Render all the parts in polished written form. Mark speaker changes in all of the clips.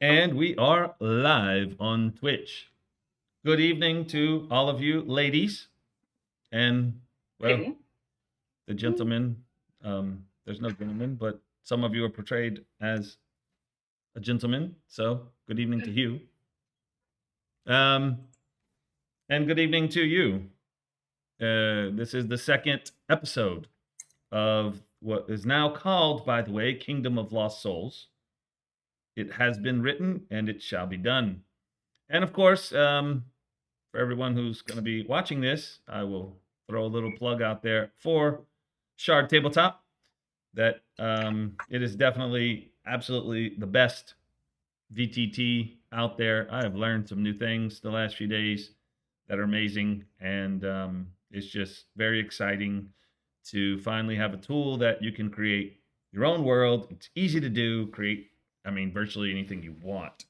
Speaker 1: And we are live on Twitch. Good evening to all of you ladies and, well, the gentlemen. There's no gentleman, but some of you are portrayed as a gentleman. So, good evening to you. And good evening to you. This is the second episode of what is now called, by the way, Kingdom of Lost Souls. It has been written and it shall be done. And of course, for everyone who's going to be watching this, I will throw a little plug out there for Shard Tabletop. That it is definitely, absolutely the best VTT out there. I have learned some new things the last few days that are amazing, and it's just very exciting to finally have a tool that you can create your own world. It's easy to do, create, virtually anything you want.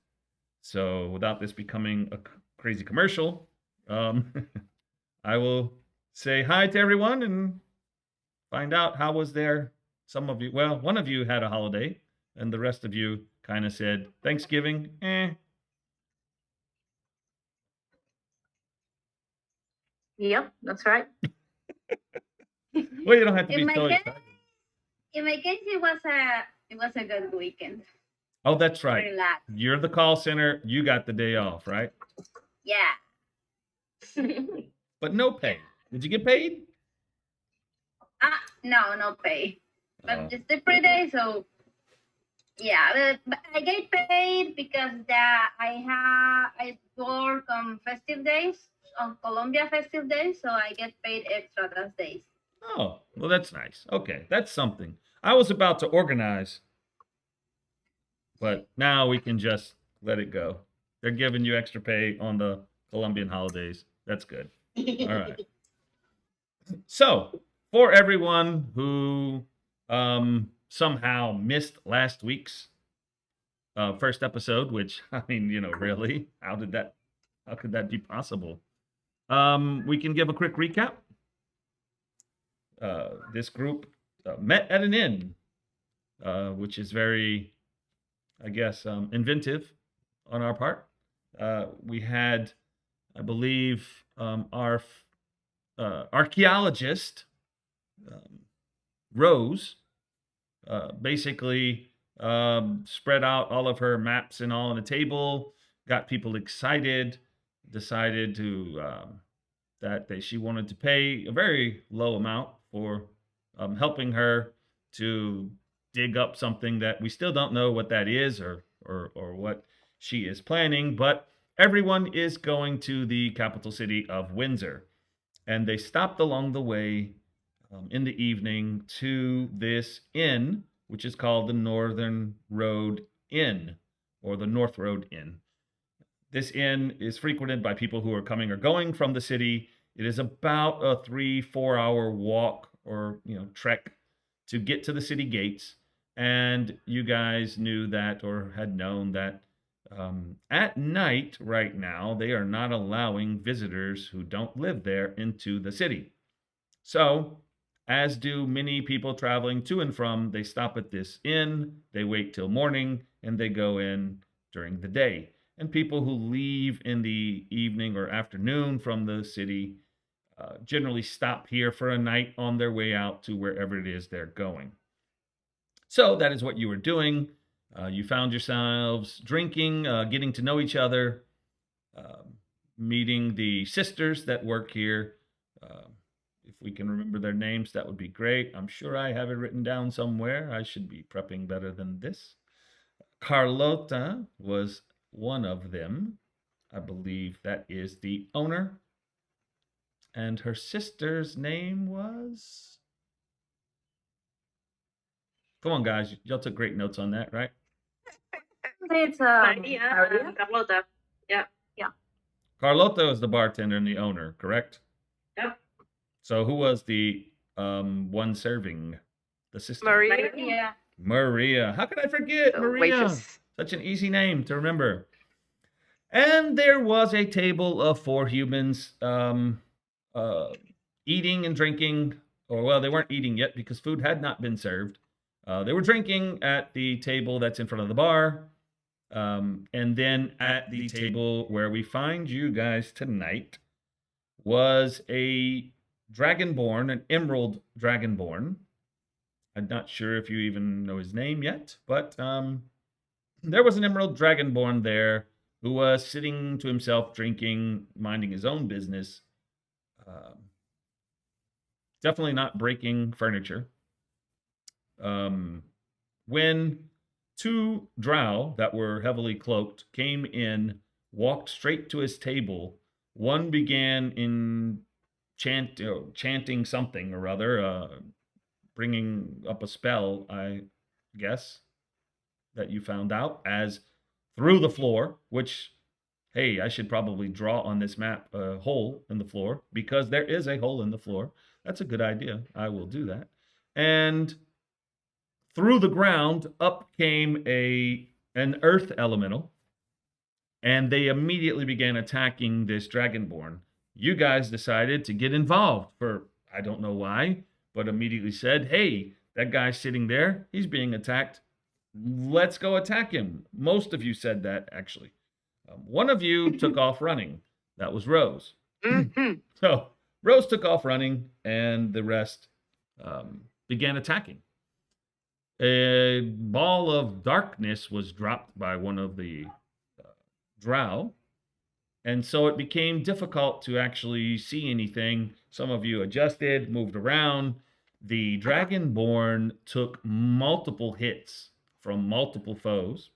Speaker 1: So without this becoming a crazy commercial, I will say hi to everyone and find out how was there. Some of you, well, one of you had a holiday, and the rest of you kind of said Thanksgiving.
Speaker 2: Yep, that's right.
Speaker 1: Well, you don't have to be so excited.
Speaker 2: In my case, it was a good weekend.
Speaker 1: Oh, that's right.
Speaker 2: Relax.
Speaker 1: You're the call center. You got the day off, right?
Speaker 2: Yeah.
Speaker 1: But no pay. Did you get paid?
Speaker 2: No pay. But it's the free day, so yeah. But I get paid because I work on festive days, on Colombia festive days, so I get paid extra those days.
Speaker 1: Oh, well, that's nice. Okay, that's something. I was about to organize, but now we can just let it go. They're giving you extra pay on the Colombian holidays. That's good. All right. So, for everyone who somehow missed last week's first episode, which really, how could that be possible? We can give a quick recap. This group met at an inn, which is very, I guess, inventive on our part. We had, I believe, our archaeologist, Rose, basically spread out all of her maps and all on the table, got people excited, decided to that she wanted to pay a very low amount for helping her to dig up something that we still don't know what that is or what she is planning, but everyone is going to the capital city of Windsor, and they stopped along the way in the evening to this inn, which is called the Northern Road Inn, or the North Road Inn. This inn is frequented by people who are coming or going from the city. It is about a 3-4 hour walk or trek to get to the city gates. And you guys knew that, or had known that at night right now, they are not allowing visitors who don't live there into the city. So, as do many people traveling to and from, they stop at this inn, they wait till morning, and they go in during the day. And people who leave in the evening or afternoon from the city generally stop here for a night on their way out to wherever it is they're going. So that is what you were doing. You found yourselves drinking, getting to know each other, meeting the sisters that work here. If we can remember their names, that would be great. I'm sure I have it written down somewhere. I should be prepping better than this. Carlota was one of them. I believe that is the owner. And her sister's name was... Come on, guys. Y'all took great notes on that, right?
Speaker 2: It's
Speaker 3: Maria. Carlota. Yeah.
Speaker 1: Carlota is the bartender and the owner, correct?
Speaker 3: Yep.
Speaker 1: So who was the one serving? The sister?
Speaker 2: Maria.
Speaker 1: How could I forget Maria? Waitress. Such an easy name to remember. And there was a table of 4 humans eating and drinking. Or, well, they weren't eating yet because food had not been served. They were drinking at the table that's in front of the bar. And then at the table where we find you guys tonight was a dragonborn, an emerald dragonborn. I'm not sure if you even know his name yet, but there was an emerald dragonborn there who was sitting to himself, drinking, minding his own business. Definitely not breaking furniture. When two drow that were heavily cloaked came in, walked straight to his table. One began in chanting something or other, bringing up a spell, I guess, that you found out as through the floor, which, hey, I should probably draw on this map a hole in the floor because there is a hole in the floor. That's a good idea. I will do that. And through the ground, up came an earth elemental, and they immediately began attacking this dragonborn. You guys decided to get involved for I don't know why, but immediately said, "Hey, that guy sitting there, he's being attacked. Let's go attack him." Most of you said that actually. One of you took off running. That was Rose. So Rose took off running, and the rest began attacking. A ball of darkness was dropped by one of the drow, and so it became difficult to actually see anything. Some of you adjusted, moved around. The dragonborn took multiple hits from multiple foes,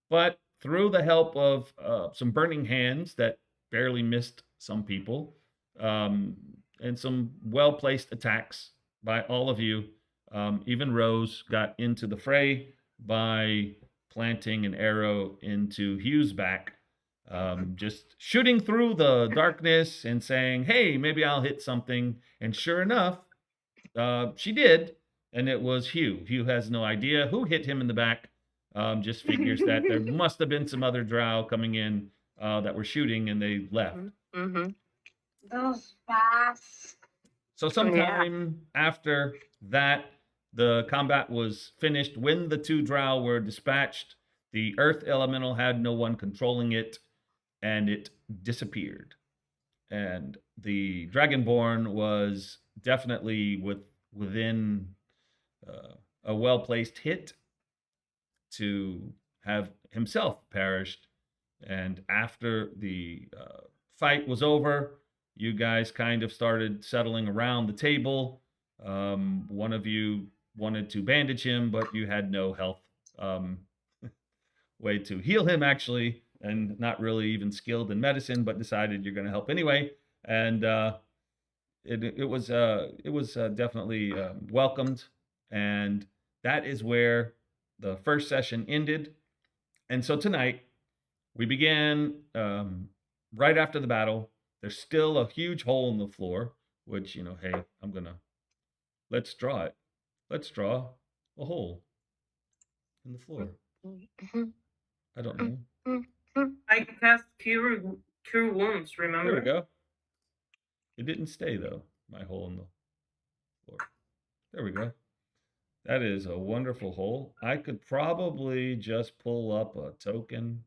Speaker 1: but through the help of some burning hands that barely missed some people, and some well placed attacks by all of you, even Rose got into the fray by planting an arrow into Hugh's back, just shooting through the darkness and saying, "Hey, maybe I'll hit something." And sure enough, she did, and it was Hugh. Hugh has no idea who hit him in the back. Just figures that there must have been some other drow coming in that were shooting, and they left.
Speaker 2: Those fast.
Speaker 1: So sometime after that, the combat was finished. When the two drow were dispatched, the earth elemental had no one controlling it, and it disappeared. And the dragonborn was definitely within a well placed hit to have himself perished. And after the fight was over, you guys kind of started settling around the table. One of you wanted to bandage him, but you had no health way to heal him, actually, and not really even skilled in medicine, but decided you're going to help anyway. And it was definitely welcomed, and that is where the first session ended. And so tonight we began right after the battle. There's still a huge hole in the floor, which, hey, let's draw it. Let's draw a hole in the floor. I don't know.
Speaker 3: I cast cure wounds, remember?
Speaker 1: There we go. It didn't stay, though, my hole in the floor. There we go. That is a wonderful hole. I could probably just pull up a token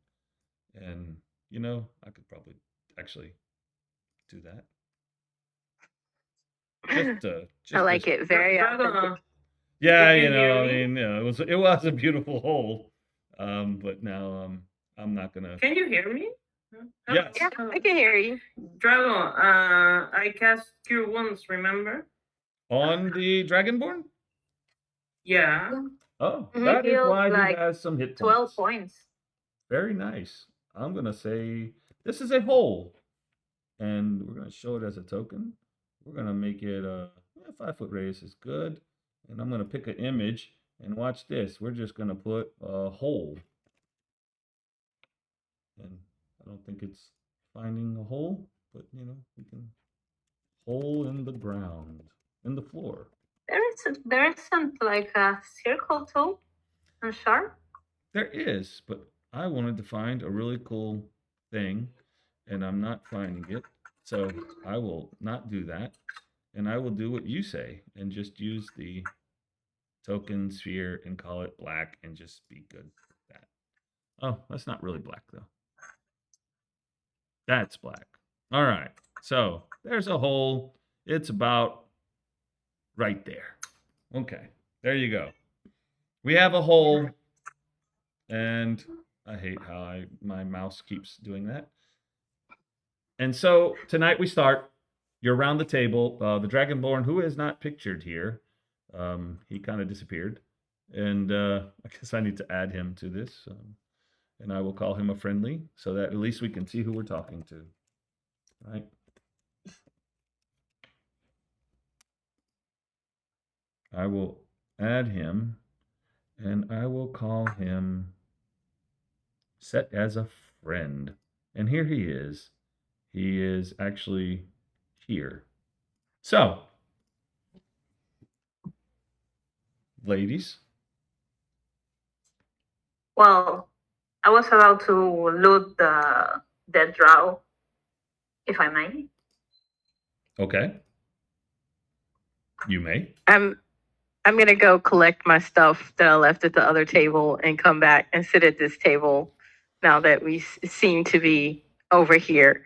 Speaker 1: and, I could probably actually do that. Just
Speaker 4: I like it very authentic.
Speaker 1: Yeah, it was a beautiful hole. But now I'm not gonna.
Speaker 3: Can you hear me?
Speaker 1: Yes.
Speaker 4: Yeah, I can hear you.
Speaker 3: Dragon, I cast cure wounds, remember?
Speaker 1: On the dragonborn?
Speaker 3: Yeah.
Speaker 1: Oh, that is why he has some hit points.
Speaker 4: 12 points.
Speaker 1: Very nice. I'm gonna say this is a hole, and we're gonna show it as a token. We're gonna make it 5-foot radius is good, and I'm gonna pick an image and watch this. We're just gonna put a hole, and I don't think it's finding a hole, but we can hole in the ground, in the floor.
Speaker 4: There isn't like a circle too, I'm sure.
Speaker 1: There is, but I wanted to find a really cool thing, and I'm not finding it. So I will not do that, and I will do what you say and just use the token sphere and call it black and just be good with that. Oh, that's not really black though. That's black. All right. So there's a hole. It's about right there. Okay. There you go. We have a hole, and I hate how my mouse keeps doing that. And so tonight we start. You're around the table. The Dragonborn, who is not pictured here, he kind of disappeared, and I guess I need to add him to this, and I will call him a friendly, so that at least we can see who we're talking to. Right? I will add him, and I will call him set as a friend. And here he is. He is actually here. So, ladies.
Speaker 4: Well, I was about to loot the dead drow, if I may.
Speaker 1: Okay. You may.
Speaker 5: I'm gonna go collect my stuff that I left at the other table and come back and sit at this table now that we seem to be over here.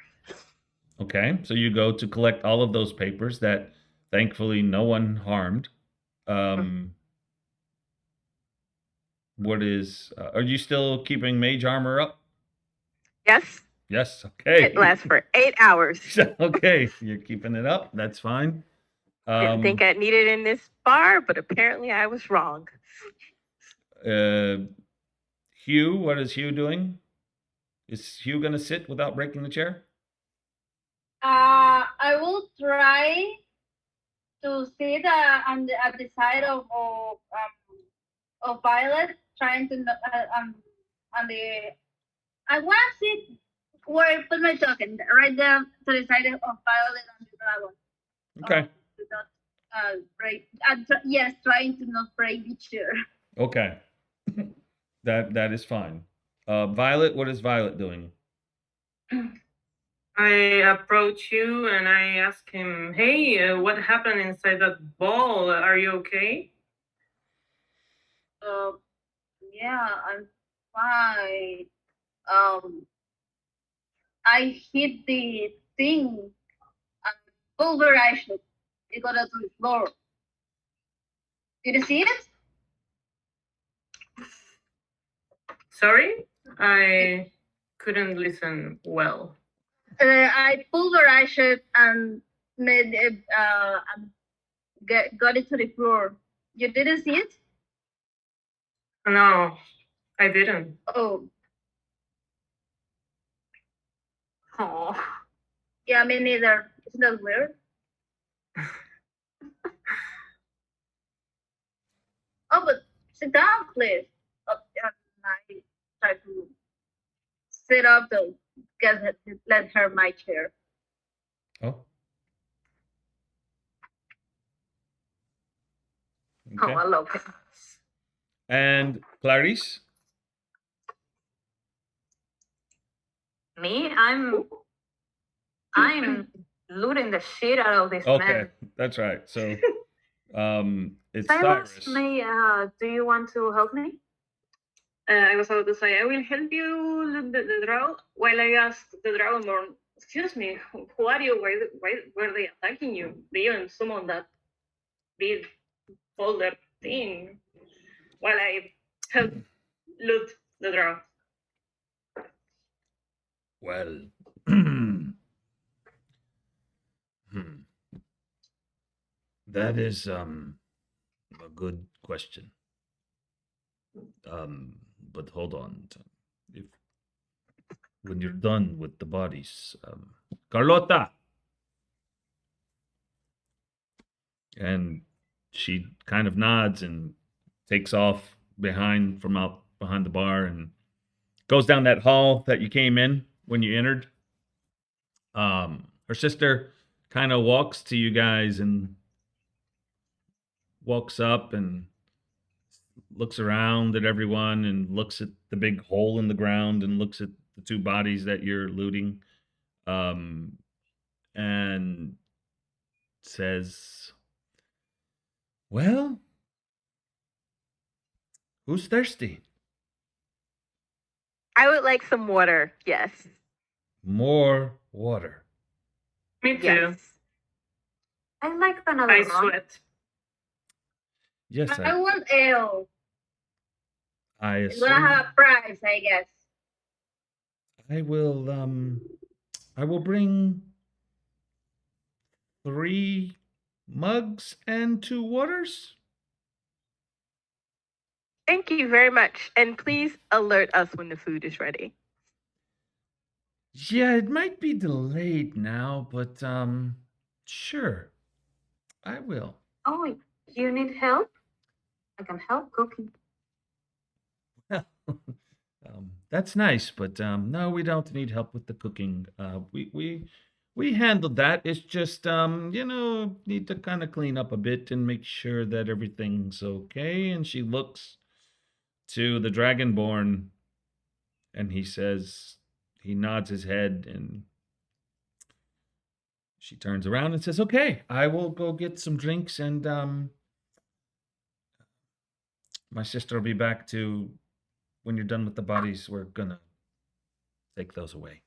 Speaker 1: Okay. So you go to collect all of those papers that thankfully no one harmed. What is are you still keeping mage armor up?
Speaker 5: Yes,
Speaker 1: Yes. Okay.
Speaker 5: it lasts for 8 hours.
Speaker 1: Okay. You're keeping it up. That's fine.
Speaker 5: Didn't think I'd need it in this bar, but apparently I was wrong.
Speaker 1: Hugh, what is Hugh doing? Is Hugh going to sit without breaking the chair?
Speaker 2: I will try to sit at the side of Violet, trying to on the. I want to sit where I put my token, right there to the side of Violet and the dragon.
Speaker 1: Okay.
Speaker 2: To not break. Yes, trying to not break the chair.
Speaker 1: Okay. That is fine. Violet, what is Violet doing?
Speaker 3: I approach you and I ask him, "Hey, what happened inside that ball? Are you okay?"
Speaker 2: Yeah, I'm fine. I hit the thing and pulverized it. It got to the floor. Did you see it?
Speaker 3: Sorry, I couldn't listen well.
Speaker 2: I pulverized it and made it got it to the floor. You didn't see it?
Speaker 3: No, I didn't.
Speaker 2: Oh,
Speaker 4: Oh,
Speaker 2: yeah, me neither. Isn't that weird? Oh, but sit down, please. I try to sit up to let her my chair.
Speaker 1: Oh.
Speaker 4: oh,
Speaker 1: Okay.
Speaker 4: I love him.
Speaker 1: And Clarice?
Speaker 4: Me, I'm looting the shit out of this
Speaker 1: Okay,
Speaker 4: man.
Speaker 1: that's right. So it's
Speaker 4: Silas,
Speaker 1: Cyrus.
Speaker 4: do you want to help me?
Speaker 3: I was about to say, I will help you loot the drow while I ask the Dragonborn, "Excuse me, who are you? Why were they attacking you? They even summoned that big boulder thing while I help loot the drow."
Speaker 1: Well, that is a good question. But hold on. If when you're done with the bodies, Carlota, and she kind of nods and takes off out behind the bar and goes down that hall that you came in when you entered. Her sister kind of walks to you guys and walks up and looks around at everyone and looks at the big hole in the ground and looks at the two bodies that you're looting, and says, "Well, who's thirsty?"
Speaker 5: I would like some water. Yes.
Speaker 1: More water.
Speaker 3: Me too.
Speaker 5: Yes.
Speaker 4: I like another
Speaker 3: I
Speaker 4: rum.
Speaker 3: sweat.
Speaker 1: Yes,
Speaker 2: I want ale.
Speaker 1: I
Speaker 2: It's gonna
Speaker 1: assume.
Speaker 2: have a price, I guess.
Speaker 1: I will bring 3 mugs and 2 waters.
Speaker 5: Thank you very much. And please alert us when the food is ready.
Speaker 1: Yeah, it might be delayed now, but sure. I will.
Speaker 4: Oh, you need help? I can help cooking.
Speaker 1: That's nice, but no, we don't need help with the cooking. We handled that. It's just need to kind of clean up a bit and make sure that everything's okay. And she looks to the Dragonborn, and he nods his head, and she turns around and says, "Okay, I will go get some drinks, and my sister will be back to when you're done with the bodies. We're gonna take those away."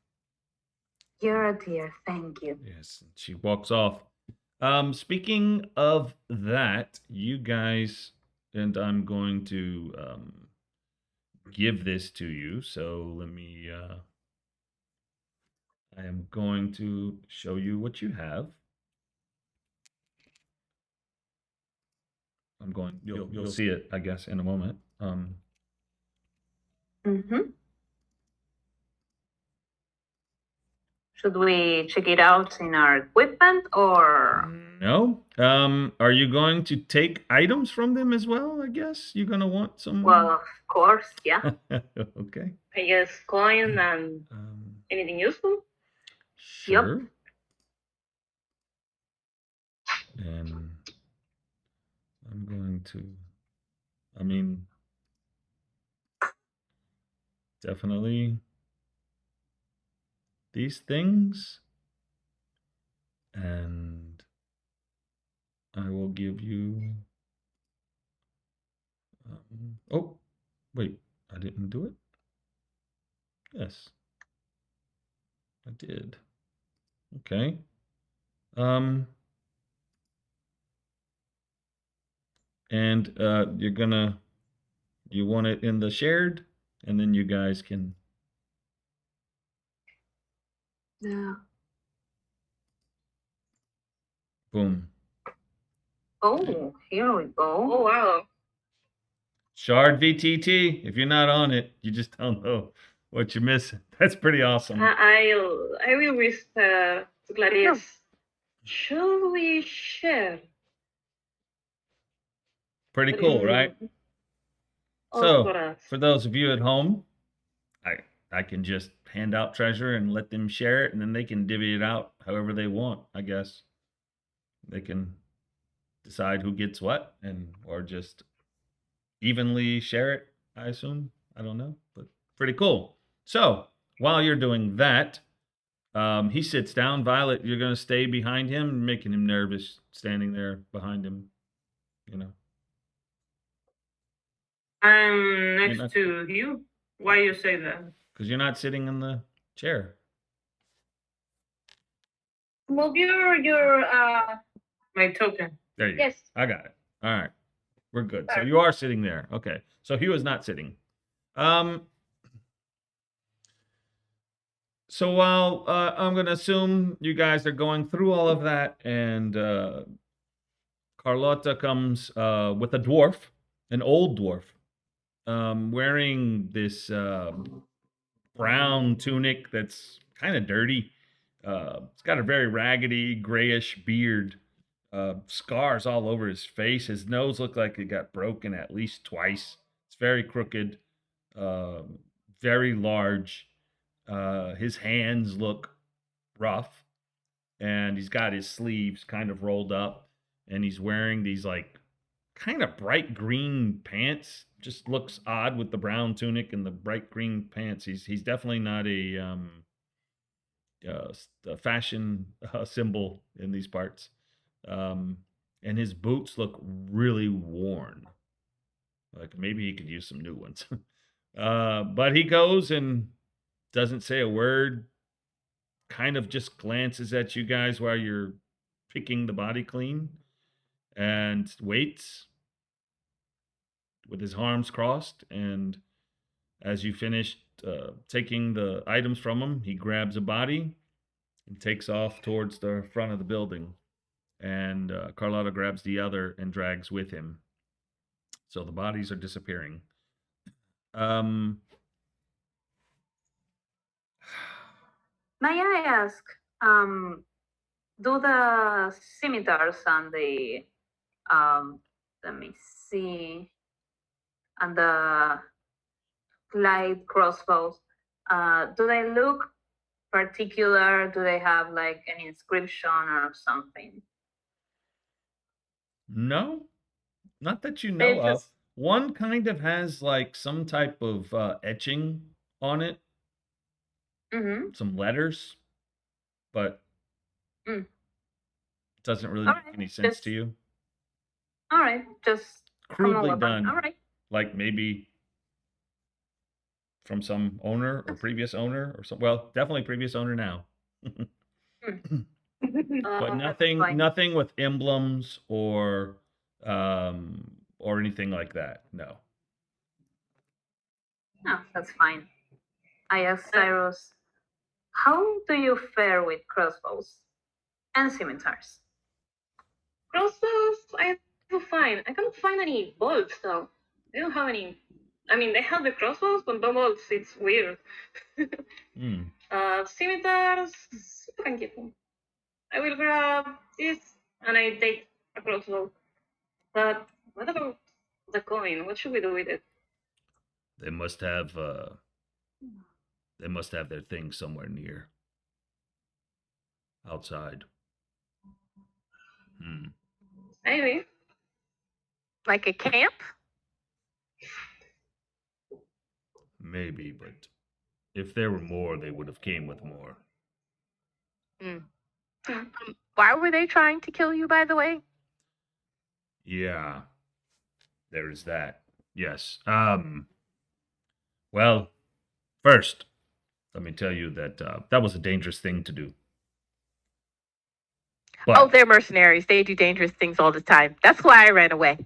Speaker 4: You're a dear. Thank you.
Speaker 1: Yes, and she walks off. Speaking of that, you guys, and I'm going to give this to you. So let me. I am going to show you what you have. I'm going. You'll see it, I guess, in a moment.
Speaker 4: Mm-hmm. Should we check it out in our equipment or?
Speaker 1: No. Are you going to take items from them as well? I guess you're gonna want some.
Speaker 4: Well, of course, yeah.
Speaker 1: Okay.
Speaker 3: I guess coin and anything useful.
Speaker 1: Sure. And I'm going to. I mean, definitely these things, and I will give you. Oh, wait! I didn't do it. Yes, I did. Okay. And you want it in the shared, and then you guys can.
Speaker 4: Yeah.
Speaker 1: Boom.
Speaker 4: Oh, here we go.
Speaker 3: Oh wow.
Speaker 1: Shard VTT. If you're not on it, you just don't know what you're missing. That's pretty awesome.
Speaker 3: I will wish to Clarice. Should we share?
Speaker 1: Pretty cool, right?
Speaker 3: Oh,
Speaker 1: So, for those of you at home, I can just hand out treasure and let them share it, and then they can divvy it out however they want, I guess. They can decide who gets what, or just evenly share it, I assume. I don't know, but pretty cool. So, while you're doing that, he sits down. Violet, you're going to stay behind him, making him nervous, standing there behind him,
Speaker 6: I'm next to you. Why you say that?
Speaker 1: Because you're not sitting in the chair.
Speaker 2: Move your
Speaker 6: My token.
Speaker 1: There you go.
Speaker 2: yes.
Speaker 1: I got it. All right. We're good. So you are sitting there. Okay. So Hugh is not sitting. So while I'm going to assume you guys are going through all of that, and Carlotta comes with a dwarf, an old dwarf, wearing this brown tunic that's kind of dirty. It's got a very raggedy, grayish beard, scars all over his face. His nose looked like it got broken at least twice. It's very crooked, very large. His hands look rough, and he's got his sleeves kind of rolled up, and he's wearing these like kind of bright green pants. Just looks odd with the brown tunic and the bright green pants. He's definitely not a fashion symbol in these parts. And his boots look really worn. Like maybe he could use some new ones. But he goes and doesn't say a word, kind of just glances at you guys while you're picking the body clean and waits with his arms crossed. And as you finish taking the items from him, he grabs a body and takes off towards the front of the building. And Carlotta grabs the other and drags with him. So the bodies are disappearing.
Speaker 4: May I ask, do the scimitars and the let me see, and the light crossbows, do they look particular? Do they have like an inscription or something?
Speaker 1: No, not that you
Speaker 4: They
Speaker 1: know of.
Speaker 4: just
Speaker 1: One kind of has like some type of etching on it,
Speaker 4: mm-hmm.
Speaker 1: some letters, but
Speaker 4: Mm.
Speaker 1: it doesn't really
Speaker 4: All
Speaker 1: make
Speaker 4: right,
Speaker 1: any sense
Speaker 4: just
Speaker 1: to you.
Speaker 4: all right, just come
Speaker 1: Crudely
Speaker 4: over.
Speaker 1: done,
Speaker 4: All right.
Speaker 1: like maybe from some owner or previous owner or some. Well, definitely previous owner now. But
Speaker 4: That's fine.
Speaker 1: nothing with emblems or anything like that. No.
Speaker 4: No, that's fine. I asked Cyrus, how do you fare with crossbows and scimitars?
Speaker 3: Crossbows, I do fine. I can't find any bolts though. They don't have any. I mean, they have the crossbows, but no bolts. It's weird.
Speaker 1: Hmm.
Speaker 3: Scimitars, I can get them. I will grab this and I take a crossbow. But what about the coin? What should we do with it?
Speaker 1: They must have their thing somewhere near outside.
Speaker 3: Maybe.
Speaker 5: Like a camp?
Speaker 1: Maybe, but if there were more, they would have came with more.
Speaker 5: Why were they trying to kill you, by the way?
Speaker 1: Yeah, there is that. Yes. Well, first, let me tell you that that was a dangerous thing to do. But,
Speaker 5: Oh, they're mercenaries. They do dangerous things all the time. That's why I ran away.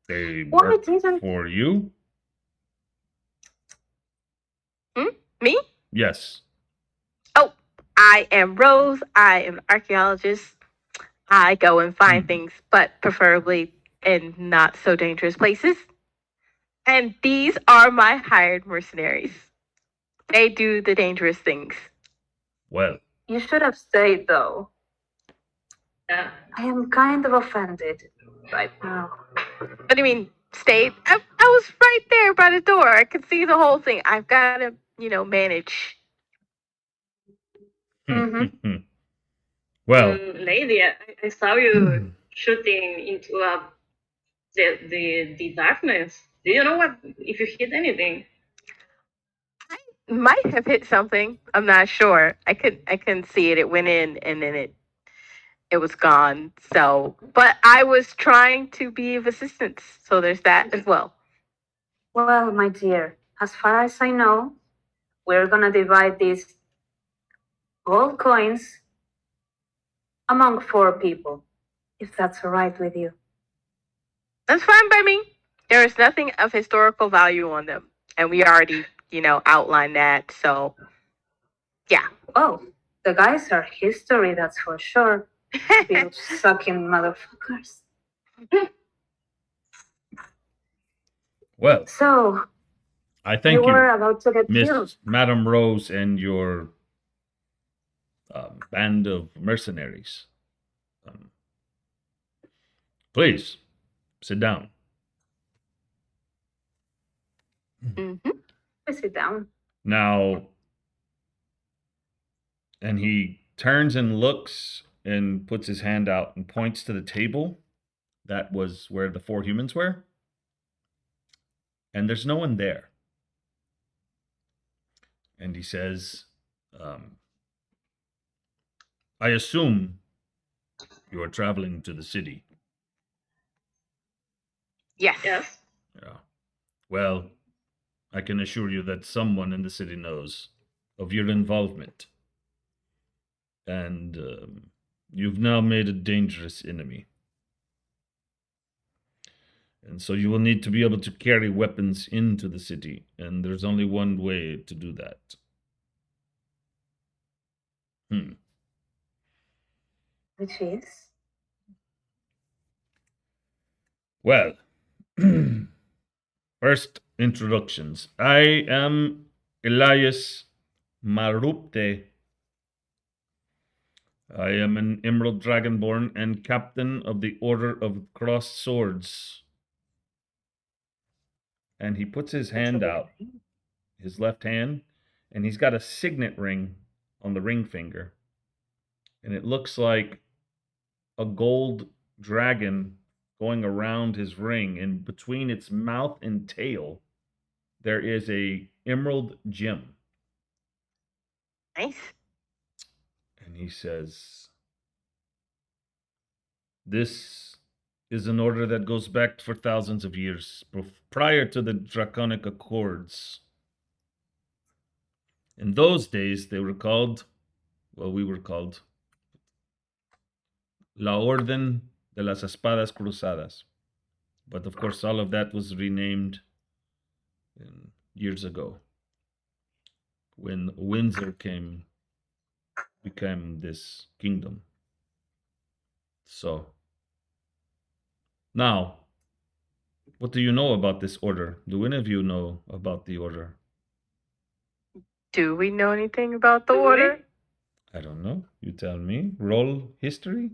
Speaker 1: they
Speaker 4: Why
Speaker 1: worked
Speaker 4: didn't-
Speaker 1: for you?
Speaker 5: Me?
Speaker 1: Yes.
Speaker 5: Oh, I am Rose. I am an archaeologist. I go and find things, but preferably in not so dangerous places. And these are my hired mercenaries. They do the dangerous things.
Speaker 1: Well,
Speaker 4: You should have stayed though.
Speaker 3: Yeah.
Speaker 4: I am kind of offended right now.
Speaker 5: What do you mean, stayed? I was right there by the door. I could see the whole thing. I've got to, manage.
Speaker 1: well,
Speaker 3: lady, I saw you shooting into the darkness. Do you know what if you hit anything?
Speaker 5: Might have hit something. I'm not sure. I couldn't see it. It went in and then it was gone. So, but I was trying to be of assistance. So there's that as well.
Speaker 4: Well, my dear, as far as I know, we're gonna divide these gold coins among 4 people, if that's all right with you.
Speaker 5: That's fine by me. There is nothing of historical value on them. And we already, outlined that. So, yeah.
Speaker 4: Oh, the guys are history, that's for sure. Bilge sucking motherfuckers.
Speaker 1: well,
Speaker 4: So,
Speaker 1: I thank
Speaker 4: you were about to get killed.
Speaker 1: Miss Madame Rose and your band of mercenaries. Please sit down.
Speaker 4: Sit down.
Speaker 1: Now, and he turns and looks and puts his hand out and points to the table that was where the 4 humans were. And there's no one there. And he says, I assume you are traveling to the city.
Speaker 5: Yes.
Speaker 3: Yes.
Speaker 1: Yeah. Well, I can assure you that someone in the city knows of your involvement. And you've now made a dangerous enemy. And so you will need to be able to carry weapons into the city. And there's only one way to do that.
Speaker 4: Which is?
Speaker 1: Well, first introductions. I am Elias Marupte. I am an Emerald Dragonborn and captain of the Order of Crossed Swords. And he puts his hand out, his left hand, and he's got a signet ring on the ring finger. And it looks like a gold dragon going around his ring, and between its mouth and tail, there is a emerald gem.
Speaker 5: Nice.
Speaker 1: And he says, "This is an order that goes back for thousands of years, prior to the Draconic Accords. In those days, they were called, well, we were called La Orden de las Espadas Cruzadas. But of course, all of that was renamed years ago when Windsor became this kingdom. So, now, what do you know about this order? Do any of you know about the order?
Speaker 5: Do we know anything about the
Speaker 3: Do we?
Speaker 5: order?
Speaker 1: I don't know. You tell me. Roll history?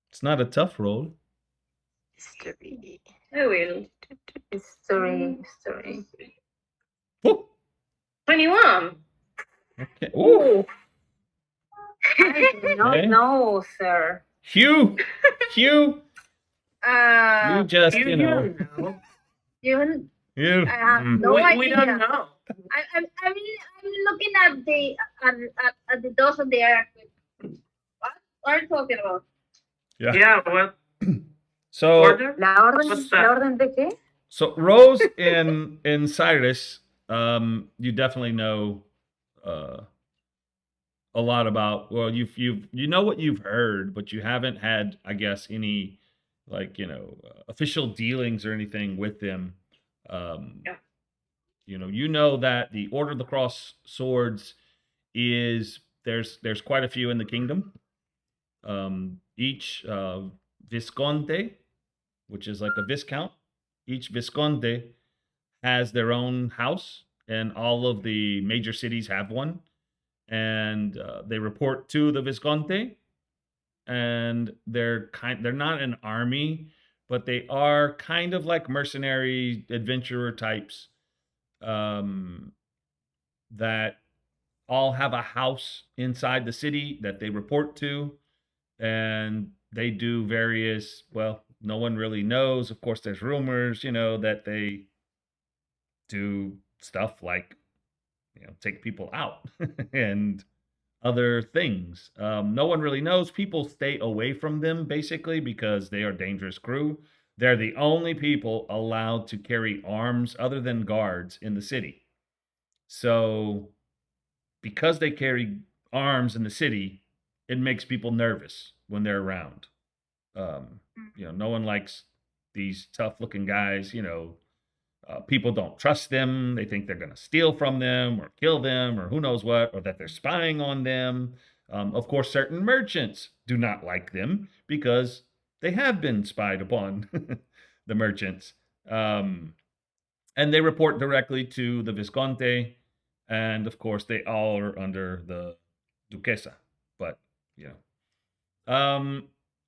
Speaker 1: It's not a tough roll.
Speaker 5: History.
Speaker 3: I will.
Speaker 4: History.
Speaker 1: Woo!
Speaker 3: 21.
Speaker 1: Okay. Ooh.
Speaker 4: I do not
Speaker 1: Okay.
Speaker 4: know, sir.
Speaker 1: Hugh! You just,
Speaker 6: You
Speaker 1: you know.
Speaker 6: don't know.
Speaker 2: You,
Speaker 1: You,
Speaker 2: I have no
Speaker 6: we
Speaker 2: idea.
Speaker 6: don't know.
Speaker 2: I'm looking at the doors of the air. What are you talking about?
Speaker 1: Yeah.
Speaker 6: Yeah, what
Speaker 1: So,
Speaker 6: order?
Speaker 4: ¿La orden,
Speaker 6: What's that?
Speaker 4: ¿La orden de qué?
Speaker 1: so Rose in Cyrus, you definitely know a lot about. Well, you know what you've heard, but you haven't had, I guess, any official dealings or anything with them.
Speaker 3: Yeah.
Speaker 1: You know that the Order of the Cross Swords is there's quite a few in the kingdom. Each Visconde, which is like a viscount, each Visconde has their own house, and all of the major cities have one, and they report to the Visconde, and they're not an army, but they are kind of like mercenary adventurer types that all have a house inside the city that they report to, and they do various, well, no one really knows. Of course, there's rumors, that they do stuff like, take people out and other things. No one really knows. People stay away from them basically because they are dangerous crew. They're the only people allowed to carry arms other than guards in the city. So, because they carry arms in the city, it makes people nervous when they're around. No one likes these tough-looking guys. People don't trust them. They think they're going to steal from them or kill them or who knows what, or that they're spying on them. Of course, certain merchants do not like them because they have been spied upon, the merchants. And they report directly to the Visconde. And of course, they all are under the Duquesa. But,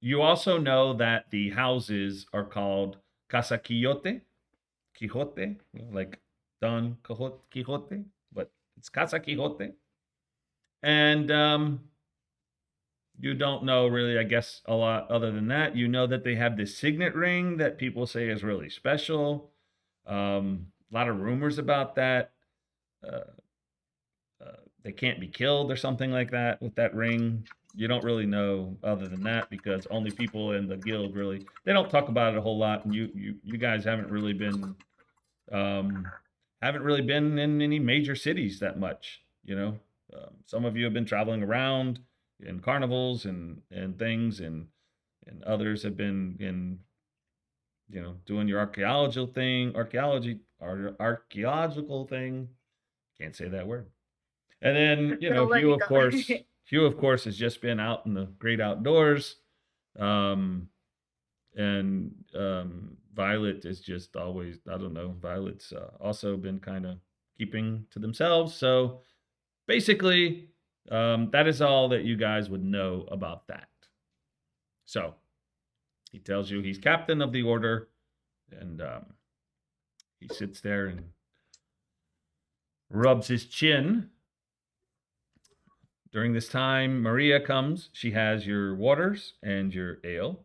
Speaker 1: you also know that the houses are called Casa Quixote, like Don Quixote, but it's Casa Quixote. And you don't know really, I guess, a lot other than that. You know that they have this signet ring that people say is really special. A lot of rumors about that. They can't be killed or something like that with that ring. You don't really know other than that because only people in the guild really, they don't talk about it a whole lot, and you guys haven't really been Haven't really been in any major cities that much, you know. Some of you have been traveling around in carnivals and things, and others have been in, you know, doing your archaeological thing. Can't say that word. And then, you know,
Speaker 2: Archaeological.
Speaker 1: Hugh of course has just been out in the great outdoors. Um, and Violet is just always, I don't know, Violet's also been kind of keeping to themselves. So basically, that is all that you guys would know about that. So he tells you he's captain of the order, and he sits there and rubs his chin. During this time, Maria comes. She has your waters and your ale.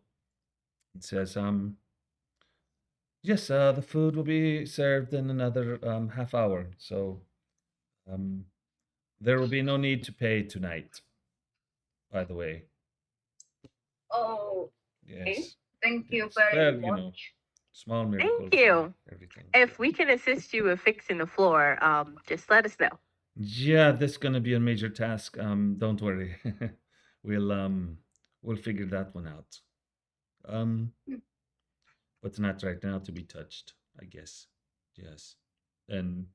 Speaker 1: It says, yes, the food will be served in another half hour. So um, there will be no need to pay tonight, by the way.
Speaker 2: Oh,
Speaker 1: Yes.
Speaker 2: thank you
Speaker 1: Yes.
Speaker 2: very
Speaker 1: Well,
Speaker 2: much.
Speaker 1: you know, small miracle.
Speaker 5: Thank you.
Speaker 1: Everything.
Speaker 5: If we can assist you with fixing the floor, just let us know.
Speaker 1: Yeah, that's gonna be a major task. Don't worry. We'll figure that one out. Um, but not right now to be touched, I guess. Yes. And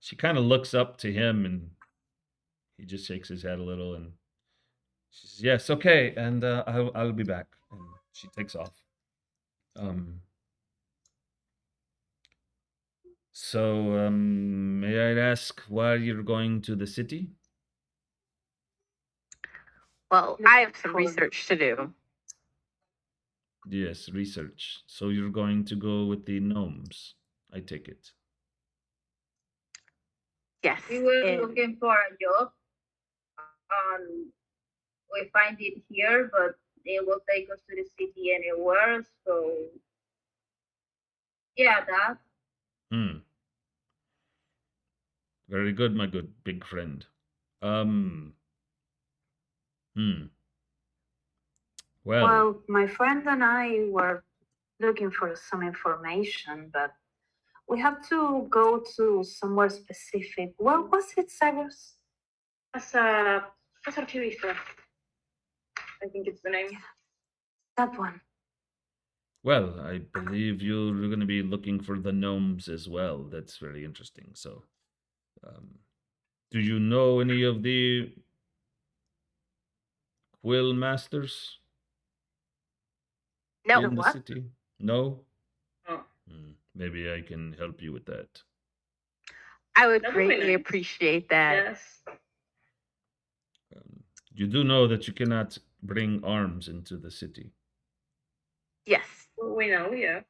Speaker 1: she kind of looks up to him, and he just shakes his head a little, and she says, "Yes, okay, and I'll be back." And she takes off. Um, so may I ask why you're going to the city?
Speaker 5: Well, I have some research to do.
Speaker 1: Yes, research. So you're going to go with the gnomes, I take it.
Speaker 5: Yes.
Speaker 2: We were
Speaker 5: and-
Speaker 2: looking for a job. We find it here, but they will take us to the city anywhere. So, yeah, that.
Speaker 1: Hmm. Very good, my good big friend. Hmm.
Speaker 4: Well, my friend and I were looking for some information, but we have to go to somewhere specific. What was it, Cyrus?
Speaker 3: As a archivista, I think it's the name.
Speaker 4: That one.
Speaker 1: Well, I believe you're going to be looking for the gnomes as well. That's very interesting. So, do you know any of the quill masters
Speaker 5: No.
Speaker 1: in the
Speaker 4: what?
Speaker 1: city? No?
Speaker 3: Oh.
Speaker 1: Maybe I can help you with that.
Speaker 5: I would
Speaker 3: That would be
Speaker 5: greatly
Speaker 3: nice.
Speaker 5: appreciate that.
Speaker 3: Yes.
Speaker 1: You do know that you cannot bring arms into the city.
Speaker 5: Yes.
Speaker 3: We know, yeah.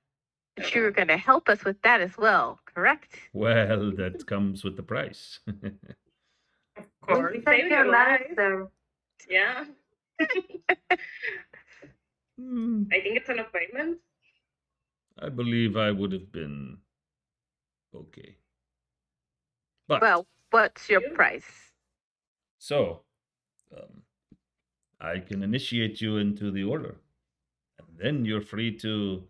Speaker 5: But you were going to help us with that as well, correct?
Speaker 1: Well, that comes with the price.
Speaker 6: Of course.
Speaker 3: We
Speaker 4: Take
Speaker 3: saved
Speaker 4: your
Speaker 3: your
Speaker 4: life
Speaker 3: life.
Speaker 4: there.
Speaker 3: Yeah.
Speaker 1: Hmm,
Speaker 3: I think it's an appointment.
Speaker 1: I believe I would have been okay. But
Speaker 5: Well, what's your
Speaker 3: You?
Speaker 5: price?
Speaker 1: so I can initiate you into the order, and then you're free to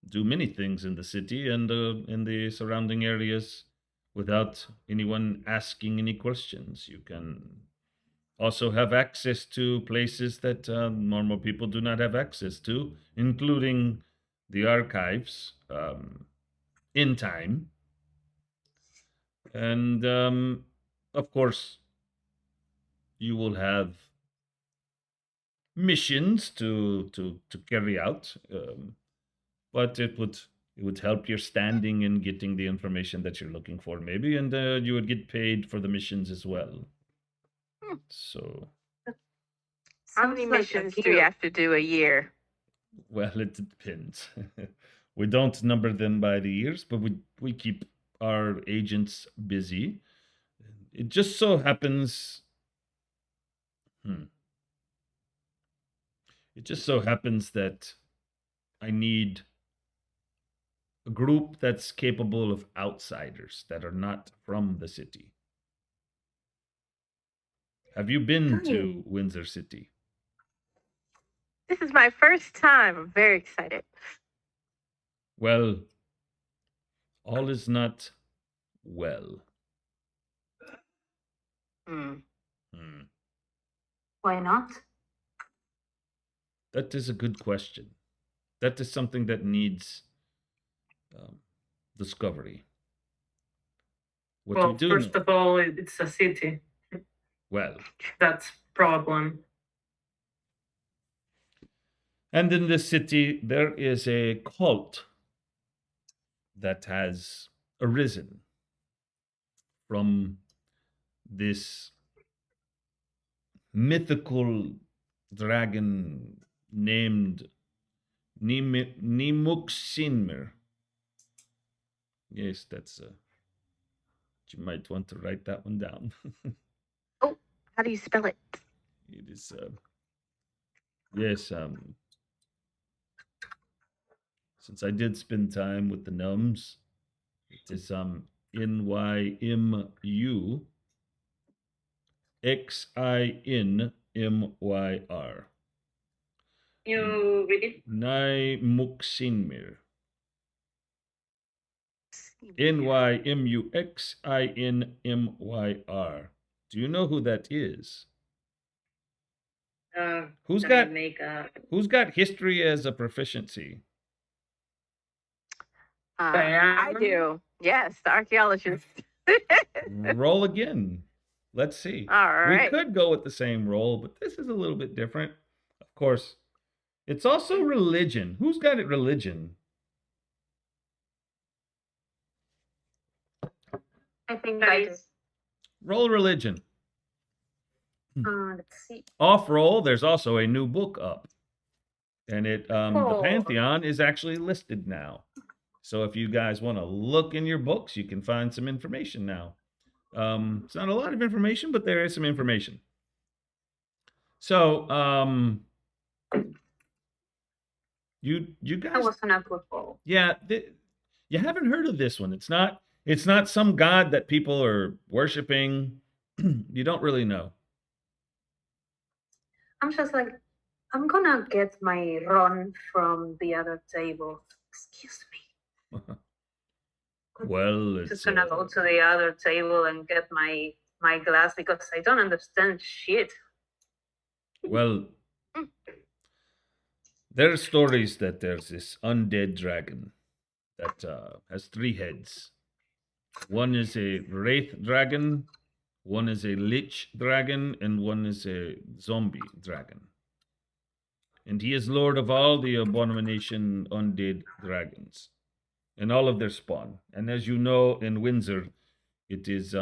Speaker 1: do many things in the city and in the surrounding areas without anyone asking any questions. You can also have access to places that normal people do not have access to, including the archives in time. And of course, you will have missions to carry out, but it would help your standing in getting the information that you're looking for, maybe, and you would get paid for the missions as well. So,
Speaker 5: How many
Speaker 4: Sounds like a
Speaker 5: missions do we
Speaker 4: deal.
Speaker 5: have to do a year?
Speaker 1: well, it depends. We don't number them by the years, but we keep our agents busy. It just so happens. It just so happens that I need a group that's capable of outsiders that are not from the city. Have you been
Speaker 4: Do you?
Speaker 1: to Windsor City?
Speaker 5: This is my first time. I'm very excited.
Speaker 1: Well, All is not well.
Speaker 5: Hmm.
Speaker 4: Why not?
Speaker 1: That is a good question. That is something that needs um, discovery. What we
Speaker 6: Well,
Speaker 1: do
Speaker 6: first
Speaker 1: know,
Speaker 6: of all, it's a city.
Speaker 1: well,
Speaker 6: That's problem.
Speaker 1: and in this city there is a cult that has arisen from this mythical dragon named Nimuksinmir. Yes, that's you might want to write that one down.
Speaker 5: Oh, how do you spell it?
Speaker 1: It is yes, since I did spend time with the gnomes, it is Nymxinmyr.
Speaker 3: You read it?
Speaker 1: Nimuksinmir. Nymuxinmyr. Do you know who that is? Who's
Speaker 3: Can I
Speaker 1: got
Speaker 3: make a
Speaker 1: who's got history as a proficiency?
Speaker 5: I
Speaker 6: Diane?
Speaker 5: do. Yes, the archaeologist.
Speaker 1: Roll again. Let's see.
Speaker 5: All
Speaker 1: We
Speaker 5: right.
Speaker 1: could go with the same roll, but this is a little bit different. Of course, it's also religion. Who's got it religion?
Speaker 4: I think I do.
Speaker 3: studies?
Speaker 1: Roll religion.
Speaker 4: Let's see.
Speaker 1: Off roll, there's also a new book up. And it the
Speaker 4: Oh.
Speaker 1: Pantheon is actually listed now. So if you guys want to look in your books, you can find some information now. It's not a lot of information, but there is some information. So you
Speaker 4: That
Speaker 1: guys,
Speaker 4: wasn't a good roll.
Speaker 1: yeah, you haven't heard of this one. It's not some god that people are worshiping. You don't really know.
Speaker 4: I'm just like, I'm gonna get my run from the other table. Excuse me.
Speaker 1: Well,
Speaker 4: Just
Speaker 1: it's
Speaker 4: gonna go to the other table and get my glass because I don't understand shit.
Speaker 1: well, there are stories that there's this undead dragon that has 3 heads. One is a wraith dragon, one is a lich dragon, and one is a zombie dragon. And he is lord of all the abomination undead dragons and all of their spawn. And as you know, in Windsor, it is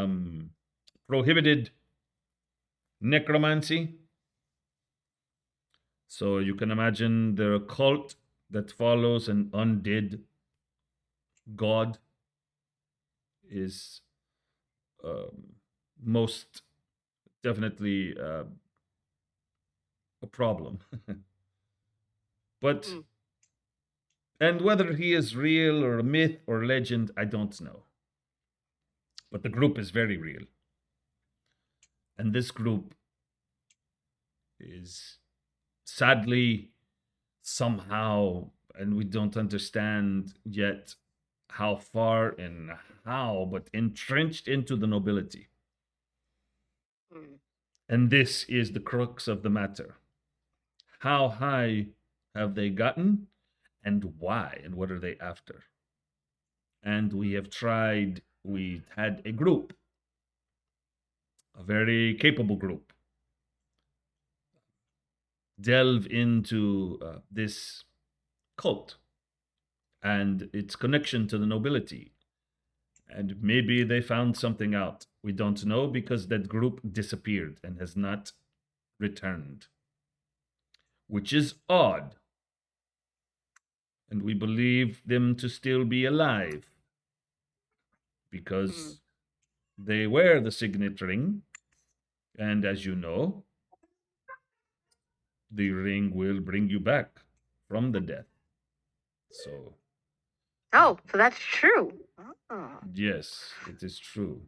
Speaker 1: prohibited necromancy. So you can imagine the cult that follows an undead god is most definitely a problem. But and whether he is real or a myth or legend, I don't know. But the group is very real. And this group is sadly somehow, and we don't understand yet how far and how, but entrenched into the nobility. And this is the crux of the matter. How high have they gotten, and why, and what are they after? And we had a group, a very capable group, delve into this cult and its connection to the nobility. And maybe they found something out. We don't know because that group disappeared and has not returned, which is odd. And we believe them to still be alive because they wear the signet ring. And as you know, the ring will bring you back from the death. So,
Speaker 5: Oh, so that's true. Oh.
Speaker 1: yes, it is true.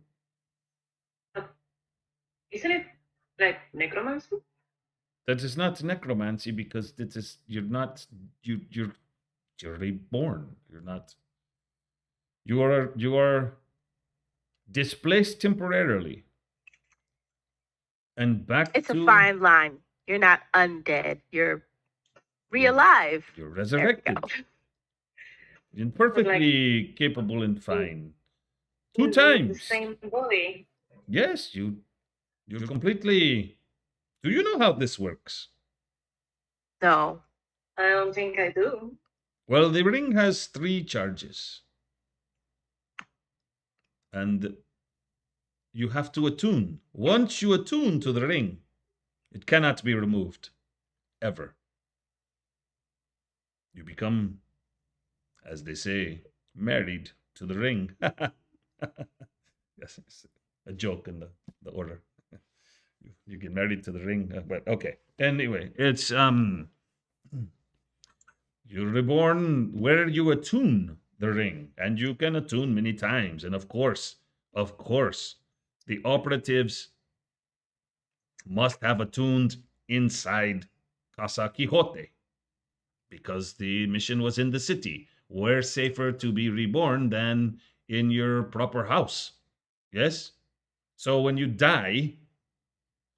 Speaker 3: Isn't it like necromancy?
Speaker 1: That is not necromancy because it is you're reborn. You're not You are displaced temporarily and back
Speaker 5: It's a
Speaker 1: to
Speaker 5: fine line. You're not undead. You're
Speaker 1: you're,
Speaker 5: re-alive.
Speaker 1: you're
Speaker 5: There we
Speaker 1: resurrected
Speaker 5: go.
Speaker 1: and
Speaker 3: But like
Speaker 1: perfectly capable and
Speaker 3: in,
Speaker 1: fine. Two
Speaker 3: in the
Speaker 1: times.
Speaker 3: same body.
Speaker 1: Yes, you're completely. Do you know how this works?
Speaker 5: No.
Speaker 3: I don't think I do.
Speaker 1: Well, the ring has 3 charges, and you have to attune. Once you attune to the ring, it cannot be removed ever. You become, as they say, married to the ring. Yes, it's a joke in the order. You get married to the ring, but okay. Anyway, it's you're reborn where you attune the ring, and you can attune many times. And of course, the operatives must have attuned inside Casa Quixote because the mission was in the city. Where safer to be reborn than in your proper house? Yes? So when you die,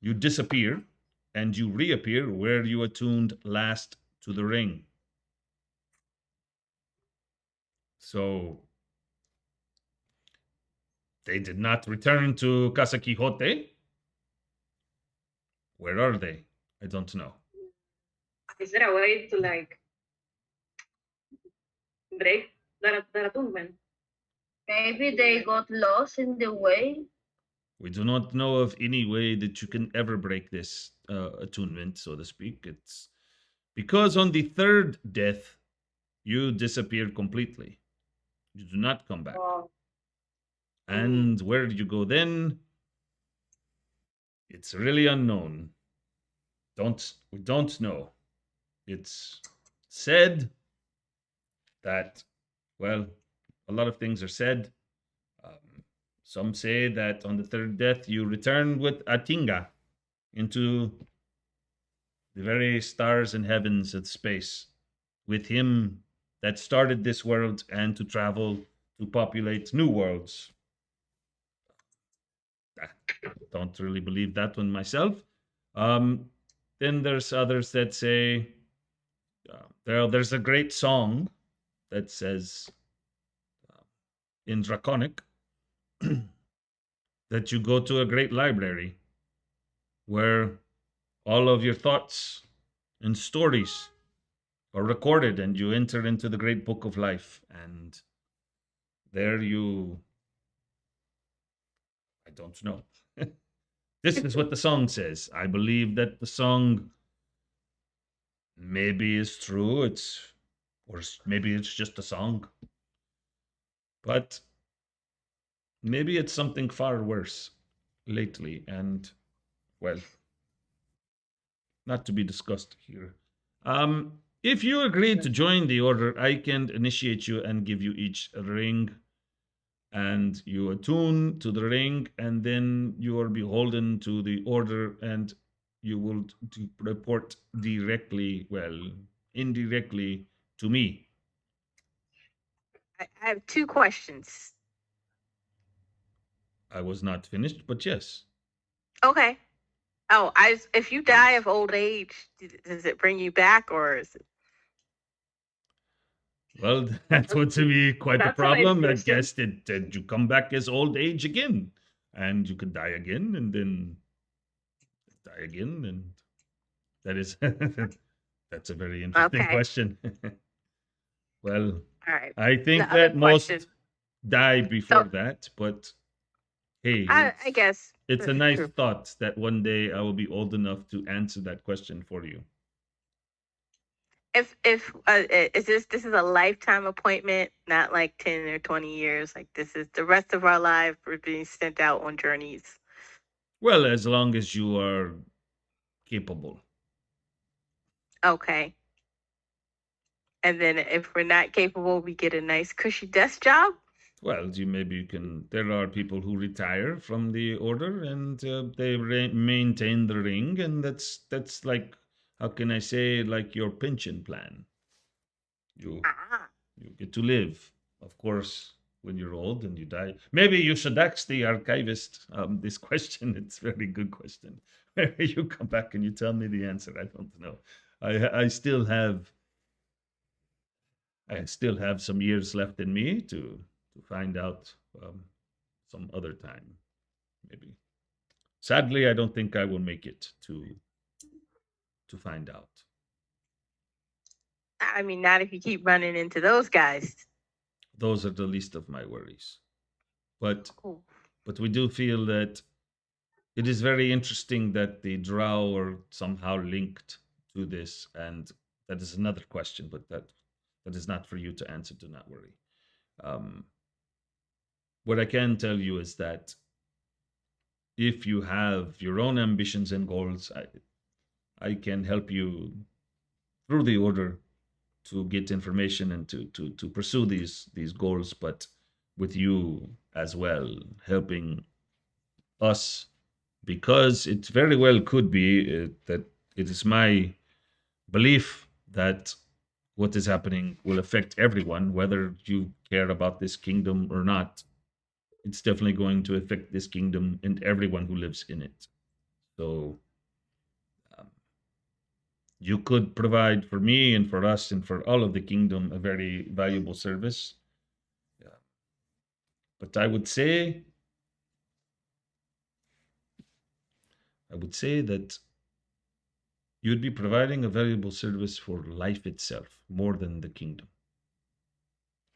Speaker 1: you disappear and you reappear where you attuned last to the ring. So they did not return to Casa Quixote. Where are they? I don't know.
Speaker 3: Is there a way to like break that attunement?
Speaker 2: Maybe they got lost in the way.
Speaker 1: We do not know of any way that you can ever break this attunement, so to speak. It's because on the third death, you disappear completely. You do not come back.
Speaker 3: Oh,
Speaker 1: And where do you go then? It's really unknown. We don't know. It's said that, well, a lot of things are said. Some say that on the third death you return with Atinga into the very stars and heavens of space, with him that started this world and to travel to populate new worlds. I don't really believe that one myself. Um, then there's others that say there's a great song that says in Draconic that you go to a great library where all of your thoughts and stories are recorded and you enter into the great book of life. And there you. I don't know. This is what the song says. I believe that the song maybe is true. Or maybe it's just a song. But maybe it's something far worse lately. And, well, not to be discussed here. If you agree to join the order, I can initiate you and give you each a ring, and you attune to the ring, and then you are beholden to the order, and you will report directly, well, indirectly to me.
Speaker 5: I have 2 questions.
Speaker 1: I was not finished, but yes.
Speaker 5: Okay. Oh, if you die of old age, does it bring you back, or is it?
Speaker 1: Well, that would to be quite a
Speaker 3: That's a nice
Speaker 1: problem. I
Speaker 3: question.
Speaker 1: guess that you come back as old age again, and you could die again, and then die again, and that is that's a very interesting
Speaker 5: Okay.
Speaker 1: question. Well,
Speaker 5: All right.
Speaker 1: I think
Speaker 5: The other
Speaker 1: that most
Speaker 5: question.
Speaker 1: die before
Speaker 5: So
Speaker 1: that, but hey,
Speaker 5: I guess
Speaker 1: it's a
Speaker 5: that's
Speaker 1: nice
Speaker 5: true.
Speaker 1: thought that one day I will be old enough to answer that question for you.
Speaker 5: If is this is a lifetime appointment, not like 10 or 20 years. Like this is the rest of our life. We're being sent out on journeys.
Speaker 1: Well, as long as you are capable.
Speaker 5: Okay. And then if we're not capable, we get a nice cushy desk job.
Speaker 1: Well, maybe you can. There are people who retire from the order and they maintain the ring, and that's like, how can I say, like your pension plan. You
Speaker 5: Ah.
Speaker 1: you get to live, of course, when you're old and you die. Maybe you should ask the archivist this question. It's a very good question. Maybe you come back and you tell me the answer. I don't know. I still have some years left in me to find out some other time, maybe. Sadly, I don't think I will make it to find out.
Speaker 5: I mean, not if you keep running into those guys.
Speaker 1: Those are the least of my worries. But
Speaker 5: Cool.
Speaker 1: we do feel that it is very interesting that the drow are somehow linked to this, and that is another question, but that is not for you to answer. Do not worry. What I can tell you is that if you have your own ambitions and goals, I can help you through the order to get information and to pursue these goals, but with you as well, helping us, because it very well could be that it is my belief that what is happening will affect everyone, whether you care about this kingdom or not. It's definitely going to affect this kingdom and everyone who lives in it. So you could provide for me and for us and for all of the kingdom a very valuable service. But I would say that you'd be providing a valuable service for life itself more than the kingdom.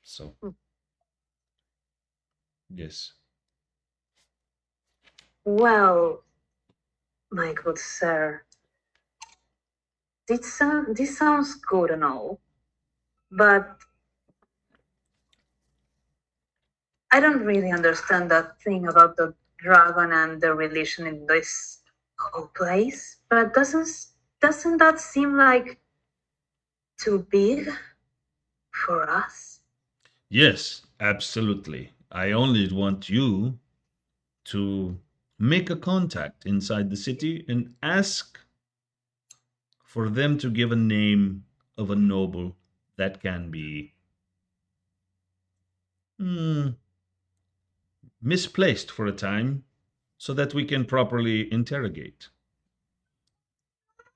Speaker 1: So, yes.
Speaker 4: Well, my good sir, this sounds good and all, but I don't really understand that thing about the dragon and the relation in this whole place. But doesn't that seem like too big for us?
Speaker 1: Yes, absolutely. I only want you to make a contact inside the city and ask for them to give a name of a noble that can be misplaced for a time so that we can properly interrogate.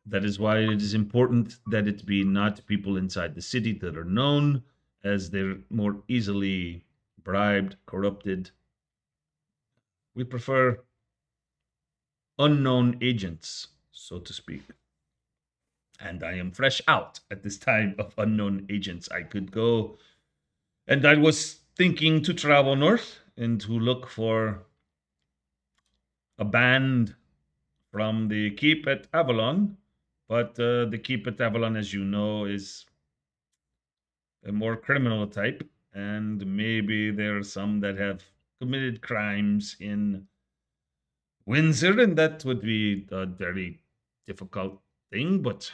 Speaker 1: That is why it is important that it be not people inside the city that are known, as they're more easily bribed, corrupted. We prefer unknown agents, so to speak. And I am fresh out at this time of unknown agents. I could go, and I was thinking to travel north and to look for a band from the keep at Avalon. But the keep at Avalon, as you know, is a more criminal type, and maybe there are some that have committed crimes in Windsor, and that would be a very difficult thing. But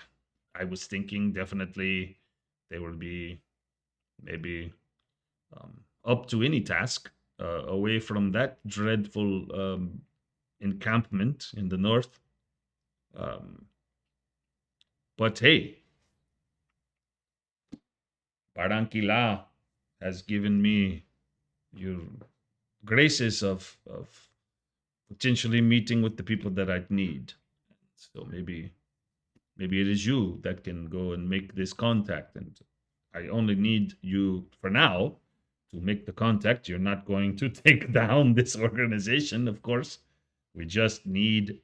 Speaker 1: I was thinking definitely they will be maybe up to any task away from that dreadful encampment in the north. But hey, Barranquilla has given me your graces of potentially meeting with the people that I'd need. So maybe it is you that can go and make this contact. And I only need you for now to make the contact. You're not going to take down this organization, of course. We just need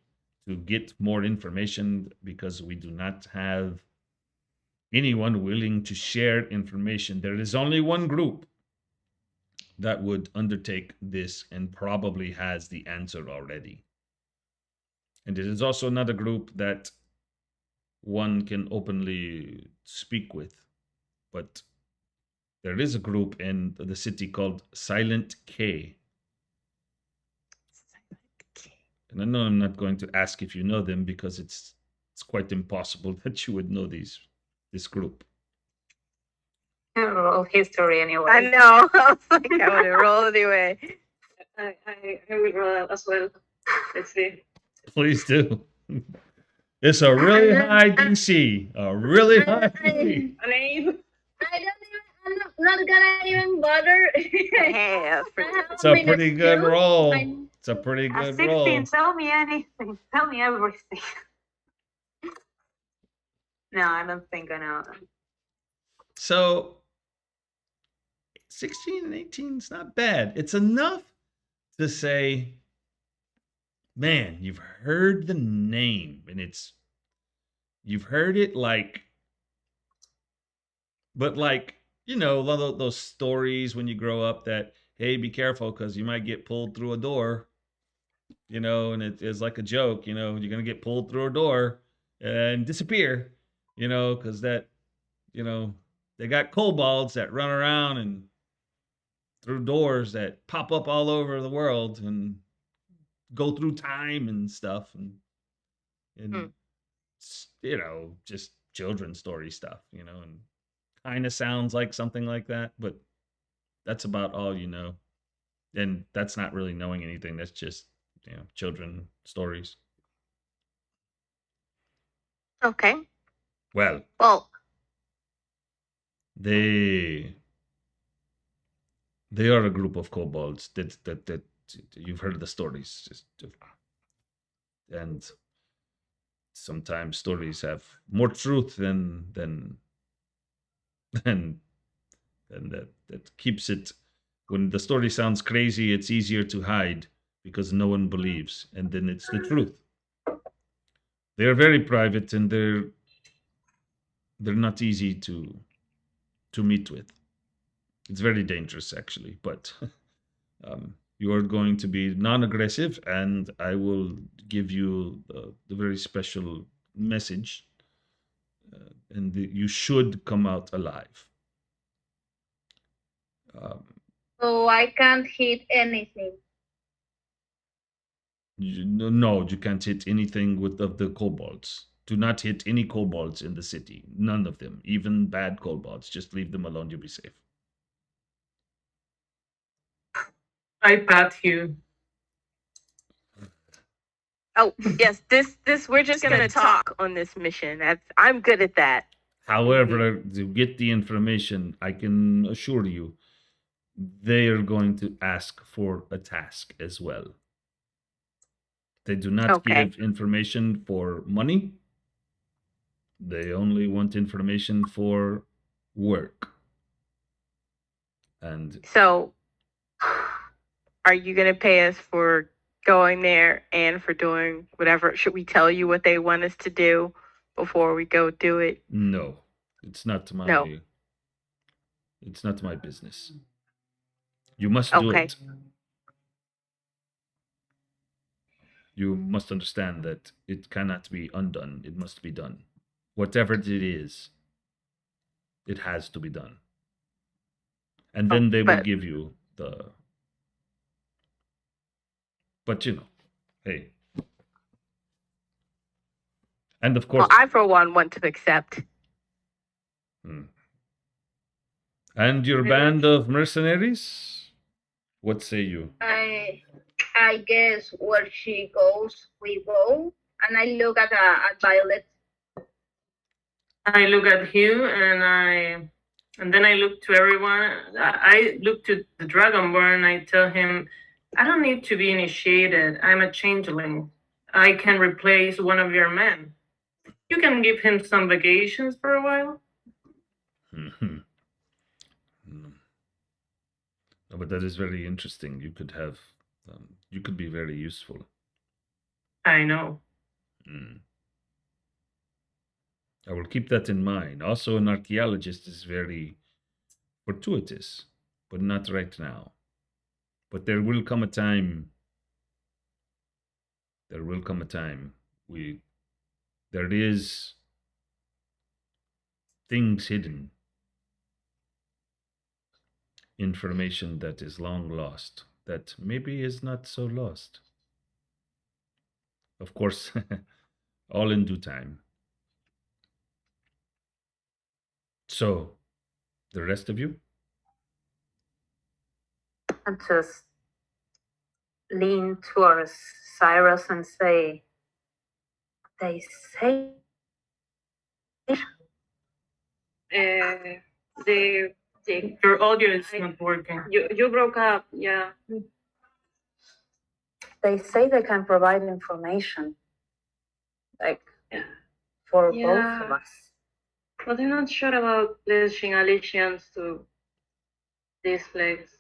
Speaker 1: to get more information because we do not have anyone willing to share information. There is only one group that would undertake this and probably has the answer already. And it is also another group that one can openly speak with. But there is a group in the city called Silent K. And I know I'm not going to ask if you know them because it's quite impossible that you would know this group.
Speaker 4: Roll history anyway.
Speaker 5: I know. I was like, I would roll anyway.
Speaker 3: I will roll as well. Let's see.
Speaker 1: Please do. It's a really high DC. A really high DC.
Speaker 3: A name?
Speaker 2: not gonna even bother.
Speaker 5: Yeah,
Speaker 1: It's a pretty good roll. It's a pretty
Speaker 4: At
Speaker 1: good
Speaker 4: 16,
Speaker 1: roll.
Speaker 4: tell me anything. Tell me everything. No, I don't think I know.
Speaker 1: So 16 and 18 is not bad. It's enough to say, man, you've heard the name and you've heard it like, but like, you know, one of those stories when you grow up that, hey, be careful because you might get pulled through a door, you know, and it is like a joke, you know, you're going to get pulled through a door and disappear, you know, because that, you know, they got kobolds that run around and through doors that pop up all over the world and go through time and stuff and you know, just children's story stuff, you know, and kind of sounds like something like that, but that's about all you know. And that's not really knowing anything. That's just, you know, children stories.
Speaker 5: Okay.
Speaker 1: Well, they are a group of kobolds that you've heard the stories, and sometimes stories have more truth than than that keeps it. When the story sounds crazy, it's easier to hide because no one believes, and then it's the truth. They are very private, and they're not easy to meet with. It's very dangerous, actually, but you are going to be non-aggressive, and I will give you the very special message, and you should come out alive.
Speaker 2: So I can't hit anything.
Speaker 1: No, you can't hit anything with the kobolds. Do not hit any kobolds in the city. None of them, even bad kobolds. Just leave them alone. You'll be safe.
Speaker 6: I pat you.
Speaker 5: Oh yes, this we're just gonna talk on this mission. I'm good at that.
Speaker 1: However, to get the information, I can assure you, they are going to ask for a task as well. They do not give information for money. They only want information for work. And
Speaker 5: so, are you gonna pay us for going there and for doing whatever? Should we tell you what they want us to do before we go do it?
Speaker 1: No, it's not my. It's not my business. You must do it. You must understand that it cannot be undone. It must be done. Whatever it is, it has to be done. And then they will give you the. But you know, hey. And of course.
Speaker 5: Well, I for one want to accept.
Speaker 1: And your band of mercenaries? What say you?
Speaker 2: I guess where she goes, we go. And I look at Violet.
Speaker 6: I look at Hugh and then I look to everyone. I look to the Dragonborn and I tell him, I don't need to be initiated. I'm a changeling. I can replace one of your men. You can give him some vacations for a while.
Speaker 1: No, but that is very interesting. You could have, you could be very useful.
Speaker 6: I know.
Speaker 1: I will keep that in mind. Also, an archaeologist is very fortuitous, but not right now. But there will come a time. There will come a time. There is things hidden. Information that is long lost, that maybe is not so lost. Of course, all in due time. So, the rest of you?
Speaker 4: And just lean towards Cyrus and say, they say
Speaker 3: The Jake,
Speaker 6: Your audio is not working.
Speaker 3: you broke up. Yeah.
Speaker 4: They say they can provide information, like for both of us.
Speaker 3: But I'm not sure about pledging allegiance to this place.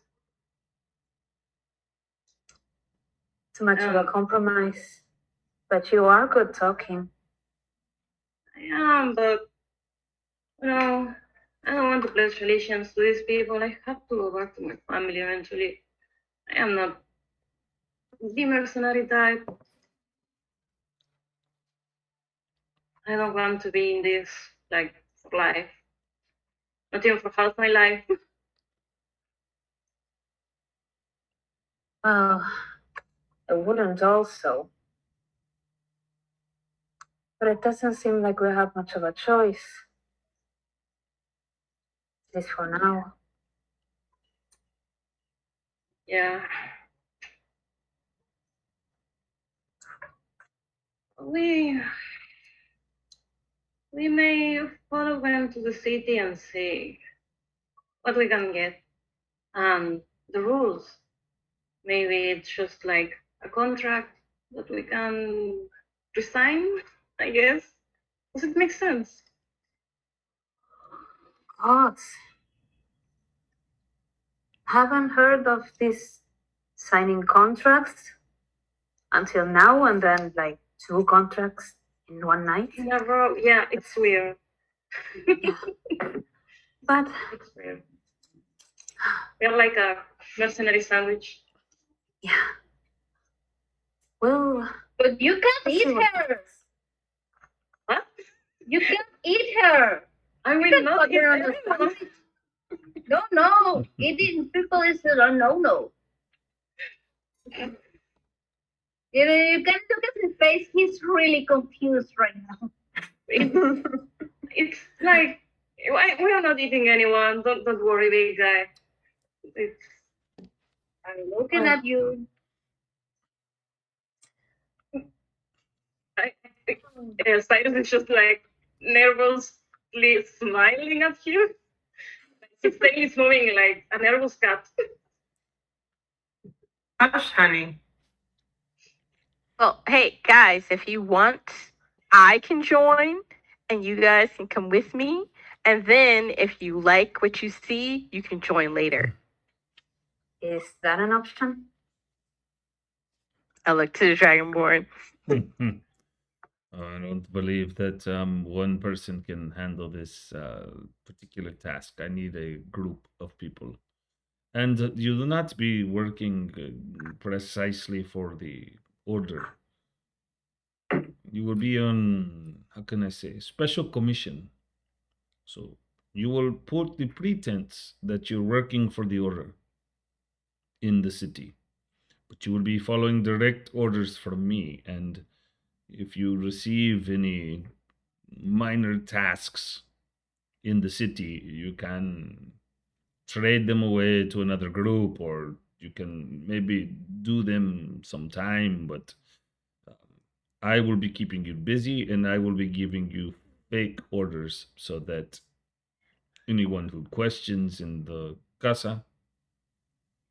Speaker 4: Too much of a compromise. But you are good talking.
Speaker 3: I am, but no, I don't want to pledge allegiance to these people. I have to go back to my family eventually. I am not the mercenary type. I don't want to be in this like for life. Not even for half my life.
Speaker 4: Well, I wouldn't also. But it doesn't seem like we have much of a choice. At least for now.
Speaker 3: Yeah. We may follow them to the city and see what we can get. And the rules. Maybe it's just like a contract that we can resign, I guess. Does it make sense?
Speaker 4: Gods. Haven't heard of this signing contracts until now, and then like 2 contracts in one night.
Speaker 3: In a row. Yeah, it's weird.
Speaker 4: Yeah. But
Speaker 3: It's weird. We're like a mercenary sandwich.
Speaker 4: yeah. Well,
Speaker 2: But you can't eat her.
Speaker 3: What?
Speaker 2: You can't eat her.
Speaker 3: I
Speaker 2: You
Speaker 3: will
Speaker 2: can't
Speaker 3: not
Speaker 2: put
Speaker 3: eat
Speaker 2: her on the
Speaker 3: anyone.
Speaker 2: sandwich. No. Eating people is a no. You know, you can look at his face. He's really confused right now.
Speaker 3: It's like we are not eating anyone. Don't worry, big guy. It's
Speaker 2: I'm looking at you.
Speaker 3: Cyrus is just like nervously smiling at you. His tail is moving like a nervous cat.
Speaker 6: Hush, honey.
Speaker 5: Well, hey guys, if you want, I can join, and you guys can come with me. And then, if you like what you see, you can join later.
Speaker 4: is that an option?
Speaker 5: I look to the Dragonborn.
Speaker 1: I don't believe that one person can handle this particular task. I need a group of people. And you will not be working precisely for the order. You will be on, how can I say, special commission. So you will put the pretense that you're working for the order in the city. But you will be following direct orders from me. And if you receive any minor tasks in the city, you can trade them away to another group, or you can maybe do them sometime. But I will be keeping you busy, and I will be giving you fake orders so that anyone who questions in the casa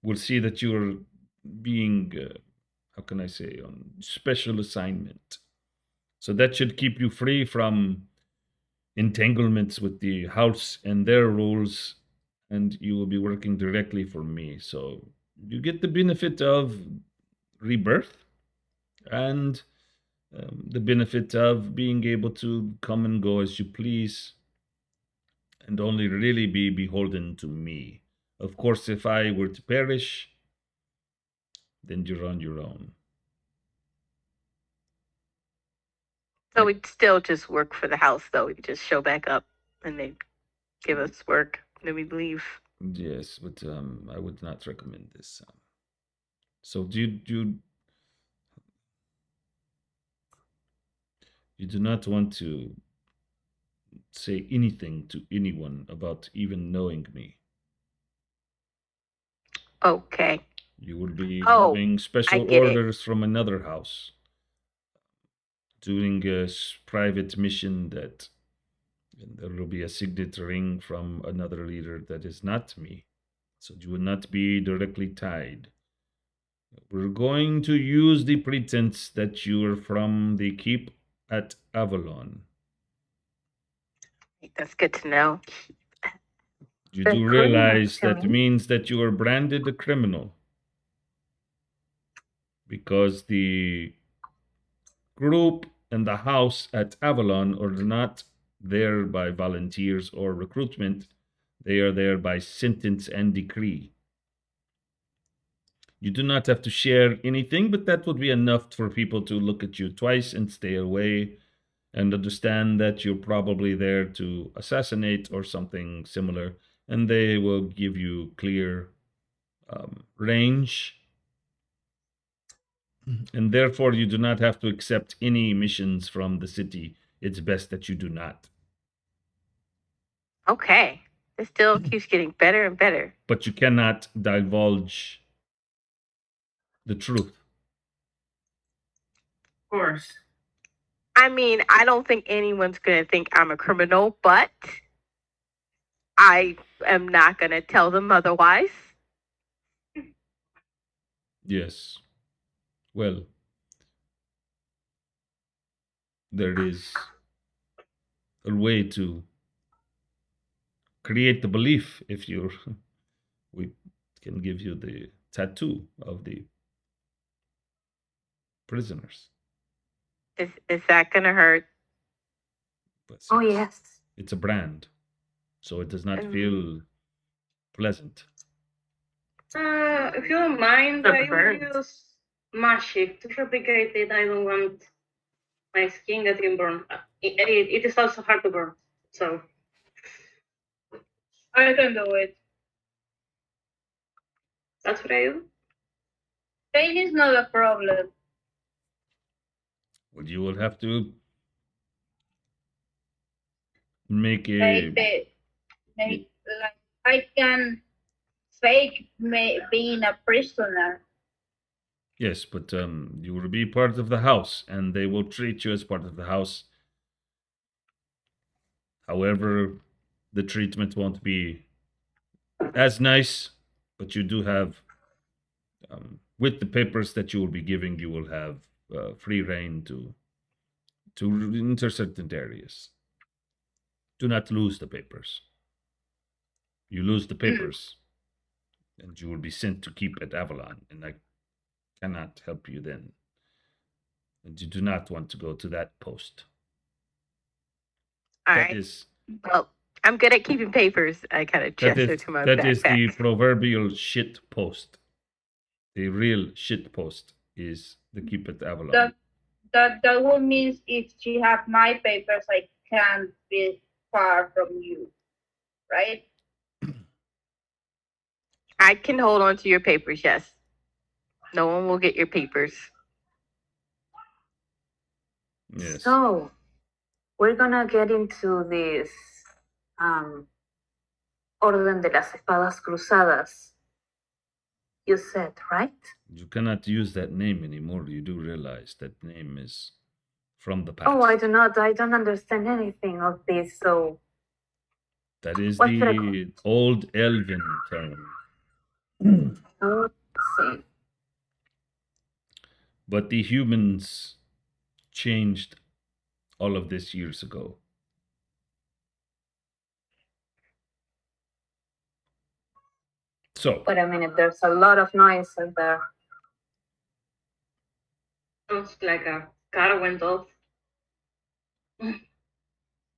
Speaker 1: will see that you're being, how can I say, on special assignment. So that should keep you free from entanglements with the house and their rules, and you will be working directly for me. So you get the benefit of rebirth and the benefit of being able to come and go as you please and only really be beholden to me. Of course, if I were to perish, then you're on your own.
Speaker 5: So we'd still just work for the house, though. We just show back up, and they give us work, and then we leave.
Speaker 1: Yes, but I would not recommend this. So you do not want to say anything to anyone about even knowing me.
Speaker 5: Okay.
Speaker 1: You will be
Speaker 5: Oh,
Speaker 1: having
Speaker 5: I
Speaker 1: special
Speaker 5: get it.
Speaker 1: orders from another house, doing a private mission that And there will be a signet ring from another leader that is not me. So you will not be directly tied. We're going to use the pretense that you are from the keep at Avalon.
Speaker 5: That's good to know.
Speaker 1: You
Speaker 4: The
Speaker 1: do
Speaker 4: criminals,
Speaker 1: realize
Speaker 4: you
Speaker 1: that
Speaker 4: mean?
Speaker 1: means that you are branded a criminal because the group and the house at Avalon are not there by volunteers or recruitment. They are there by sentence and decree. You do not have to share anything, but that would be enough for people to look at you twice and stay away and understand that you're probably there to assassinate or something similar. And they will give you clear range. And therefore, you do not have to accept any missions from the city. It's best that you do not.
Speaker 5: Okay. It still keeps getting better and better.
Speaker 1: But you cannot divulge the truth.
Speaker 6: Of course.
Speaker 5: I mean, I don't think anyone's going to think I'm a criminal, but I am not going to tell them otherwise.
Speaker 1: Yes. Well, there is a way to create the belief if you're. We can give you the tattoo of the prisoners.
Speaker 5: Is that going to hurt?
Speaker 1: But
Speaker 4: Oh,
Speaker 1: it's-
Speaker 4: yes.
Speaker 1: It's a brand, so it does not feel pleasant.
Speaker 3: If you don't mind,
Speaker 6: The
Speaker 3: I will
Speaker 6: burns.
Speaker 3: use magic to replicate it. I don't want my skin getting burned. It is also hard to burn, so
Speaker 2: I can do it.
Speaker 3: that's what I do.
Speaker 2: Pain is not a problem.
Speaker 1: Well, you will have to make a.
Speaker 2: Like I can fake being a prisoner.
Speaker 1: Yes, but you will be part of the house, and they will treat you as part of the house. However, the treatment won't be as nice, but you do have, with the papers that you will be giving, you will have free reign to enter certain areas. Do not lose the papers. You lose the papers, and you will be sent to keep at Avalon, and I cannot help you then. And you do not want to go to that post.
Speaker 5: All
Speaker 1: That
Speaker 5: right.
Speaker 1: is
Speaker 5: Well, I'm good at keeping papers. I kind of gesture to my
Speaker 1: that
Speaker 5: backpack.
Speaker 1: is the proverbial shit post. The real shit post is the keep at Avalon.
Speaker 2: That would mean if she have my papers, I can't be far from you, right?
Speaker 5: I can hold on to your papers, yes. No one will get your papers.
Speaker 1: Yes.
Speaker 4: So, we're gonna get into this Orden de las Espadas Cruzadas. You said, right?
Speaker 1: You cannot use that name anymore. You do realize that name is from the past.
Speaker 4: Oh, I don't understand anything of this, so
Speaker 1: That is
Speaker 4: What's the
Speaker 1: the old elven term.
Speaker 4: let's see.
Speaker 1: But the humans changed all of this years ago. So,
Speaker 4: Wait a minute, there's a lot of noise in there.
Speaker 3: Sounds like a car went off.
Speaker 1: there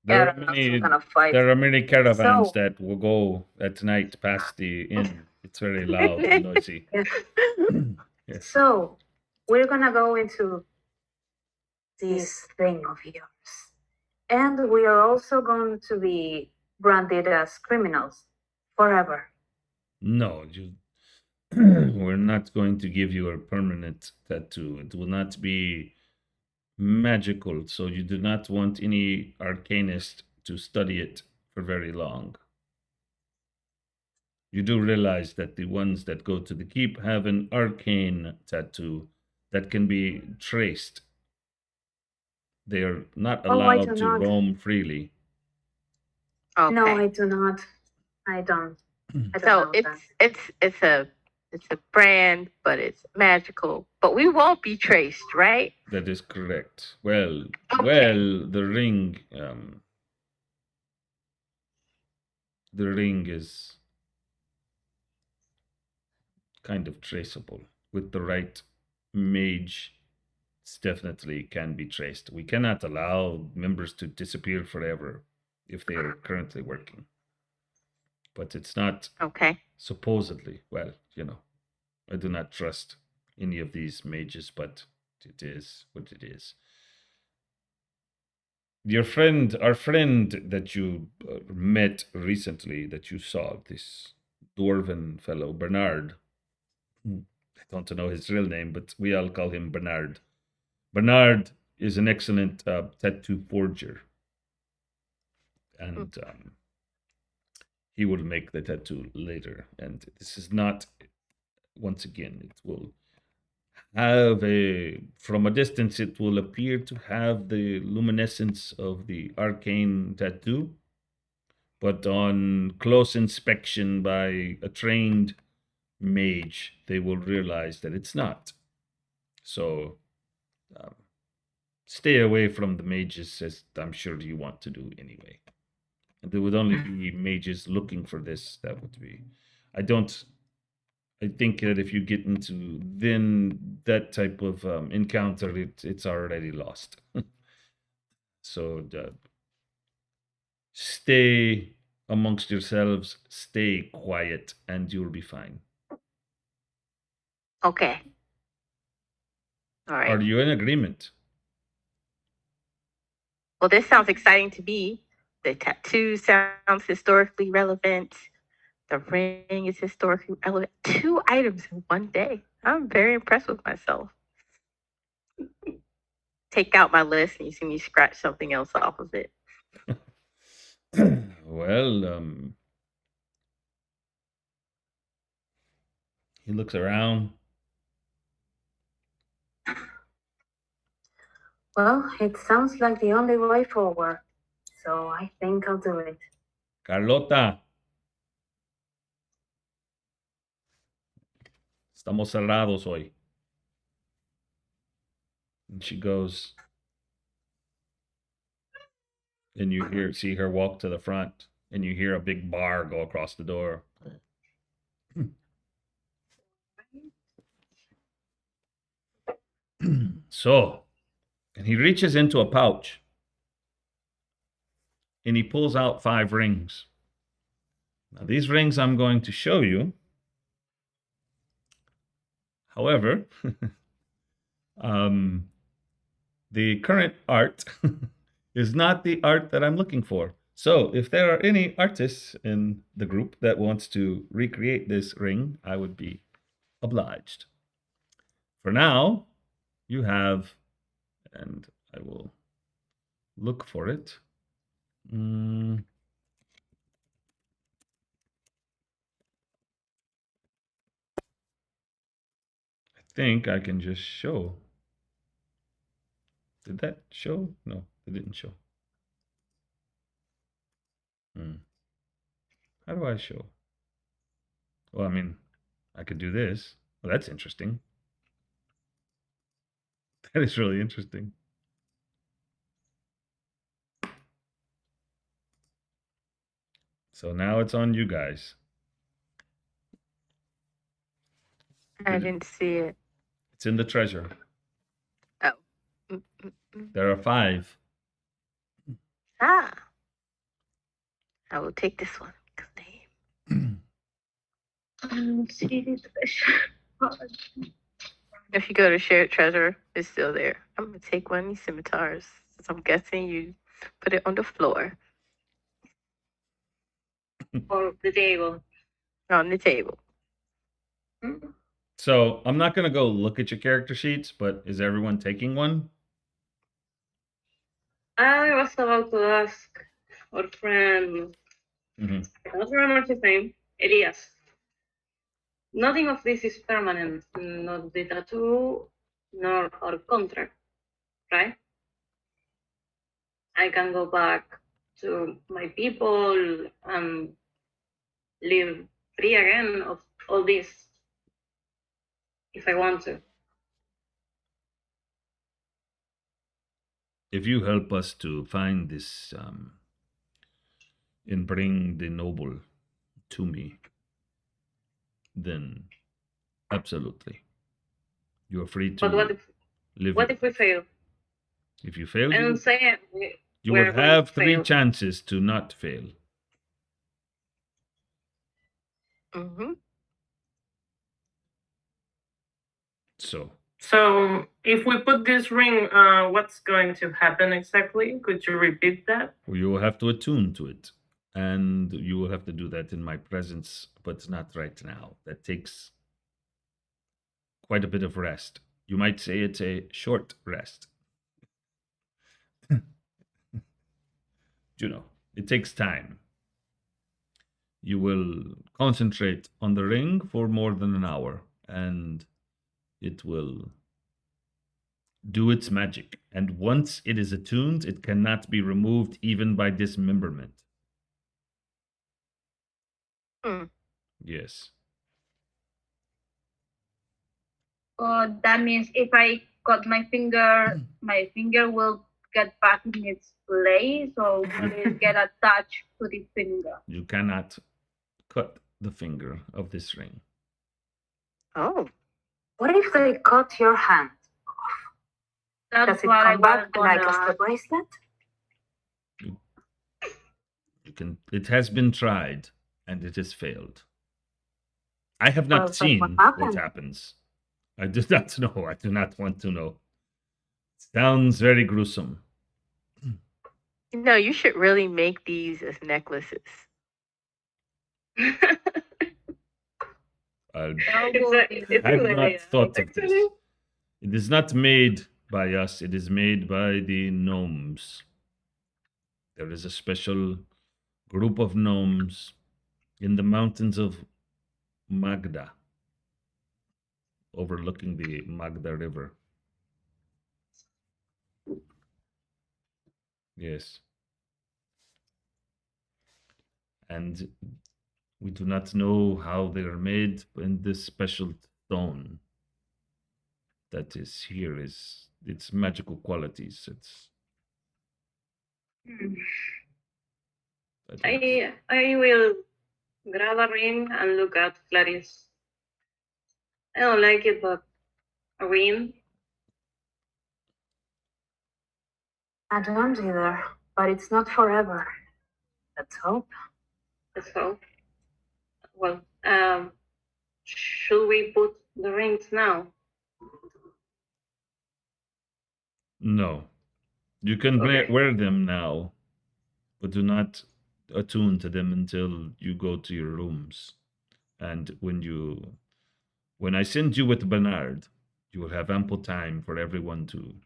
Speaker 4: I
Speaker 1: are
Speaker 4: don't know,
Speaker 1: many
Speaker 4: some kind of fight.
Speaker 1: there are many caravans
Speaker 4: So-
Speaker 1: that will go at night past the inn. It's very loud and noisy.
Speaker 4: Yes.
Speaker 1: Yes.
Speaker 4: So, we're gonna go into this thing of yours. And we are also going to be branded as criminals forever.
Speaker 1: No, you. We're not going to give you a permanent tattoo. It will not be magical, so you do not want any arcanist to study it for very long. You do realize that the ones that go to the keep have an arcane tattoo that can be traced. They are not
Speaker 4: Oh, I
Speaker 1: allowed
Speaker 4: do
Speaker 1: to
Speaker 4: not.
Speaker 1: roam freely.
Speaker 5: Okay.
Speaker 4: No, I do not. I don't. I don't
Speaker 5: So
Speaker 4: know that.
Speaker 5: it's a brand, but it's magical. But we won't be traced, right?
Speaker 1: That is correct. Well,
Speaker 5: Okay.
Speaker 1: the ring is kind of traceable with the right mage. It's definitely can be traced. We cannot allow members to disappear forever if they are currently working. But it's not
Speaker 5: Okay.
Speaker 1: supposedly. Well, I do not trust any of these mages, but it is what it is. Our friend that you met recently, that you saw, this dwarven fellow, Bernard. I don't know his real name, but we all call him Bernard. Bernard is an excellent tattoo forger, and he will make the tattoo later. And this is not, once again, it will have from a distance, it will appear to have the luminescence of the arcane tattoo, but on close inspection by a trained mage, they will realize that it's not. So stay away from the mages, as I'm sure you want to do anyway. And there would only be mages looking for this. That would be. I think that if you get into then that type of encounter, it's already lost. So stay amongst yourselves, stay quiet, and you'll be fine.
Speaker 5: Okay. All right.
Speaker 1: Are you in agreement?
Speaker 5: Well, this sounds exciting to me. The tattoo sounds historically relevant. The ring is historically relevant. 2 items in one day. I'm very impressed with myself. Take out my list and you see me scratch something else off of it.
Speaker 1: Well, he looks around.
Speaker 4: Well, it sounds like the only way forward. So I think I'll do it.
Speaker 1: Carlota. Estamos cerrados hoy. And she goes, and you see her walk to the front, and you hear a big bar go across the door. So, and he reaches into a pouch, and he pulls out 5 rings. Now, these rings I'm going to show you. However, the current art is not the art that I'm looking for. So if there are any artists in the group that wants to recreate this ring, I would be obliged. For now, you have, and I will look for it. I think I can just show. Did that show? No, it didn't show. How do I show? Well, I mean, I could do this. Well, that's interesting. That is really interesting. So now it's on you guys.
Speaker 5: I didn't see it.
Speaker 1: It's in the treasure.
Speaker 5: Oh.
Speaker 1: There are 5.
Speaker 5: Ah. I will take this one. If you go to shared treasure, it's still there. I'm gonna take one of these scimitars. So I'm guessing you put it on the floor.
Speaker 3: Or the table.
Speaker 5: On the table.
Speaker 1: So I'm not going to go look at your character sheets, but is everyone taking one?
Speaker 3: I was about to ask our friend, I don't remember his name, Elias. Nothing of this is permanent, not the tattoo, nor our contract, right? I can go back to my people and live free again of all this if I want to.
Speaker 1: If you help us to find this and bring the noble to me, then absolutely, you are free
Speaker 3: But
Speaker 1: to live
Speaker 3: what
Speaker 1: your
Speaker 3: if we
Speaker 1: life.
Speaker 3: fail?
Speaker 1: If you fail,
Speaker 3: I don't say it.
Speaker 1: you
Speaker 3: We're
Speaker 1: will
Speaker 3: going to
Speaker 1: have 3
Speaker 3: fail.
Speaker 1: chances to not fail.
Speaker 5: Mm-hmm.
Speaker 1: So,
Speaker 6: So if we put this ring, what's going to happen exactly? Could you repeat that?
Speaker 1: you will have to attune to it. And you will have to do that in my presence, but not right now. That takes quite a bit of rest. You might say it's a short rest. You know, it takes time. You will concentrate on the ring for more than an hour, and it will do its magic. And once it is attuned, it cannot be removed even by dismemberment.
Speaker 5: Mm.
Speaker 1: Yes.
Speaker 2: That means if I cut my finger will get back in its place, or will it get attached to the finger?
Speaker 1: You cannot cut the finger of this ring.
Speaker 5: Oh.
Speaker 4: What if they cut your hand?
Speaker 2: That's
Speaker 4: Does it
Speaker 2: what I
Speaker 4: come
Speaker 2: was
Speaker 4: back like
Speaker 2: gonna
Speaker 4: as the
Speaker 2: ask.
Speaker 4: bracelet?
Speaker 1: You can. It has been tried, and it has failed. I have not
Speaker 4: Well, but
Speaker 1: seen
Speaker 4: what
Speaker 1: what
Speaker 4: happened?
Speaker 1: happens. I do not know. I do not want to know. Sounds very gruesome.
Speaker 5: No, you should really make these as necklaces.
Speaker 1: I
Speaker 3: It's a
Speaker 1: have
Speaker 3: good
Speaker 1: not
Speaker 3: idea.
Speaker 1: thought of this.
Speaker 3: Actually,
Speaker 1: It is not made by us. It is made by the gnomes. There is a special group of gnomes in the mountains of Magda, overlooking the Magda River. Yes. And we do not know how they are made, and this special stone that is here is its magical qualities. It's I don't-
Speaker 3: I will grab a ring and look at Clarice. I don't like it, but a ring.
Speaker 4: I don't either, but it's not forever. Let's hope.
Speaker 3: Let's hope. Well, should we put the rings now?
Speaker 1: No, you can
Speaker 3: Okay.
Speaker 1: wear them now, but do not attune to them until you go to your rooms. And when I send you with Bernard, you will have ample time for everyone to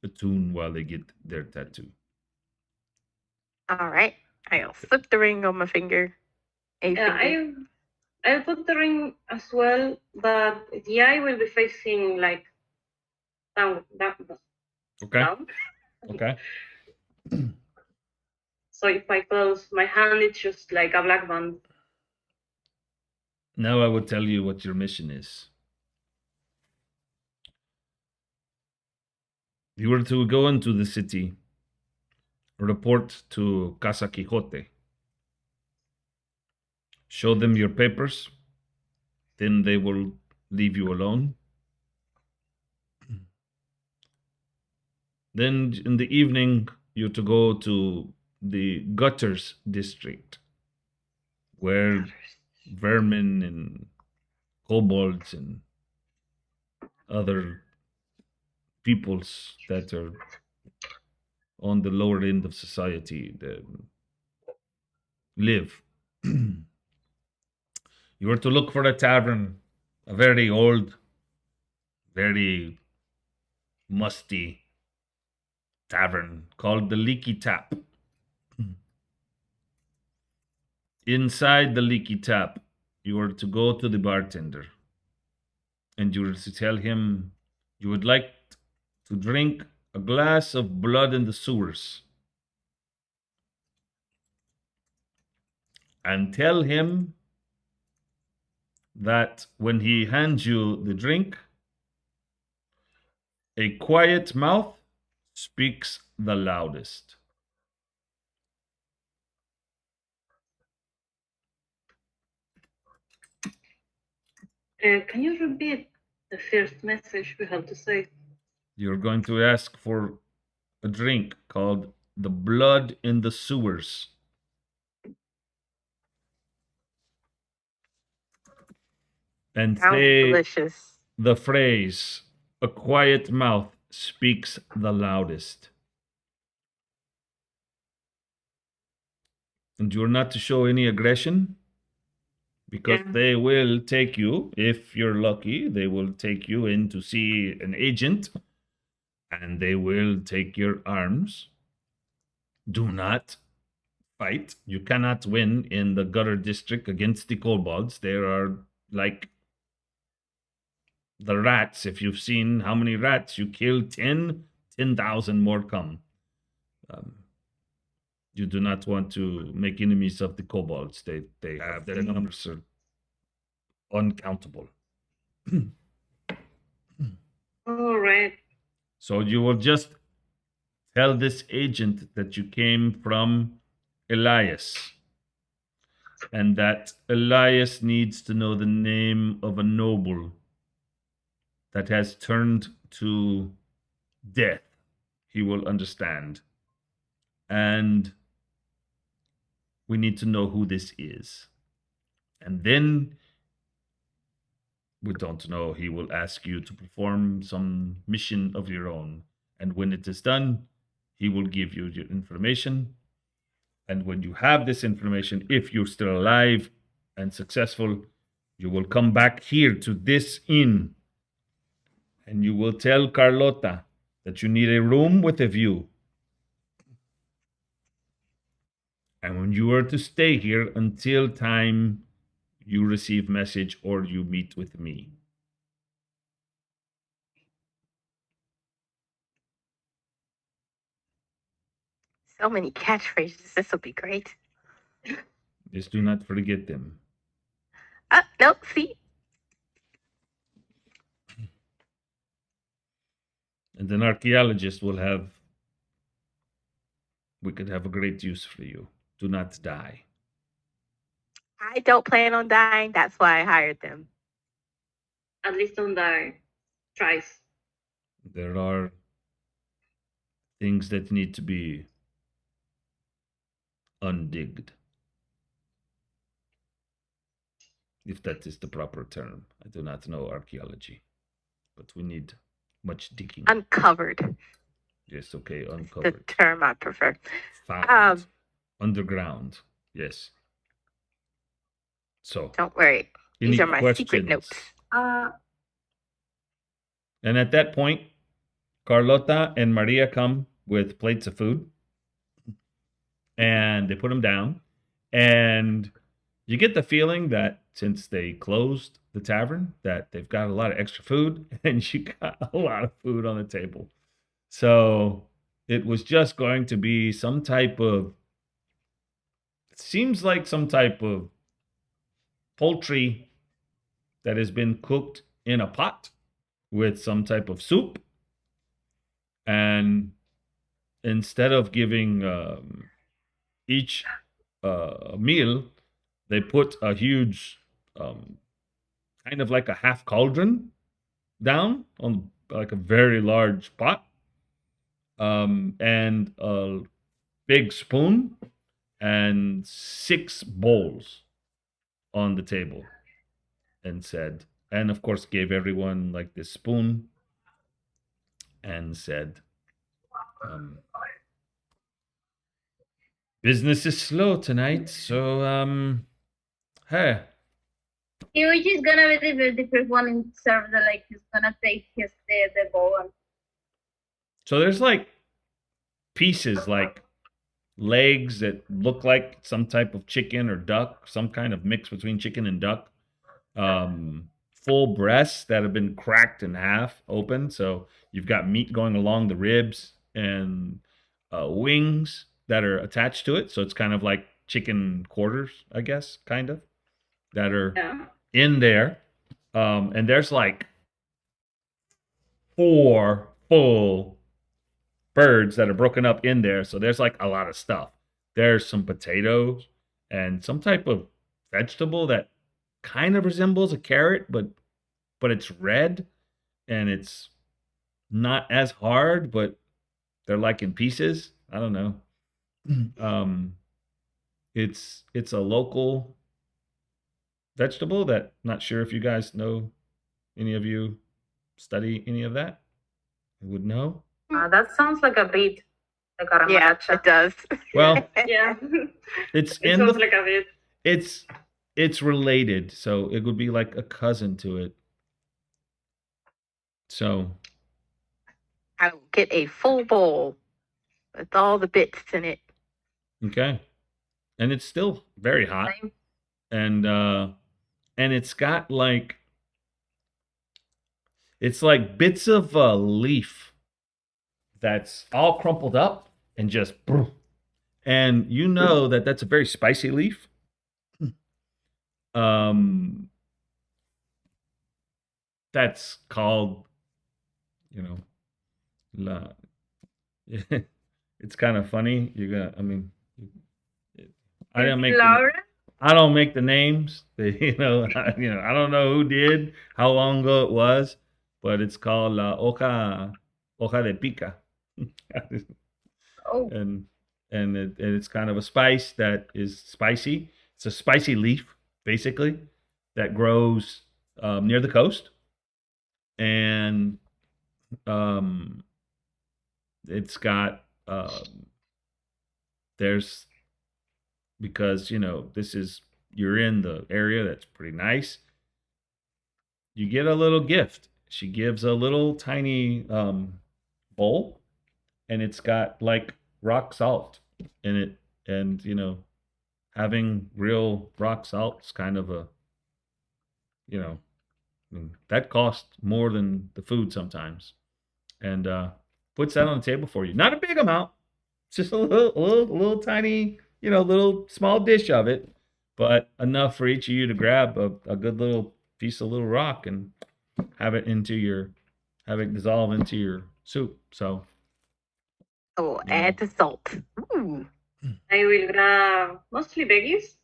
Speaker 1: attune while they get their tattoo.
Speaker 5: All right. I'll slip the ring on my finger.
Speaker 3: Yeah, I'll put the ring as well, but the eye will be facing like down.
Speaker 1: Okay.
Speaker 3: Down.
Speaker 1: Okay.
Speaker 3: So if I close my hand, it's just like a black band.
Speaker 1: Now I will tell you what your mission is. You were to go into the city, report to Casa Quixote, show them your papers, then they will leave you alone. Then in the evening, you're to go to the gutters district, where vermin and kobolds and other peoples that are on the lower end of society that live. You are to look for a tavern, a very old, very musty tavern called the Leaky Tap. Inside the Leaky Tap, you are to go to the bartender and you are to tell him you would like to drink a glass of blood in the sewers. and tell him that when he hands you the drink, a quiet mouth speaks the loudest.
Speaker 3: Can you repeat the first message we have to say?
Speaker 1: You're going to ask for a drink called the blood in the sewers. And
Speaker 5: Sounds
Speaker 1: say
Speaker 5: delicious.
Speaker 1: the phrase, a quiet mouth speaks the loudest. And you're not to show any aggression, because
Speaker 3: Yeah.
Speaker 1: they will take you, if you're lucky, they will take you in to see an agent, and they will take your arms. Do not fight. You cannot win in the gutter district against the kobolds. There are like the rats. If you've seen how many rats you kill, 10,000 more come. You do not want to make enemies of the kobolds. They have their numbers are uncountable.
Speaker 3: All right.
Speaker 1: So you will just tell this agent that you came from Elias, and that Elias needs to know the name of a noble that has turned to death. He will understand. And we need to know who this is. And then, we don't know, he will ask you to perform some mission of your own. And when it is done, he will give you your information. And when you have this information, if you're still alive and successful, you will come back here to this inn. And you will tell Carlota that you need a room with a view. And when you are to stay here until time you receive message or you meet with me.
Speaker 5: So many catchphrases. This will be great.
Speaker 1: Just do not forget them.
Speaker 5: No, see?
Speaker 1: And an archaeologist will have, we could have a great use for you. Do not die.
Speaker 5: I don't plan on dying. That's why I hired them.
Speaker 3: At least don't die twice.
Speaker 1: There are things that need to be undigged. If that is the proper term. I do not know archaeology. But we need much digging.
Speaker 5: Uncovered.
Speaker 1: Yes, okay,
Speaker 5: The
Speaker 1: uncovered.
Speaker 5: term I prefer.
Speaker 1: Found. Underground. Yes. So,
Speaker 5: Don't worry. These
Speaker 1: any
Speaker 5: are my secret
Speaker 1: questions?
Speaker 5: notes.
Speaker 1: And at that point, Carlota and Maria come with plates of food. And they put them down. And you get the feeling that since they closed the tavern, that they've got a lot of extra food. And you got a lot of food on the table. So it was just going to be some type of, it seems like some type of poultry that has been cooked in a pot with some type of soup. And instead of giving each meal, they put a huge, kind of like a half cauldron down on like a very large pot, and a big spoon and 6 bowls on the table, and said, and of course gave everyone like this spoon and said, business is slow tonight, so hey.
Speaker 2: Huge is gonna be the first one in serve the like he's gonna take the bowl and
Speaker 1: So there's like pieces, like legs that look like some type of chicken or duck, some kind of mix between chicken and duck. Full breasts that have been cracked in half open. So you've got meat going along the ribs, and wings that are attached to it. So it's kind of like chicken quarters, I guess, kind of, that are
Speaker 3: Yeah.
Speaker 1: in there. And there's like 4 full birds that are broken up in there. So there's like a lot of stuff. There's some potatoes and some type of vegetable that kind of resembles a carrot, but it's red and it's not as hard, but they're like in pieces. I don't know. Um, it's a local vegetable that not sure if you guys know, any of you study any of that would know.
Speaker 4: That sounds like a beet, like a
Speaker 5: Yeah,
Speaker 4: remolacha.
Speaker 5: it does.
Speaker 1: Well,
Speaker 3: Yeah.
Speaker 1: it's
Speaker 3: It
Speaker 1: in
Speaker 3: sounds
Speaker 1: the
Speaker 3: like a bit.
Speaker 1: it's related, so it would be like a cousin to it. So
Speaker 5: I will get a full bowl with all the bits in it.
Speaker 1: okay, and it's still very hot,
Speaker 4: Same.
Speaker 1: and it's got like it's like bits of a leaf that's all crumpled up and just, and you know that that's a very spicy leaf. That's called, you know, la. It's kind of funny. You're gonna, I mean, I didn't make the,
Speaker 2: Laura?
Speaker 1: I don't make the names. I don't know who did, how long ago it was, but it's called la hoja de pica.
Speaker 2: Oh,
Speaker 1: and it's kind of a spice that is spicy. It's a spicy leaf, basically, that grows near the coast, and it's got there's because this is you're in the area that's pretty nice. You get a little gift. She gives a little tiny bowl, and it's got like rock salt in it, and having real rock salt is kind of a that costs more than the food sometimes, and puts that on the table for you. Not a big amount, just a little tiny, little small dish of it, but enough for each of you to grab a good little piece of little rock and have it dissolve into your soup. So
Speaker 5: I will add the salt. Ooh.
Speaker 3: I will grab mostly veggies,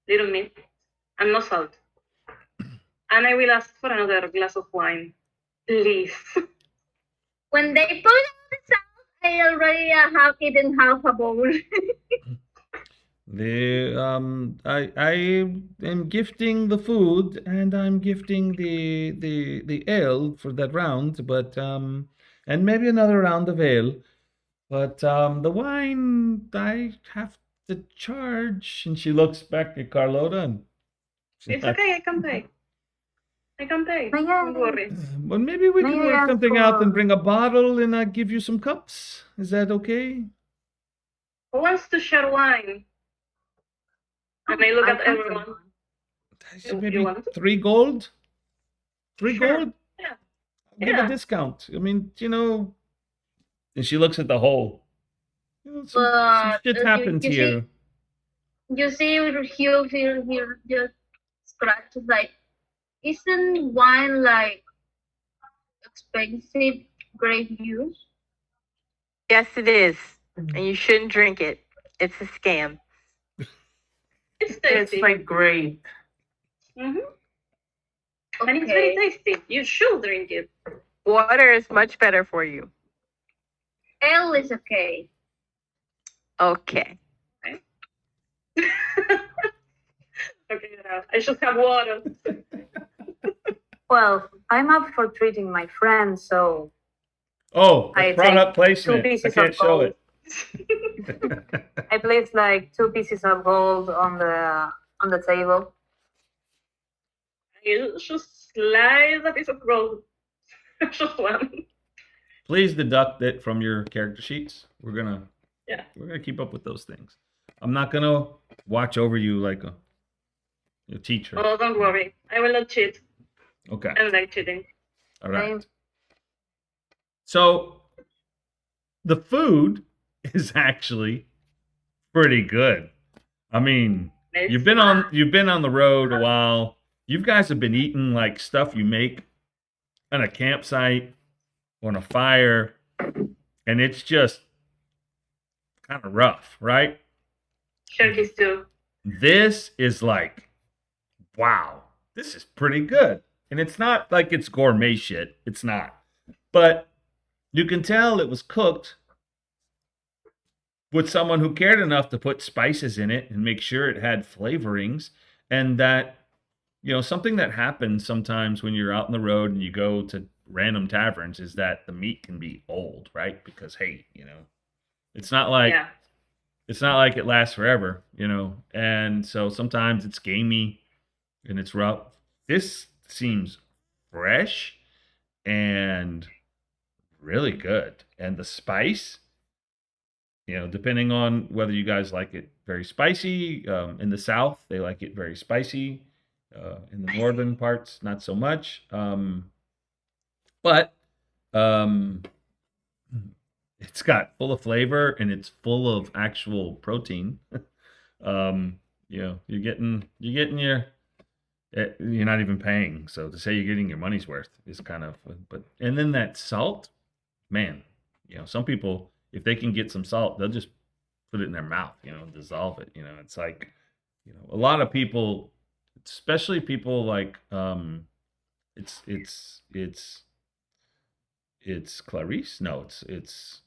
Speaker 3: little meat, and no salt. And I will ask for another glass of wine, please.
Speaker 2: when they put out the salt, I already have eaten half a bowl.
Speaker 1: I am gifting the food, and I'm gifting the ale for that round, but and maybe another round of ale, but the wine I have to charge. And she looks back at Carlota, and she's
Speaker 3: It's
Speaker 1: like,
Speaker 3: okay, I can pay. I can pay.
Speaker 4: May
Speaker 3: Don't
Speaker 4: I-
Speaker 3: worry.
Speaker 1: well, maybe we
Speaker 4: May
Speaker 1: can
Speaker 4: I
Speaker 1: work
Speaker 4: ask
Speaker 1: something out and
Speaker 4: for-
Speaker 1: bring a bottle, and I give you some cups. Is that okay?
Speaker 3: Who wants to share wine? And I look
Speaker 4: I
Speaker 3: at
Speaker 4: can
Speaker 3: everyone.
Speaker 1: So
Speaker 3: You
Speaker 1: maybe
Speaker 3: want it?
Speaker 1: 3 gold. 3
Speaker 3: Sure.
Speaker 1: gold.
Speaker 3: Yeah.
Speaker 1: I'll give a
Speaker 3: Yeah.
Speaker 1: discount. I mean, and she looks at the hole. Some
Speaker 2: But,
Speaker 1: shit
Speaker 2: you-
Speaker 1: happens
Speaker 2: you see-
Speaker 1: here.
Speaker 2: You see, here, just scratches like, isn't wine like expensive grape juice?
Speaker 5: Yes, it is. And you shouldn't drink it. It's a scam.
Speaker 3: It's
Speaker 6: It's
Speaker 3: tasty.
Speaker 6: like grape.
Speaker 3: And it's very tasty. You should drink it.
Speaker 5: Water is much better for you.
Speaker 2: Ale is okay.
Speaker 5: Okay.
Speaker 3: Okay, now I should have water.
Speaker 4: Well, I'm up for treating my friends, so
Speaker 1: Oh,
Speaker 4: I
Speaker 1: the product
Speaker 4: take
Speaker 1: placement.
Speaker 4: 2
Speaker 1: I
Speaker 4: pieces
Speaker 1: can't
Speaker 4: of
Speaker 1: show
Speaker 4: gold.
Speaker 1: it.
Speaker 4: I placed like 2 pieces of gold on the table.
Speaker 3: You just slide a piece of gold. Just one.
Speaker 1: Please deduct it from your character sheets. We're gonna
Speaker 3: Yeah.
Speaker 1: keep up with those things. I'm not gonna watch over you like a teacher.
Speaker 3: Oh, don't worry. I will not cheat.
Speaker 1: Okay.
Speaker 3: I like cheating.
Speaker 1: All right.
Speaker 4: Same.
Speaker 1: So the food is actually pretty good. I mean,
Speaker 3: Nice.
Speaker 1: you've been on the road a while. You guys have been eating like stuff you make on a campsite on a fire, and it's just kind of rough, right?
Speaker 3: Turkey stew.
Speaker 1: This is like, wow, this is pretty good. And it's not like it's gourmet shit. It's not. But you can tell it was cooked with someone who cared enough to put spices in it and make sure it had flavorings. And that, something that happens sometimes when you're out on the road and you go to random taverns is that the meat can be old, right? Because, hey, it's not like
Speaker 3: Yeah.
Speaker 1: it's not like it lasts forever, and so sometimes it's gamey and it's rough. This seems fresh and really good. And the spice, depending on whether you guys like it very spicy, in the South, they like it very spicy. In the northern parts, not so much. But it's got full of flavor and it's full of actual protein. You're getting your you're not even paying. So to say you're getting your money's worth is kind of, and then that salt, man, some people, if they can get some salt, they'll just put it in their mouth, dissolve it. It's like, a lot of people, especially people like, it's Clarice. No, it's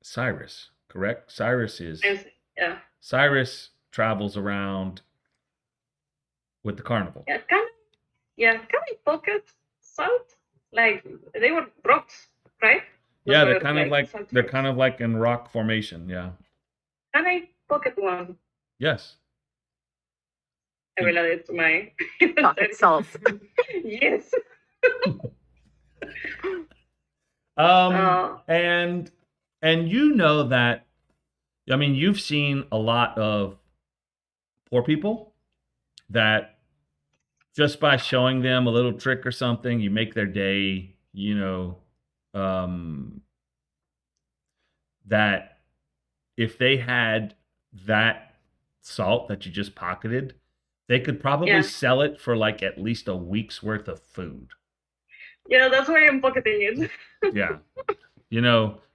Speaker 1: Cyrus, correct?
Speaker 3: Yeah.
Speaker 1: Cyrus travels around with the carnival.
Speaker 3: Yeah. Can I pocket salt? Like they were rocks, right?
Speaker 1: Yeah,
Speaker 3: Those
Speaker 1: they're
Speaker 3: were,
Speaker 1: kind of like
Speaker 3: salt
Speaker 1: they're
Speaker 3: rocks.
Speaker 1: kind of like in rock formation. Yeah.
Speaker 3: Can I pocket one?
Speaker 1: Yes.
Speaker 3: I will add it to my
Speaker 5: Pocket salt.
Speaker 3: Yes.
Speaker 1: And that, I mean, you've seen a lot of poor people that just by showing them a little trick or something, you make their day, that if they had that salt that you just pocketed, they could probably
Speaker 3: Yeah.
Speaker 1: sell it for like at least a week's worth of food.
Speaker 3: Yeah, that's why I'm pocketing it.
Speaker 1: Yeah.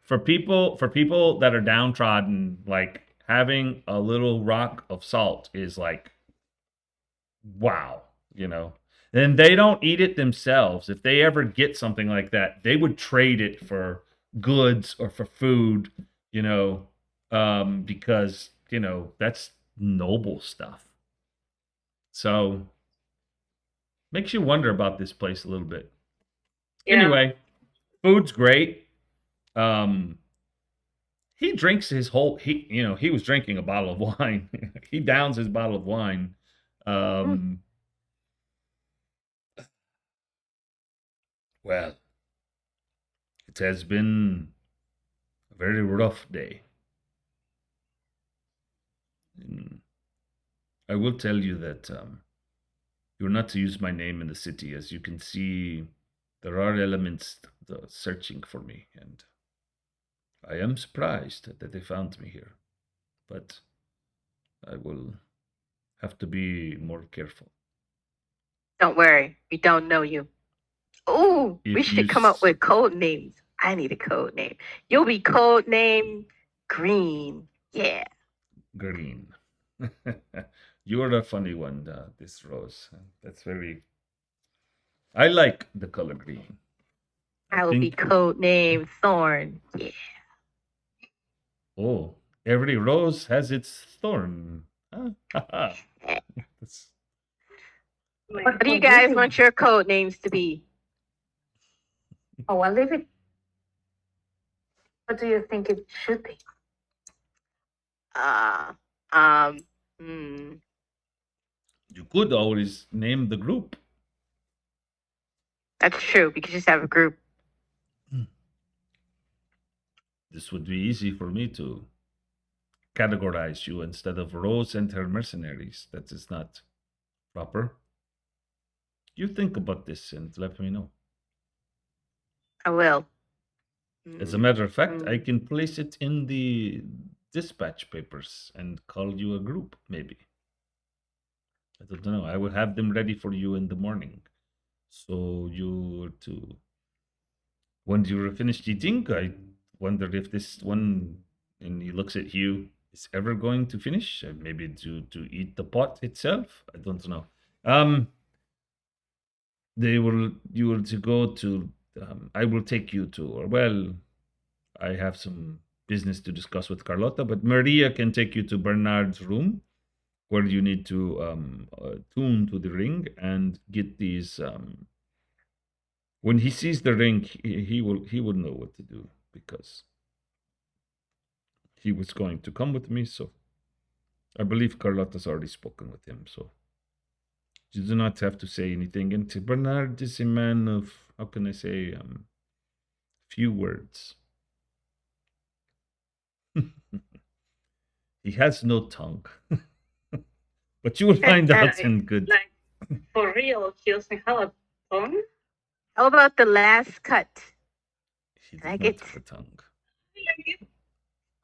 Speaker 1: For people that are downtrodden, like having a little rock of salt is like, wow, And they don't eat it themselves. If they ever get something like that, they would trade it for goods or for food, because, that's noble stuff. So makes you wonder about this place a little bit.
Speaker 3: Yeah.
Speaker 1: Anyway, food's great. He drinks his whole, he was drinking a bottle of wine. He downs his bottle of wine. Well, it has been a very rough day. And I will tell you that you're not to use my name in the city. As you can see, there are elements searching for me, and I am surprised that they found me here. But I will have to be more careful.
Speaker 5: Don't worry, we don't know you. Oh, we
Speaker 1: If
Speaker 5: should
Speaker 1: you
Speaker 5: come up with code names. I need a code name. You'll be code name Green. Yeah.
Speaker 1: Green. You're a funny one, this Rose. That's very. I like the color green.
Speaker 5: I will be code name Thorn. Yeah.
Speaker 1: Oh, every rose has its thorn. That's-
Speaker 5: What do you guys want your code names to be?
Speaker 4: Oh, I'll leave it. What do you think it should be?
Speaker 1: You could always name the group.
Speaker 5: That's true. We could just have a group.
Speaker 1: This would be easy for me to categorize you instead of Rose and her mercenaries. That is not proper. You think about this and let me know.
Speaker 5: I will.
Speaker 1: As a matter of fact, I can place it in the dispatch papers and call you a group, maybe. I don't know. I will have them ready for you in the morning. So you to when you're finished eating, I wonder if this one, and he looks at Hugh, is ever going to finish. Maybe to eat the pot itself. I don't know. You will to go to. I will take you to, or well, I have some business to discuss with Carlotta, but Maria can take you to Bernard's room where you need to tune to the ring and get these. When he sees the ring, he will know what to do because he was going to come with me. So I believe Carlotta's already spoken with him. So you do not have to say anything. And Bernard is a man of, how can I say, few words. He has no tongue. But you will find out in good.
Speaker 3: Like, for real, he doesn't have a tongue?
Speaker 5: How about the last cut?
Speaker 1: He
Speaker 5: I
Speaker 1: does
Speaker 5: get-
Speaker 1: not have a tongue.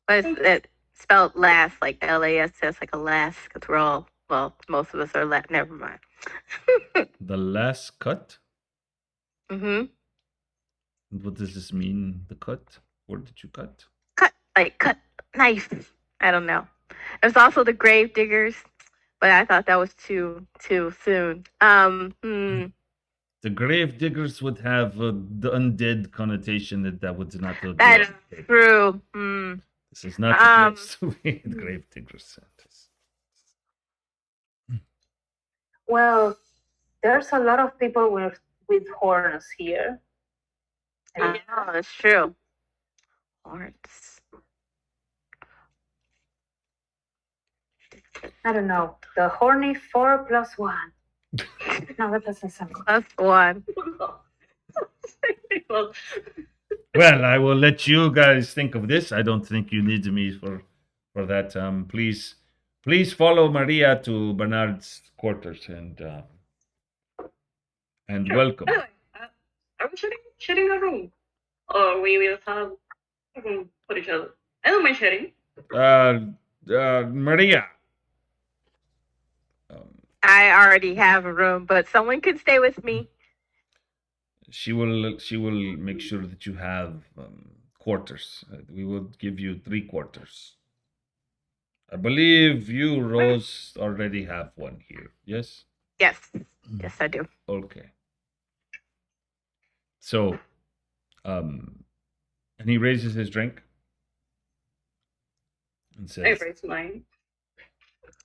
Speaker 5: What is it spelled last, like LASS, like a last? Because we're all, well, most of us are Latin. Never mind.
Speaker 1: The last cut?
Speaker 5: Mm-hmm.
Speaker 1: What does this mean, the cut? Where did you cut?
Speaker 5: Cut knife. I don't know. There's also the grave diggers, but I thought that was too soon.
Speaker 1: The grave diggers would have the undead connotation that would not be
Speaker 5: That is
Speaker 1: okay.
Speaker 5: true.
Speaker 1: This is not the place to read grave diggers.
Speaker 4: Well, there's a lot of people with horns here.
Speaker 5: Oh, that's true. Horns.
Speaker 4: I don't know. The horny 4 + 1. No, that doesn't sound good.
Speaker 5: Plus one.
Speaker 3: Well,
Speaker 1: Well, I will let you guys think of this. I don't think you need me for that. Please follow Maria to Bernard's quarters and
Speaker 3: sure.
Speaker 1: welcome.
Speaker 3: Anyway, are we sharing a room? Or we will have a room for each other? I don't mind sharing.
Speaker 1: Maria.
Speaker 5: I already have a room, but someone can stay with me.
Speaker 1: She will make sure that you have quarters. We will give you 3 quarters. I believe you, Rose, already have one here. Yes?
Speaker 5: Yes. Yes, I do.
Speaker 1: Okay. So, and he raises his drink and
Speaker 3: I
Speaker 1: says,
Speaker 3: raise mine.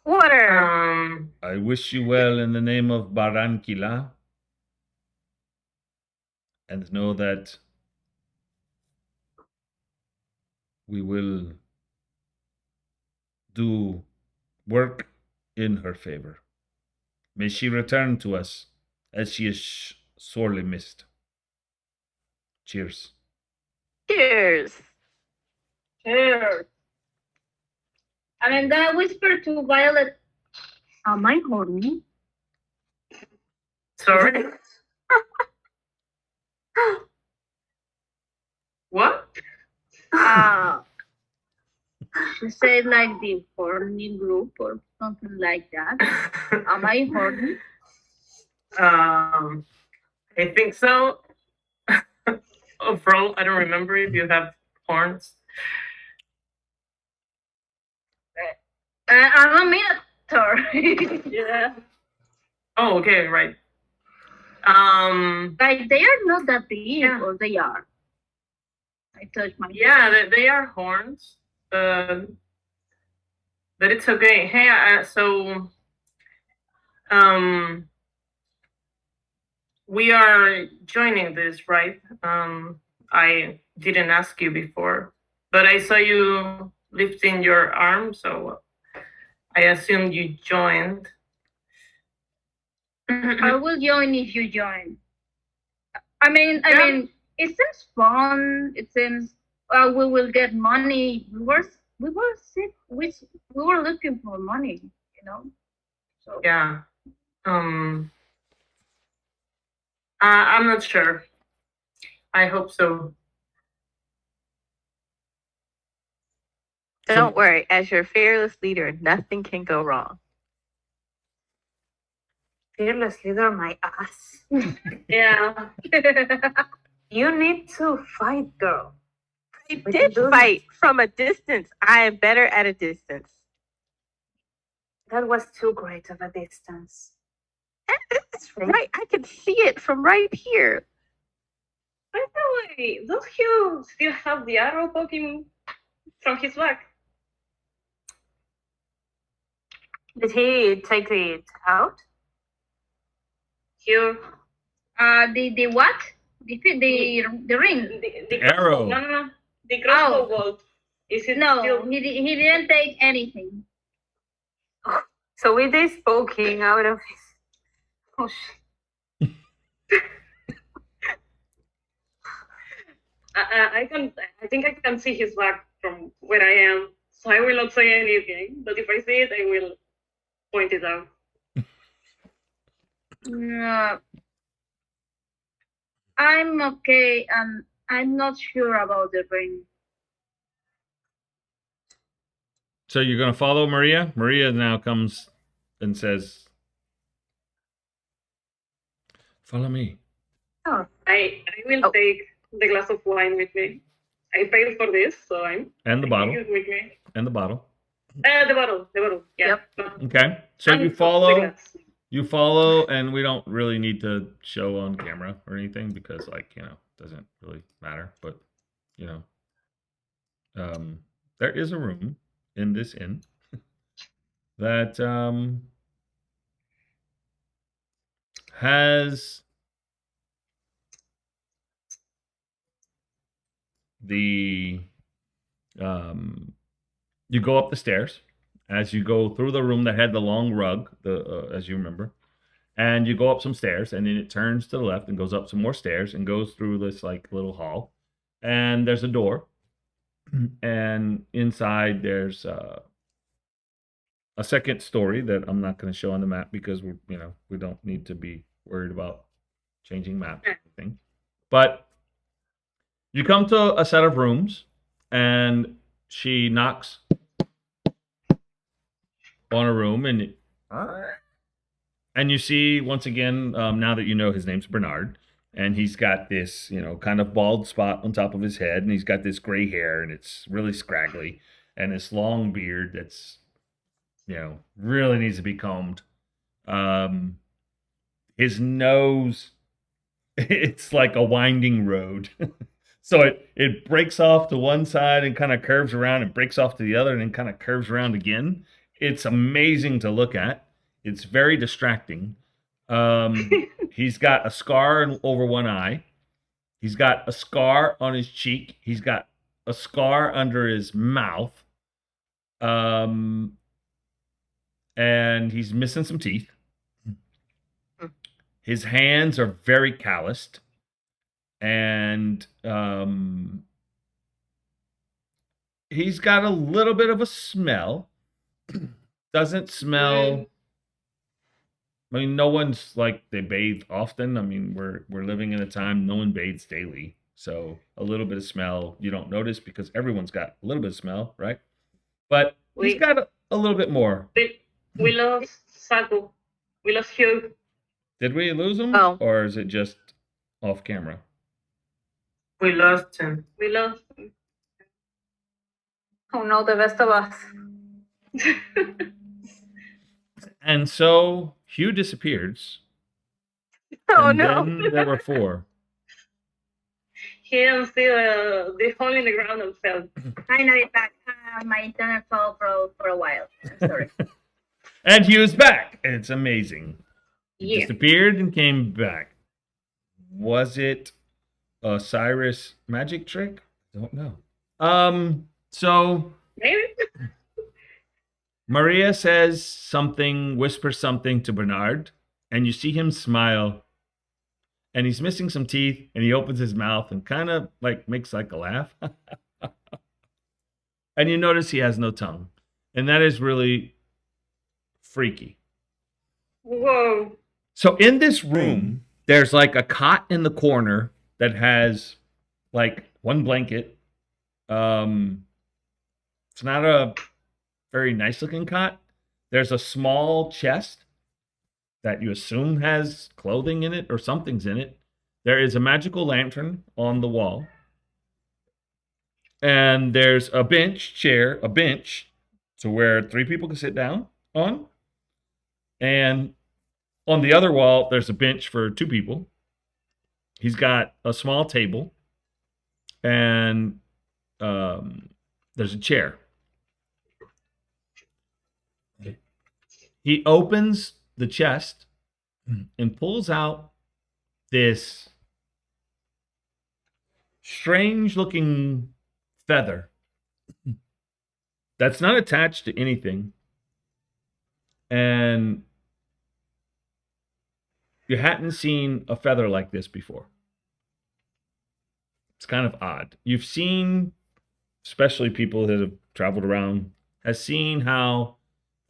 Speaker 5: Water.
Speaker 1: I wish you well in the name of Barranquilla, and know that we will do work in her favor. May she return to us as she is sorely missed. Cheers.
Speaker 5: Cheers.
Speaker 2: Cheers. And I'm gonna whisper to Violet, am I horny?
Speaker 6: Sorry. What?
Speaker 2: She said like the horny group or something like that. Am I horny?
Speaker 6: I think so. Overall, I don't remember if you have horns.
Speaker 2: I'm a minotaur.
Speaker 3: Yeah.
Speaker 6: Oh, okay, right.
Speaker 2: Like they are not that big,
Speaker 6: Yeah.
Speaker 2: or they are. I touch my
Speaker 6: Yeah, they are horns. But it's okay. Hey, we are joining this, right? I didn't ask you before, but I saw you lifting your arm, so I assumed you joined.
Speaker 2: I will join if you join. I mean, it seems fun. It seems we will get money. We were sick. We were looking for money, you know. So
Speaker 6: Yeah. I'm not sure. I hope so.
Speaker 5: Don't worry. As your fearless leader, nothing can go wrong.
Speaker 4: Fearless leader, my ass.
Speaker 3: Yeah.
Speaker 4: You need to fight, girl.
Speaker 5: I
Speaker 4: We
Speaker 5: did
Speaker 4: can do
Speaker 5: fight from a distance. I am better at a distance.
Speaker 4: That was too great of a distance.
Speaker 5: That's right. I can see it from right here.
Speaker 3: By the way, does Hugh still have the arrow poking from his back?
Speaker 4: Did he take it out?
Speaker 3: Hugh.
Speaker 2: The what? The ring?
Speaker 3: The
Speaker 1: arrow.
Speaker 3: No. The crossbow bolt. Is it
Speaker 2: No,
Speaker 3: still...
Speaker 2: he didn't take anything.
Speaker 4: So it is poking out of his. Oh,
Speaker 3: I think I can see his back from where I am, so I will not say anything. But if I see it, I will point it out.
Speaker 2: No. I'm okay. I'm not sure about the ring.
Speaker 1: So you're going to follow Maria? Maria now comes and says, follow me.
Speaker 4: Oh.
Speaker 3: I will take the glass of wine with me. I paid for this, so I'm
Speaker 1: And the bottle.
Speaker 3: taking it with me.
Speaker 1: And the bottle.
Speaker 3: The bottle. Yeah.
Speaker 4: Yep.
Speaker 1: Okay. So
Speaker 3: And
Speaker 1: you
Speaker 3: the
Speaker 1: follow.
Speaker 3: glass.
Speaker 1: You follow, and we don't really need to show on camera or anything because, like, you know, it doesn't really matter. But, you know, there is a room in this inn that has the you go up the stairs as you go through the room that had the long rug, as you remember. And you go up some stairs, and then it turns to the left and goes up some more stairs and goes through this like little hall. And there's a door, and inside there's a second story that I'm not going to show on the map because we don't need to be worried about changing maps or anything. But you come to a set of rooms, and she knocks on a room, and you see, once again, now that you know his name's Bernard, and he's got this, kind of bald spot on top of his head, and he's got this gray hair, and it's really scraggly, and this long beard that's, really needs to be combed. His nose, it's like a winding road. So it breaks off to one side and kind of curves around and breaks off to the other and then kind of curves around again. It's amazing to look at. It's very distracting. He's got a scar over one eye. He's got a scar on his cheek. He's got a scar under his mouth. And he's missing some teeth. His hands are very calloused. And he's got a little bit of a smell. Doesn't smell. I mean, no one's like they bathe often. I mean, we're living in a time no one bathes daily, so a little bit of smell you don't notice because everyone's got a little bit of smell, right? But he's got a little bit more.
Speaker 3: We lost Sato. We lost Hugh.
Speaker 1: Did we lose him, or is it just off camera?
Speaker 6: We lost him.
Speaker 3: We lost him.
Speaker 4: Oh no, the best of us.
Speaker 1: And so Hugh disappears.
Speaker 5: Oh,
Speaker 1: and
Speaker 5: no.
Speaker 1: Then there were 4.
Speaker 3: He didn't see the hole in the ground and fell.
Speaker 2: Finally back. My internet fell for a while. Sorry.
Speaker 1: And Hugh's back. It's amazing. He
Speaker 3: Yeah.
Speaker 1: disappeared and came back. Was it a Cyrus magic trick? Don't know. So
Speaker 3: Maybe.
Speaker 1: Maria whispers something to Bernard, and you see him smile, and he's missing some teeth, and he opens his mouth and kind of like makes like a laugh. And you notice he has no tongue, and that is really freaky.
Speaker 3: Whoa.
Speaker 1: So in this room, there's like a cot in the corner that has like one blanket, It's not a very nice looking cot. There's a small chest that you assume has clothing in it or something's in it. There is a magical lantern on the wall. And there's a bench to where 3 people can sit down on. And on the other wall, there's a bench for 2 people. He's got a small table, and there's a chair. He opens the chest and pulls out this strange looking feather that's not attached to anything. And you hadn't seen a feather like this before. It's kind of odd. You've seen, especially people that have traveled around, has seen how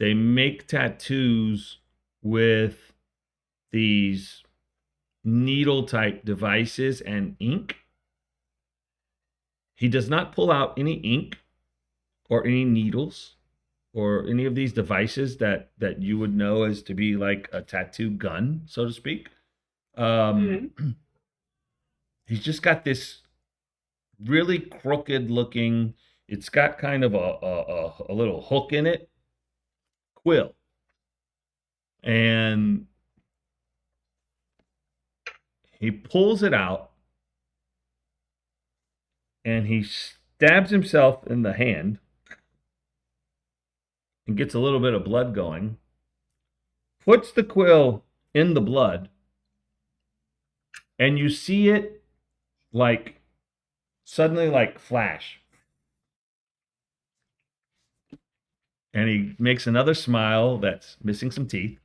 Speaker 1: they make tattoos with these needle type devices and ink. He does not pull out any ink or any needles or any of these devices that you would know as to be like a tattoo gun, so to speak. He's just got this really crooked looking, it's got kind of a little hook in it, quill. And he pulls it out and he stabs himself in the hand and gets a little bit of blood going, puts the quill in the blood, and you see it like suddenly like flash. And he makes another smile that's missing some teeth.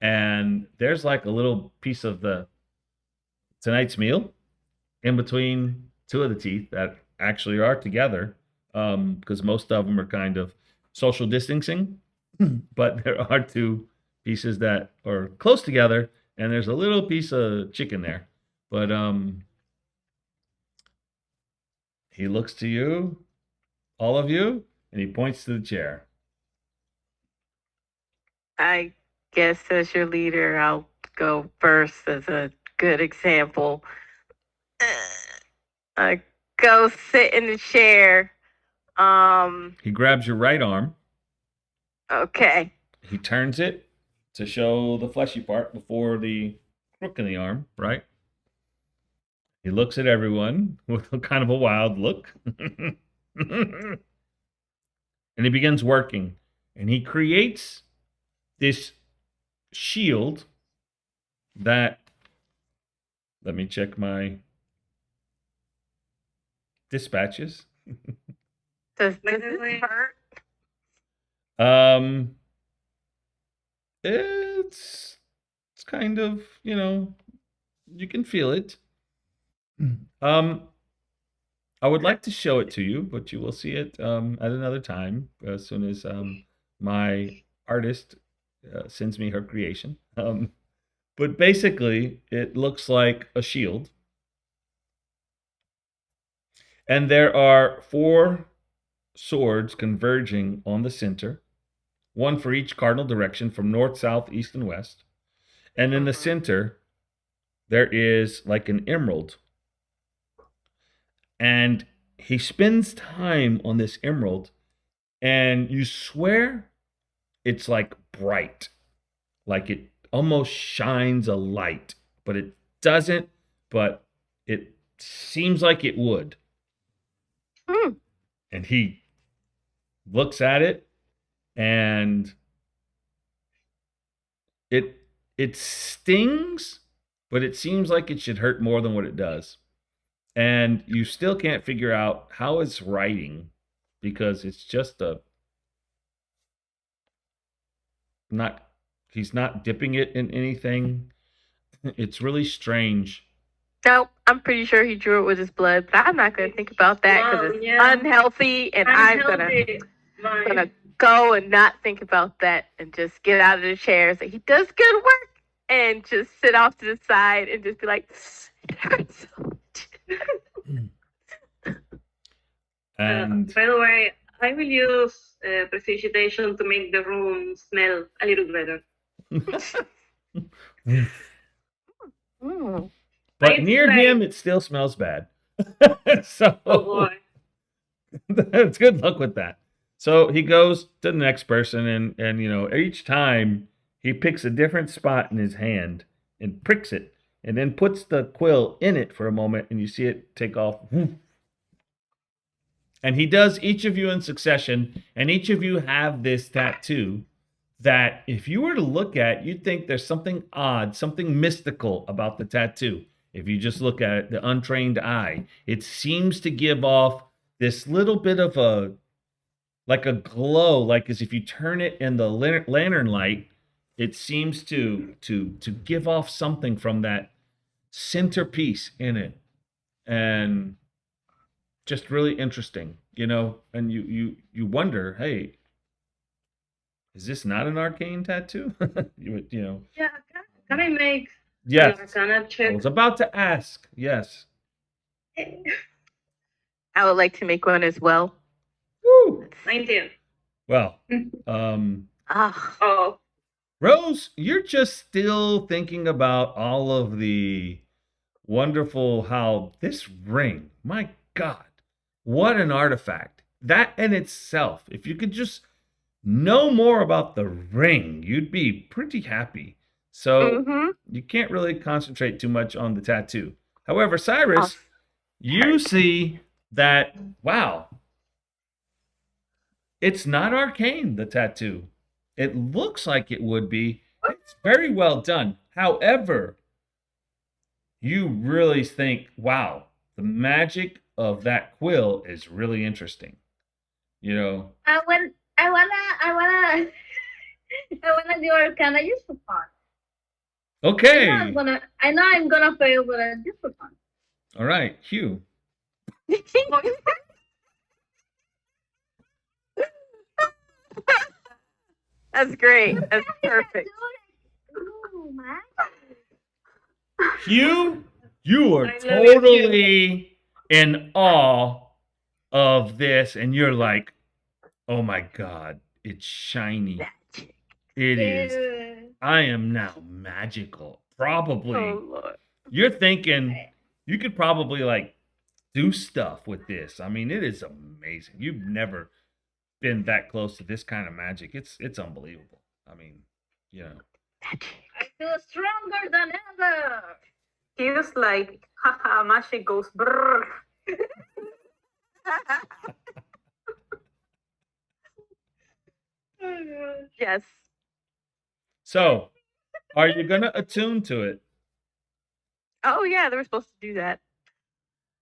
Speaker 1: And there's like a little piece of the tonight's meal in between 2 of the teeth that actually are together, because most of them are kind of social distancing, but there are 2 pieces that are close together, and there's a little piece of chicken there. But he looks to you, all of you, and he points to the chair.
Speaker 5: I guess as your leader, I'll go first as a good example. I go sit in the chair.
Speaker 1: He grabs your right arm.
Speaker 5: Okay.
Speaker 1: He turns it to show the fleshy part before the crook in the arm, right? He looks at everyone with a kind of a wild look. And he begins working. And he creates this shield that, let me check my dispatches.
Speaker 5: Does this hurt?
Speaker 1: It's kind of, you can feel it. I would like to show it to you, but you will see it at another time as soon as my artist sends me her creation. But basically, it looks like a shield. And there are 4 swords converging on the center, 1 for each cardinal direction from north, south, east, and west. And in the center, there is like an emerald. And he spends time on this emerald, and you swear it's like bright, like it almost shines a light, but it doesn't, but it seems like it would. And he looks at it, and it stings, but it seems like it should hurt more than what it does. And you still can't figure out how it's writing, because it's just he's not dipping it in anything. It's really strange.
Speaker 5: Nope, I'm pretty sure he drew it with his blood, but I'm not going to think about that because it's unhealthy, and I'm gonna go and not think about that and just get out of the chair and say, he does good work, and just sit off to the side and just be like, it hurts so much.
Speaker 1: And
Speaker 3: by the way, I will use precipitation to make the room smell a little better.
Speaker 5: Mm.
Speaker 1: But
Speaker 3: It's
Speaker 1: near
Speaker 3: like-
Speaker 1: him, it still smells bad. So
Speaker 3: Oh boy.
Speaker 1: that's good luck with that. So he goes to the next person, and each time he picks a different spot in his hand and pricks it, and then puts the quill in it for a moment, and you see it take off. And he does each of you in succession, and each of you have this tattoo that if you were to look at, you'd think there's something odd, something mystical about the tattoo. If you just look at it, the untrained eye, it seems to give off this little bit of a glow, like as if you turn it in the lantern light, it seems to give off something from that centerpiece in it. And just really interesting, and you wonder, hey, is this not an arcane tattoo?
Speaker 3: Yeah, can I make
Speaker 1: Yes.
Speaker 3: an Arcana
Speaker 1: I
Speaker 3: check?
Speaker 1: was about to ask. Yes.
Speaker 5: I would like to make one as well.
Speaker 1: Woo.
Speaker 3: 19.
Speaker 1: Well,
Speaker 5: Ah,
Speaker 3: Oh,
Speaker 1: Rose, you're just still thinking about all of the wonderful how this ring, my God, what an artifact. That in itself, if you could just know more about the ring, you'd be pretty happy. So
Speaker 5: mhm.
Speaker 1: you can't really concentrate too much on the tattoo. However, Cyrus,
Speaker 5: Oh,
Speaker 1: you see that, wow, it's not arcane, the tattoo. It looks like it would be. It's very well done. However, you really think, wow, the magic of that quill is really interesting.
Speaker 2: I wanna I wanna do Arcana just for fun.
Speaker 1: Okay.
Speaker 2: I know I'm gonna fail, but just for fun.
Speaker 1: All right, Hugh.
Speaker 5: That's great. That's perfect.
Speaker 2: Ooh, man.
Speaker 1: Hugh, you are
Speaker 3: I love it, Hugh.
Speaker 1: totally in awe of this, and you're like, oh my God, it's shiny.
Speaker 5: Magic.
Speaker 1: It is.
Speaker 2: Ew.
Speaker 1: I am now magical. Probably.
Speaker 5: Oh Lord.
Speaker 1: You're thinking you could probably do stuff with this. I mean, it is amazing. You've never been that close to this kind of magic. It's unbelievable. I mean,
Speaker 5: Magic.
Speaker 2: I feel stronger than ever.
Speaker 4: He was like, haha, magic goes brrr.
Speaker 5: Yes.
Speaker 1: So, are you gonna attune to it?
Speaker 5: Oh yeah, they were supposed to do that.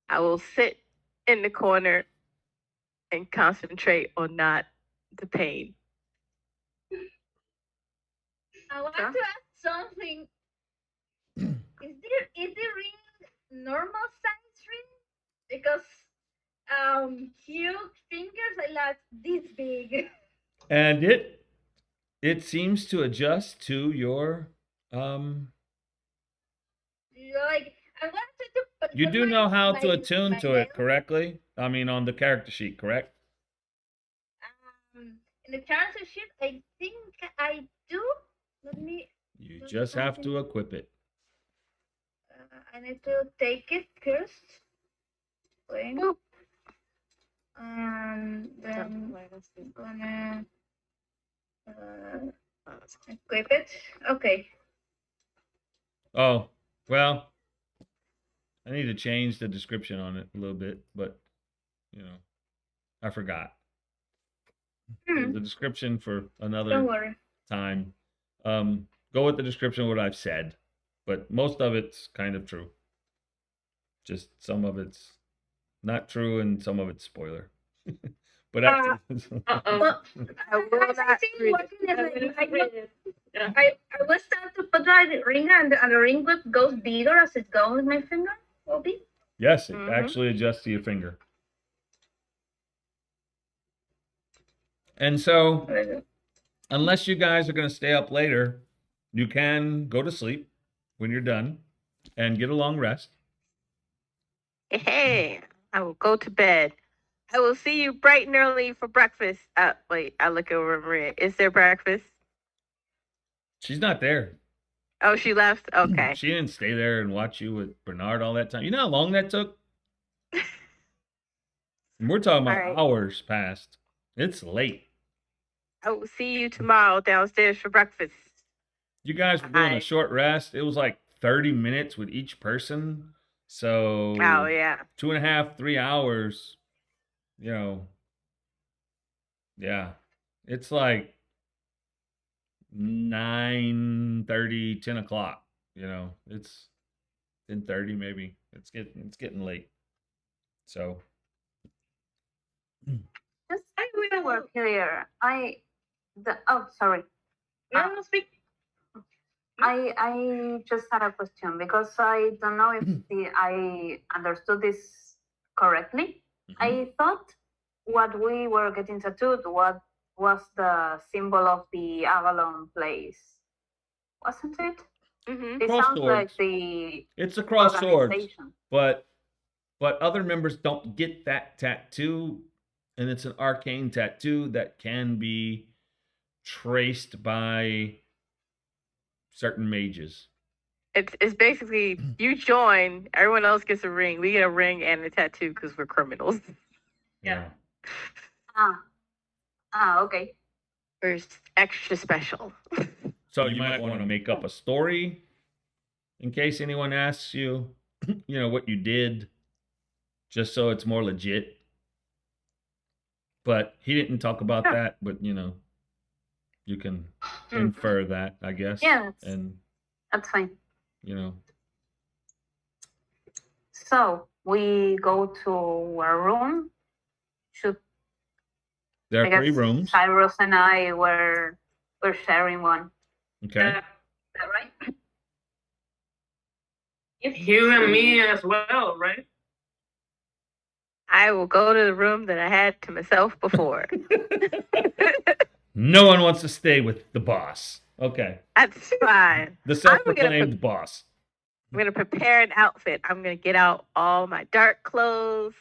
Speaker 5: I will sit in the corner and concentrate on not the pain.
Speaker 2: I want
Speaker 4: Huh?
Speaker 2: to ask something. Is the ring normal size ring? Because huge fingers are like this big.
Speaker 1: And it seems to adjust to your
Speaker 2: Like I wanted to put
Speaker 1: you do know how to
Speaker 2: my
Speaker 1: attune to
Speaker 2: nail,
Speaker 1: it correctly? I mean, on the character sheet, correct?
Speaker 2: in the character sheet. I think I do. Let me.
Speaker 1: You just have to equip it.
Speaker 2: I need to take it first. Wait.
Speaker 5: Boop.
Speaker 2: And then I'm gonna equip it. Okay.
Speaker 1: Oh, well, I need to change the description on it a little bit, but I forgot. The description for
Speaker 2: Don't
Speaker 1: another
Speaker 2: worry.
Speaker 1: time. Go with the description of what I've said, but most of it's kind of true. Just some of it's not true and some of it's spoiler. But
Speaker 3: Uh-oh.
Speaker 2: Well,
Speaker 5: I will
Speaker 2: as I
Speaker 5: not
Speaker 2: see
Speaker 5: read
Speaker 2: what
Speaker 5: it.
Speaker 2: I was trying to put the ring and the ring goes bigger as it goes with my finger. Will be.
Speaker 1: yes, it
Speaker 5: Mhm.
Speaker 1: actually adjusts to your finger. And so, unless you guys are going to stay up later, you can go to sleep when you're done and get a long rest.
Speaker 5: Hey, I will go to bed. I will see you bright and early for breakfast. Wait, I look over Maria. Is there breakfast?
Speaker 1: She's not there.
Speaker 5: Oh, she left? Okay.
Speaker 1: She didn't stay there and watch you with Bernard all that time. You know how long that took? And we're talking about
Speaker 5: All right.
Speaker 1: hours past. It's late.
Speaker 5: I will see you tomorrow downstairs for breakfast.
Speaker 1: You guys were doing
Speaker 5: Hi.
Speaker 1: a short rest. It was like 30 minutes with each person. So
Speaker 5: Oh, yeah.
Speaker 1: 2.5, 3 hours, you know. Yeah. It's like 9:30, 10 o'clock. You know, it's 10:30 maybe. It's getting late. So
Speaker 4: Just
Speaker 3: I
Speaker 4: so we're
Speaker 3: will.
Speaker 4: clear, sorry.
Speaker 3: No, speak.
Speaker 4: I just had a question because I don't know if I understood this correctly. I thought what we were getting tattooed what was the symbol of the Avalon place, wasn't it?
Speaker 5: Mm-hmm.
Speaker 4: It sounds like
Speaker 1: Crossroads.
Speaker 4: the
Speaker 1: It's a cross swords,
Speaker 4: organization.
Speaker 1: but other members don't get that tattoo, and it's an arcane tattoo that can be traced by certain mages.
Speaker 5: It's basically you join, everyone else gets a ring. We get a ring and a tattoo because we're criminals.
Speaker 3: Yeah.
Speaker 4: Okay.
Speaker 5: We're extra special.
Speaker 1: So you might want to make up a story in case anyone asks you, you know, what you did, just so it's more legit. But he didn't talk about
Speaker 4: Sure.
Speaker 1: that, but you know, you can infer that, I guess.
Speaker 4: Yeah,
Speaker 1: And
Speaker 4: that's fine.
Speaker 1: you know,
Speaker 4: So we go to our room.
Speaker 1: there
Speaker 4: I
Speaker 1: are 3
Speaker 4: guess
Speaker 1: rooms.
Speaker 4: Cyrus and I we're sharing one.
Speaker 1: Okay.
Speaker 2: Is that right?
Speaker 6: You and me as well, right?
Speaker 5: I will go to the room that I had to myself before.
Speaker 1: No one wants to stay with the boss. Okay.
Speaker 5: That's fine.
Speaker 1: The self-proclaimed boss.
Speaker 5: I'm gonna prepare an outfit. I'm gonna get out all my dark clothes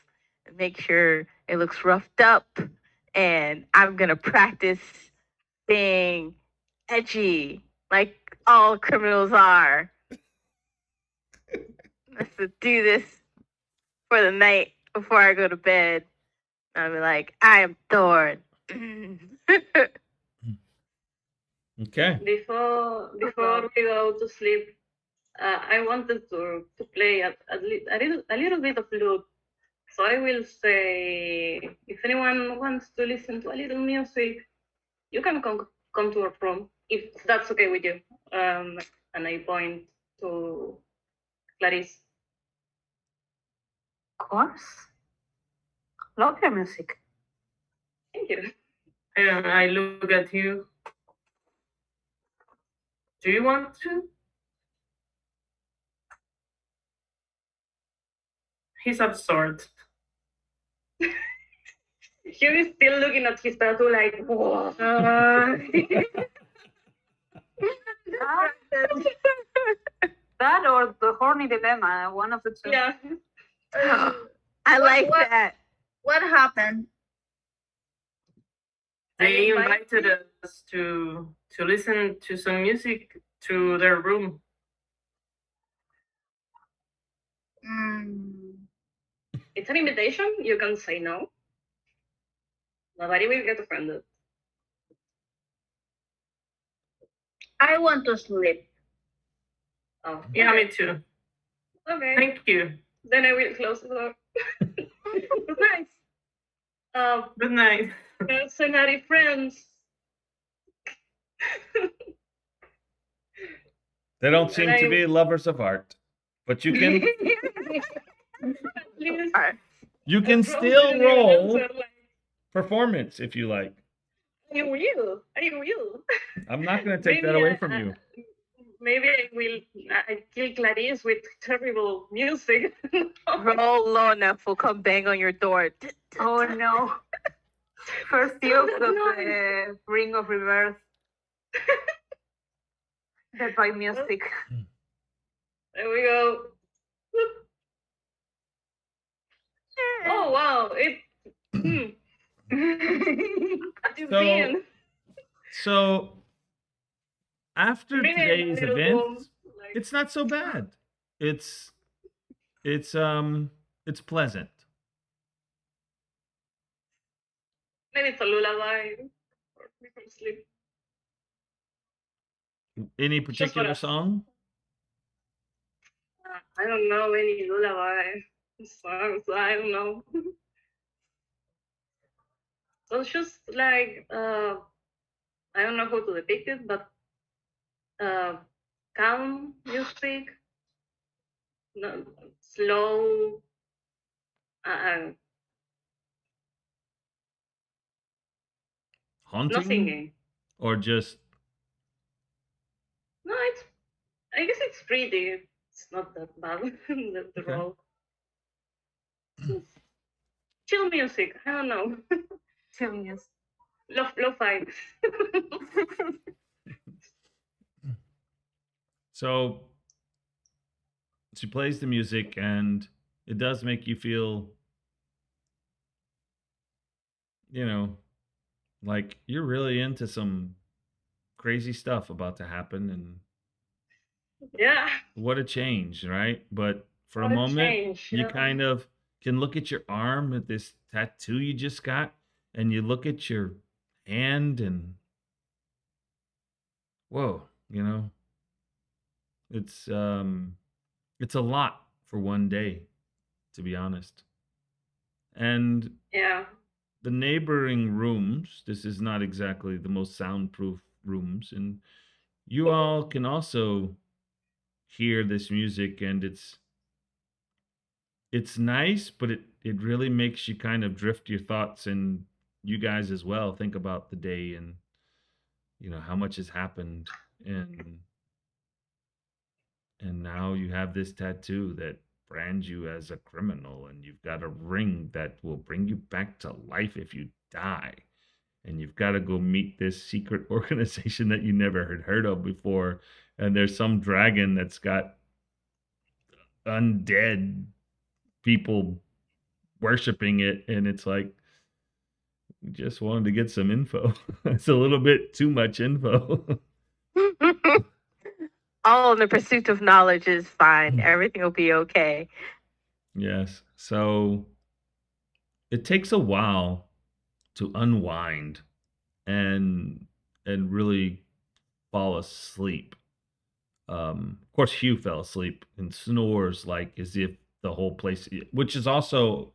Speaker 5: and make sure it looks roughed up. And I'm gonna practice being edgy, like all criminals are. Let's do this for the night before I go to bed. I'll be like, I am Thorn.
Speaker 1: Okay.
Speaker 3: Before we go to sleep, I wanted to play a little bit of lute. So I will say, if anyone wants to listen to a little music, you can come to our room if that's okay with you. And I point to Clarice.
Speaker 4: Of course. Love your music.
Speaker 3: Thank you.
Speaker 6: And I look at you. Do you want to? He's absorbed.
Speaker 3: He is still looking at his tattoo like, whoa.
Speaker 4: That or the Horny Dilemma, one of the two.
Speaker 3: Yeah.
Speaker 5: I like
Speaker 2: what-
Speaker 5: that.
Speaker 2: What happened?
Speaker 6: They invited us to listen to some music to their room.
Speaker 3: It's an invitation. You can say no. Nobody will get offended.
Speaker 2: I want to sleep.
Speaker 3: Oh,
Speaker 6: Yeah, me too.
Speaker 3: okay.
Speaker 6: Thank you.
Speaker 3: Then I will close the door. Good night.
Speaker 6: Good night.
Speaker 3: Mercenary friends.
Speaker 1: They don't seem to be lovers of art, but you can you can still roll performance if you like.
Speaker 3: I will.
Speaker 1: I'm not going to take that away from you.
Speaker 3: Maybe I kill Clarice with terrible music.
Speaker 5: Roll low enough, we'll come bang on your door.
Speaker 4: Oh no. First you got the Ring of Reverse. Dead by music.
Speaker 3: There we go. Oh wow! Hmm. What you
Speaker 1: So,
Speaker 3: mean?
Speaker 1: so after
Speaker 3: Bring it a
Speaker 1: today's
Speaker 3: little warm.
Speaker 1: events, it's not so bad. It's it's um it's pleasant.
Speaker 3: Maybe it's a lullaby or before sleep.
Speaker 1: Any
Speaker 3: Just for
Speaker 1: particular
Speaker 3: us.
Speaker 1: song?
Speaker 3: I don't know any lullaby songs. I don't know. So it's just like I don't know how to depict it, but uh, calm music, no, slow, uh, no
Speaker 1: Haunting
Speaker 3: singing.
Speaker 1: or just
Speaker 3: No, it's. I guess it's pretty. It's not that bad. The
Speaker 1: okay?
Speaker 3: role. Just chill music. I don't know.
Speaker 4: Genius.
Speaker 3: Lo-fi.
Speaker 1: So she plays the music, and it does make you feel, you know, like you're really into some crazy stuff about to happen, and
Speaker 3: Yeah.
Speaker 1: what a change, right? But for a
Speaker 3: What a
Speaker 1: moment,
Speaker 3: change.
Speaker 1: you
Speaker 3: Yeah.
Speaker 1: kind of can look at your arm at this tattoo you just got, and you look at your hand, and whoa, it's it's a lot for one day, to be honest. And
Speaker 3: Yeah.
Speaker 1: the neighboring rooms, this is not exactly the most soundproof rooms, and you all can also hear this music, and it's nice, but it really makes you kind of drift your thoughts, and you guys as well think about the day, and how much has happened, and now you have this tattoo that brands you as a criminal, and you've got a ring that will bring you back to life if you die, and you've got to go meet this secret organization that you never had heard of before, and there's some dragon that's got undead people worshiping it, and it's like, we just wanted to get some info. It's a little bit too much info.
Speaker 5: All in the pursuit of knowledge is fine. Everything will be okay.
Speaker 1: Yes. So it takes a while to unwind and really fall asleep. Of course, Hugh fell asleep and snores like as if the whole place, which is also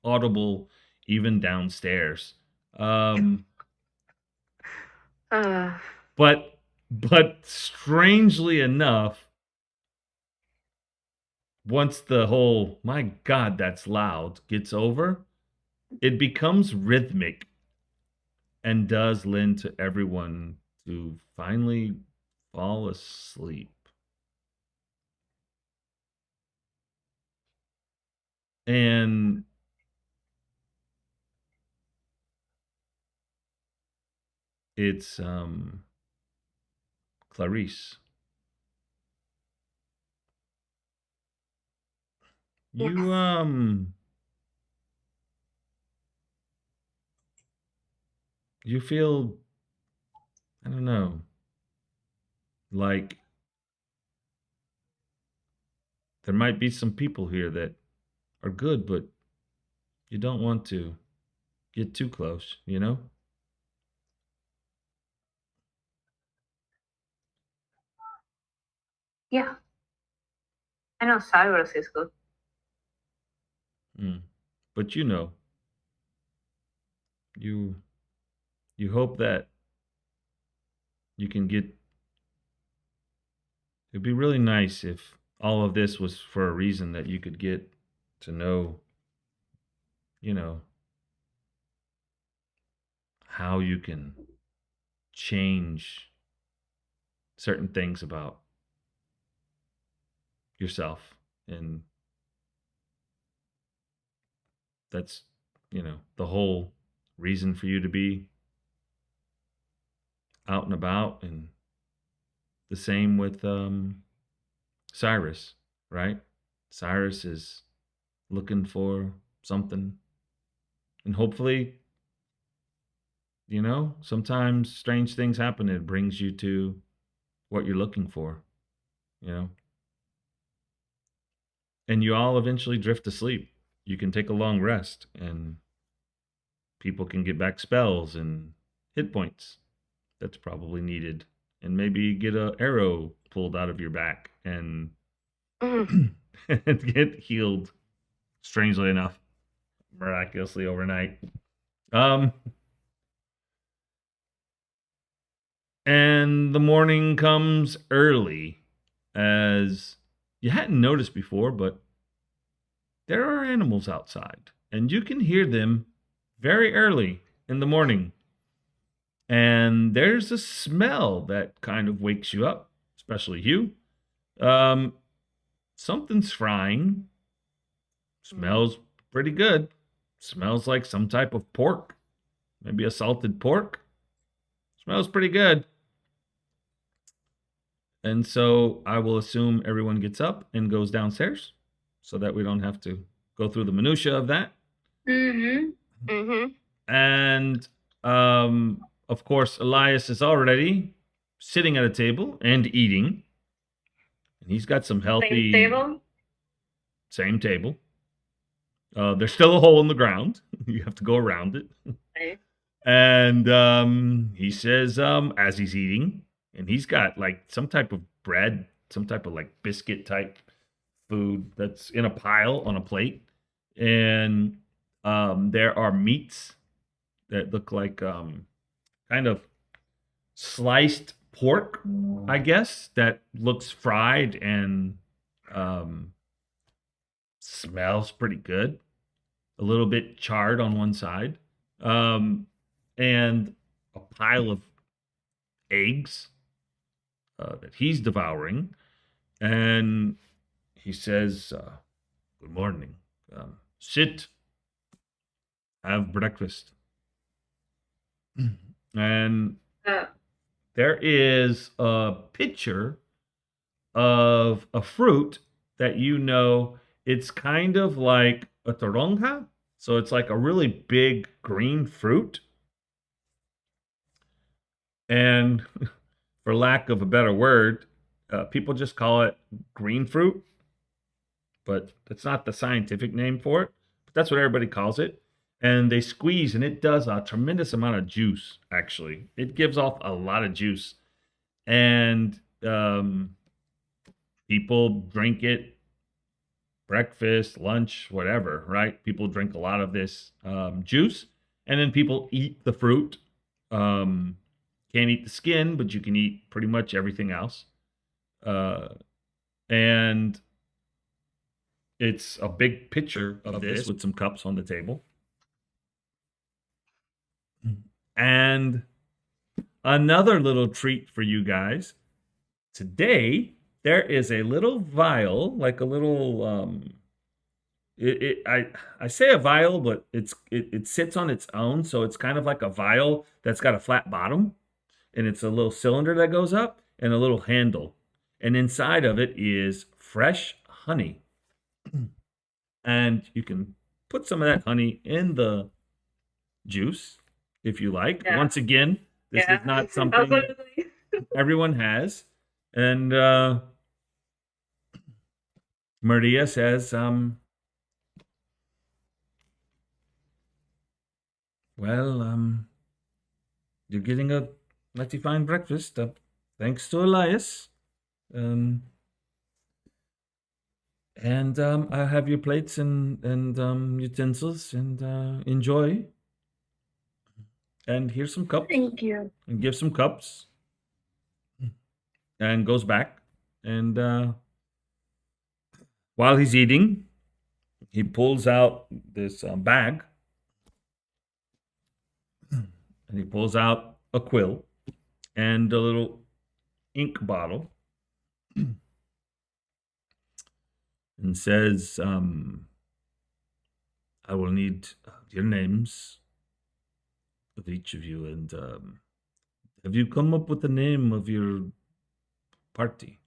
Speaker 1: audible even downstairs. Um,
Speaker 5: Uh,
Speaker 1: but strangely enough, once the whole "my God, that's loud" gets over, it becomes rhythmic and does lend to everyone to finally fall asleep. And it's Clarice.
Speaker 4: Yes.
Speaker 1: You feel, I don't know, like there might be some people here that are good, but you don't want to get too close, you know?
Speaker 4: Yeah. I know Cyrus is good.
Speaker 1: Mm. But you hope that you can get, it'd be really nice if all of this was for a reason that you could get to know, you know, how you can change certain things about yourself. And that's, the whole reason for you to be out and about. And the same with Cyrus, right? Cyrus is looking for something, And hopefully, sometimes strange things happen. It brings you to what you're looking for, and you all eventually drift to sleep. You can take a long rest, and people can get back spells and hit points that's probably needed, and maybe get an arrow pulled out of your back and and get healed, strangely enough, miraculously overnight. And the morning comes early, as you hadn't noticed before, but there are animals outside, and you can hear them very early in the morning. And there's a smell that kind of wakes you up, especially you. Something's frying. Smells pretty good. Smells like some type of pork, maybe a salted pork. Smells pretty good. And so I will assume everyone gets up and goes downstairs so that we don't have to go through the minutia of that. And of course, Elias is already sitting at a table and eating. And he's got some healthy... Same table. There's still a hole in the ground. You have to go around it.
Speaker 3: Okay.
Speaker 1: And he says, as he's eating, and he's got like some type of bread, some type of like biscuit type food that's in a pile on a plate. And there are meats that look like kind of sliced pork, I guess, that looks fried and smells pretty good. A little bit charred on one side. And a pile of eggs that he's devouring. And he says, good morning. Sit. Have breakfast. And there is a picture of a fruit that it's kind of like a toronja. So it's like a really big green fruit. And for lack of a better word, people just call it green fruit. But that's not the scientific name for it. But that's what everybody calls it. And they squeeze, and it does a tremendous amount of juice, actually. It gives off a lot of juice. And people drink it, breakfast, lunch, whatever, right? People drink a lot of this juice. And then people eat the fruit. Can't eat the skin, but you can eat pretty much everything else. And it's a big picture of this with some cups on the table. And another little treat for you guys. Today, there is a little vial, like a little, I say a vial, but it sits on its own. So it's kind of like a vial that's got a flat bottom. And it's a little cylinder that goes up and a little handle. And inside of it is fresh honey. And you can put some of that honey in the juice if you like.
Speaker 3: Yeah.
Speaker 1: Once again, this is not something everyone has. And Maria says, you're getting a mighty fine breakfast, thanks to Elias. And I have your plates and utensils, and enjoy. And here's some cups.
Speaker 2: Thank you.
Speaker 1: And give some cups. And goes back. And while he's eating, he pulls out this bag. And he pulls out a quill and a little ink bottle. And says, I will need your names of each of you. And have you come up with the name of your party?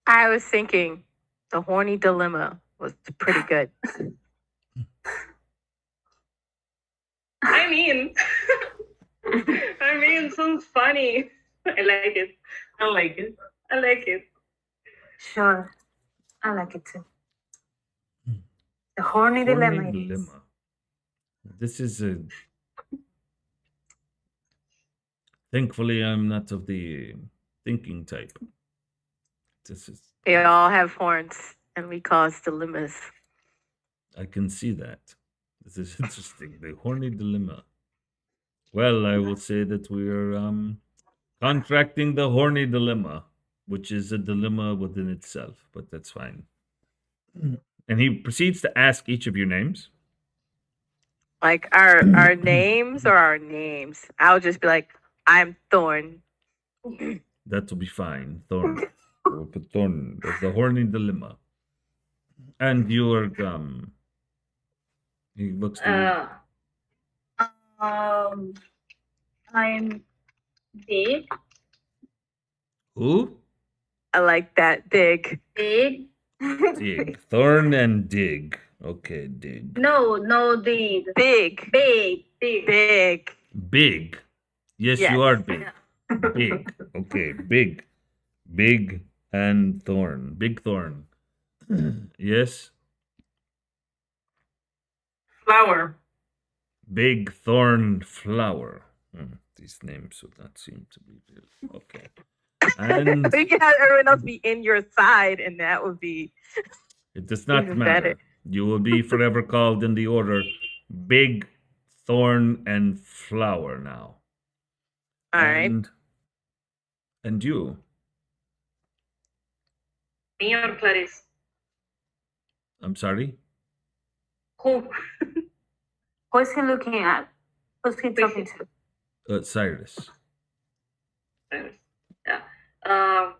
Speaker 5: I was thinking the Horny Dilemma. was pretty good.
Speaker 3: I mean, sounds funny. I like it.
Speaker 6: I like it.
Speaker 3: I like it.
Speaker 4: Sure, I like it too. The Horny
Speaker 1: Horny
Speaker 4: Dilemma. it is.
Speaker 1: Dilemma. This is a. Thankfully, I'm not of the thinking type. This is.
Speaker 5: We all have horns, and we cause dilemmas.
Speaker 1: I can see that. This is interesting. The Horny Dilemma. Well, I will say that we are contracting the Horny Dilemma, which is a dilemma within itself, but that's fine. And he proceeds to ask each of your names.
Speaker 5: Like our names or our names. I'll just be like, I'm Thorn.
Speaker 1: That will be fine. Thorn. We'll put Thorn as the Horny Dilemma. And you're he looks to you.
Speaker 2: I'm big,
Speaker 1: Who?
Speaker 5: I like that big.
Speaker 2: big.
Speaker 1: Dig. Thorn and Dig. Okay, Dig.
Speaker 2: No, big,
Speaker 5: Big.
Speaker 2: big.
Speaker 5: Big.
Speaker 1: Big. Yes,
Speaker 5: Yes.
Speaker 1: you are big. Big. Okay, big. Big and Thorn. Big Thorn. Yes.
Speaker 6: Flower.
Speaker 1: Big Thorn Flower. These names would not seem to be real. Okay. And
Speaker 5: We can have everyone else be in your side, and that would be
Speaker 1: it does not
Speaker 5: even
Speaker 1: matter.
Speaker 5: better.
Speaker 1: You will be forever called in the order Big Thorn and Flower now.
Speaker 5: all right.
Speaker 1: And you.
Speaker 3: Me or Clarice?
Speaker 1: I'm sorry?
Speaker 3: Who?
Speaker 4: Who is he looking at? Who's he talking to?
Speaker 1: Cyrus.
Speaker 3: Yeah. I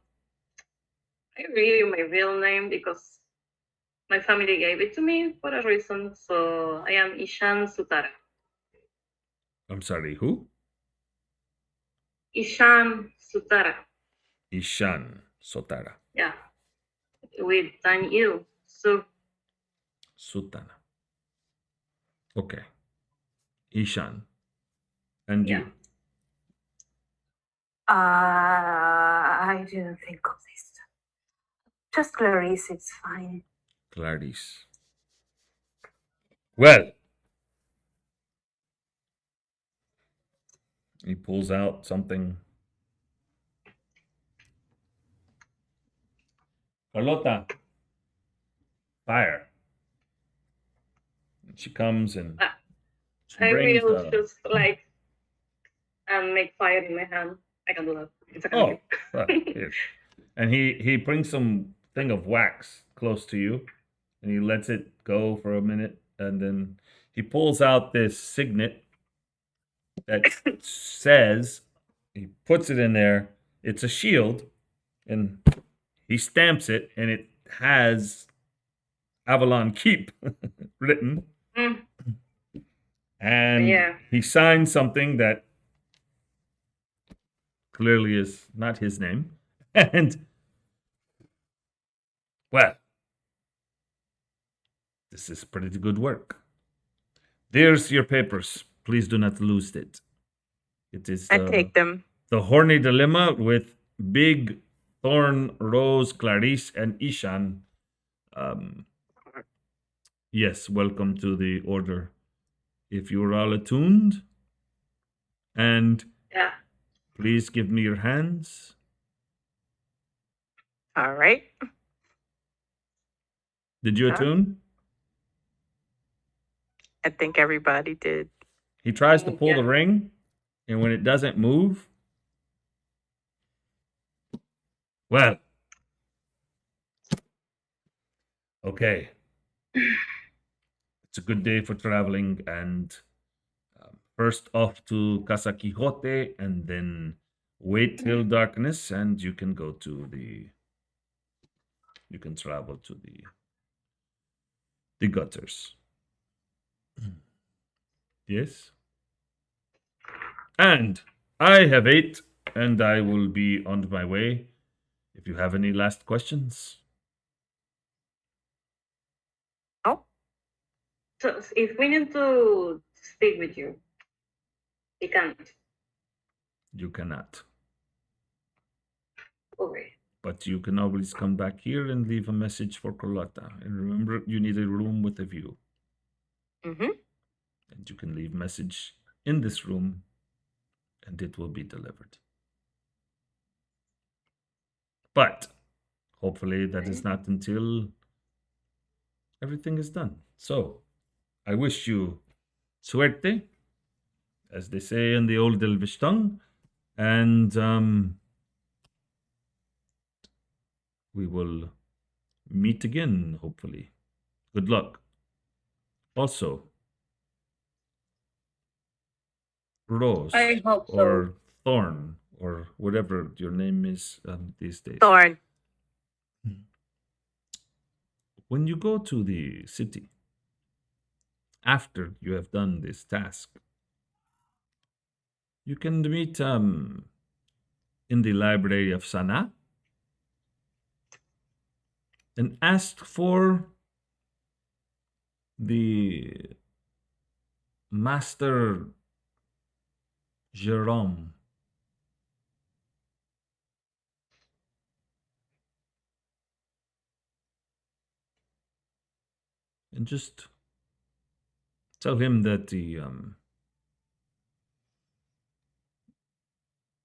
Speaker 3: read my real name because my family gave it to me for a reason. So I am Ishan Sutara.
Speaker 1: I'm sorry, who?
Speaker 3: Ishan Sutara.
Speaker 1: Ishan Sotara.
Speaker 3: Yeah. With an U. So
Speaker 1: Sutana. Okay. Ishan. And
Speaker 3: yeah.
Speaker 1: you.
Speaker 4: I didn't think of this. Just Clarice, it's fine.
Speaker 1: Clarice. Well. He pulls out something. Carlota. Fire. And she comes and she
Speaker 3: I
Speaker 1: brings
Speaker 3: will just like make fire in my hand. I can do that. It's a
Speaker 1: oh, well, here. And he brings some thing of wax close to you, and he lets it go for a minute, and then he pulls out this signet that says, he puts it in there. It's a shield, and he stamps it, and it has Avalon Keep written.
Speaker 3: Mm.
Speaker 1: And
Speaker 3: Yeah.
Speaker 1: he signs something that clearly is not his name. And, well, this is pretty good work. There's your papers. Please do not lose it. It is
Speaker 5: I take them.
Speaker 1: the Horny Dilemma with Big Thorn, Rose, Clarice, and Ishan. Yes, welcome to the order. If you're all attuned, and
Speaker 3: Yeah.
Speaker 1: please give me your hands.
Speaker 5: All right.
Speaker 1: Did you attune?
Speaker 5: I think everybody did.
Speaker 1: He tries to pull
Speaker 3: Yeah.
Speaker 1: the ring, and when it doesn't move, well, okay. It's a good day for traveling, and first off to Casa Quixote, and then wait till darkness, and you can go to you can travel to the gutters. Yes? And I have 8, and I will be on my way. If you have any last questions.
Speaker 3: So if we need to speak with you, we can't.
Speaker 1: You cannot.
Speaker 3: Okay.
Speaker 1: But you can always come back here and leave a message for Carlotta. And remember, you need a room with a view.
Speaker 5: Mm-hmm.
Speaker 1: And you can leave message in this room and it will be delivered. But hopefully that is not until everything is done. So I wish you suerte, as they say in the old Elvish tongue, and we will meet again, hopefully. Good luck. Also, Rose
Speaker 2: I hope so.
Speaker 1: or Thorn or whatever your name is these days.
Speaker 5: Thorn.
Speaker 1: When you go to the city, after you have done this task, you can meet in the library of Sana and ask for the Master Jerome. And just tell him that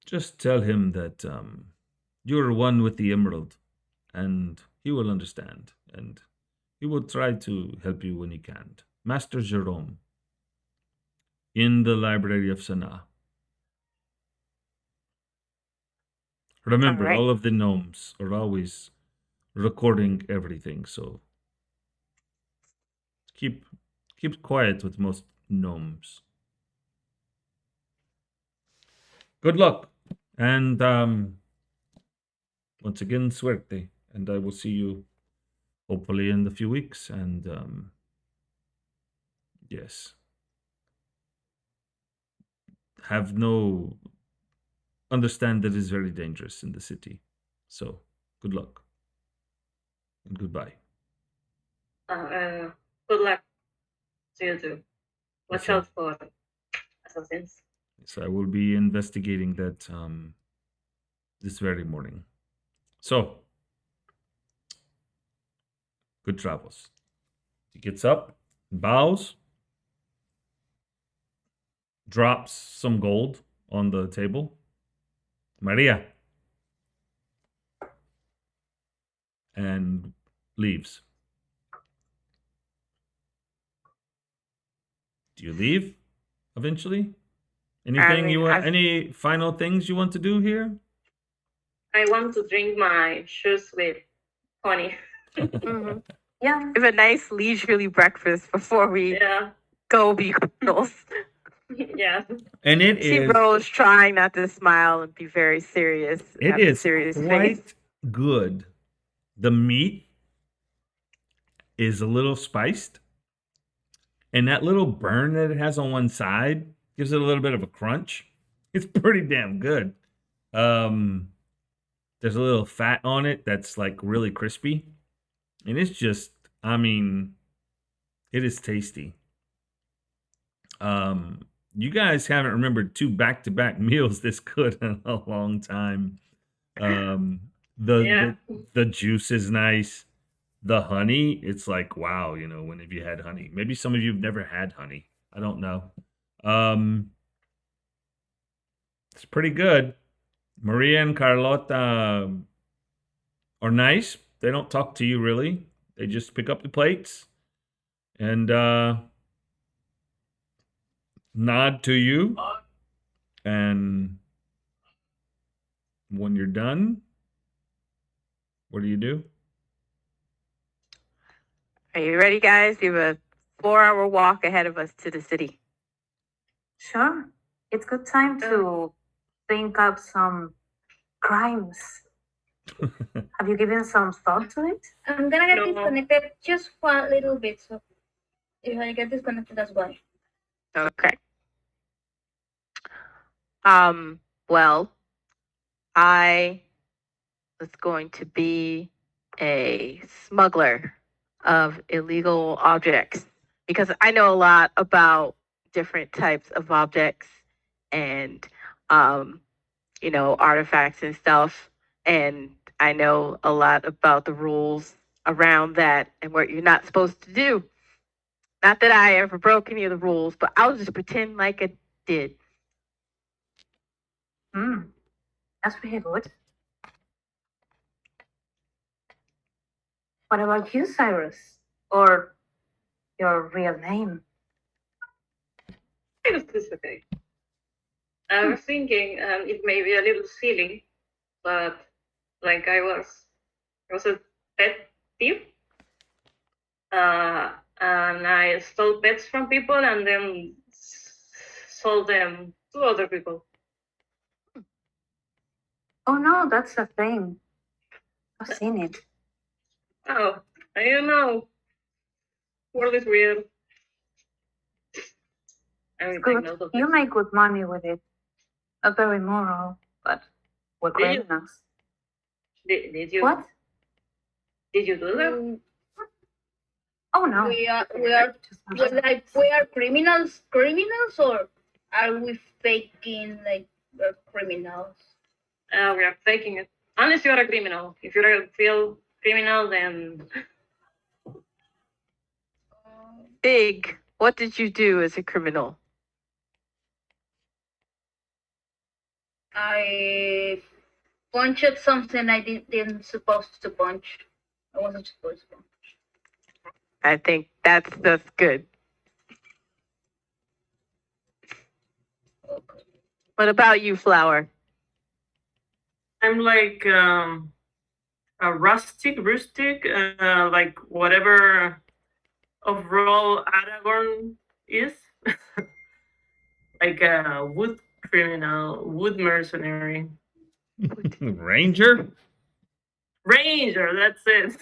Speaker 1: just tell him that you're one with the emerald, and he will understand, and he will try to help you when he can. Master Jerome, in the library of Sana. Remember,
Speaker 5: right.
Speaker 1: all of the gnomes are always recording everything, so keep quiet with most gnomes. Good luck, and once again, suerte, and I will see you hopefully in a few weeks. And yes, have no understand that it's very dangerous in the city. So good luck and goodbye.
Speaker 3: Good luck to you too. Watch
Speaker 1: Okay.
Speaker 3: out for assassins.
Speaker 1: So I will be investigating that this very morning. So good travels. He gets up, bows, drops some gold on the table. Maria. And leaves. Do you leave eventually? Anything you want? Any final things you want to do here?
Speaker 3: I want to drink my shoes with honey.
Speaker 5: Mm-hmm.
Speaker 4: Yeah.
Speaker 5: Have a nice leisurely breakfast before we
Speaker 3: Yeah.
Speaker 5: go be criminals.
Speaker 3: Yeah.
Speaker 1: And it
Speaker 5: See
Speaker 1: is
Speaker 5: Rose trying not to smile and be very serious.
Speaker 1: it
Speaker 5: have a
Speaker 1: is
Speaker 5: serious
Speaker 1: quite
Speaker 5: face.
Speaker 1: good. The meat is a little spiced, and that little burn that it has on one side gives it a little bit of a crunch. It's pretty damn good. There's a little fat on it that's like really crispy, and it's just, I mean, it is tasty. You guys haven't remembered 2 back-to-back meals this good in a long time. The juice is nice. The honey, it's like, wow, you know, when have you had honey? Maybe some of you have never had honey. I don't know. It's pretty good. Maria and Carlota are nice. They don't talk to you really. They just pick up the plates and nod to you. And when you're done, what do?
Speaker 5: Are you ready, guys? You have a 4-hour walk ahead of us to the city.
Speaker 4: Sure. It's good time to think up some crimes. Have you given some thought to it?
Speaker 2: I'm gonna get
Speaker 3: No.
Speaker 2: disconnected just for a little bit. So if I get disconnected, that's why.
Speaker 5: Okay. Well, I was going to be a smuggler of illegal objects because I know a lot about different types of objects and, artifacts and stuff. And I know a lot about the rules around that and what you're not supposed to do. Not that I ever broke any of the rules, but I'll just pretend like I did.
Speaker 4: That's pretty good. What about you, Cyrus? Or your real name?
Speaker 3: It's okay. I was thinking it may be a little silly, but like I was a pet thief, and I stole pets from people and then sold them to other people.
Speaker 4: Oh no, that's a thing. I've seen it.
Speaker 3: Oh, I don't know. World is weird.
Speaker 4: Good. You make good money with it. Not very moral, but we're
Speaker 3: Did you-
Speaker 4: criminals.
Speaker 3: Did you?
Speaker 4: What?
Speaker 3: Did you do that?
Speaker 4: Oh no.
Speaker 2: We are
Speaker 4: Just
Speaker 2: we are criminals, or are we faking like we're criminals?
Speaker 3: We are faking it. Unless you are a criminal. If you're a real criminal, then
Speaker 5: Big, what did you do as a criminal?
Speaker 2: I punched something I didn't supposed to punch. I wasn't supposed to punch.
Speaker 5: I think that's good.
Speaker 2: Okay.
Speaker 5: What about you, Flower?
Speaker 6: I'm like a rustic, like whatever overall Aragorn is. Like a wood criminal, wood mercenary.
Speaker 1: Ranger?
Speaker 6: Ranger, that's it.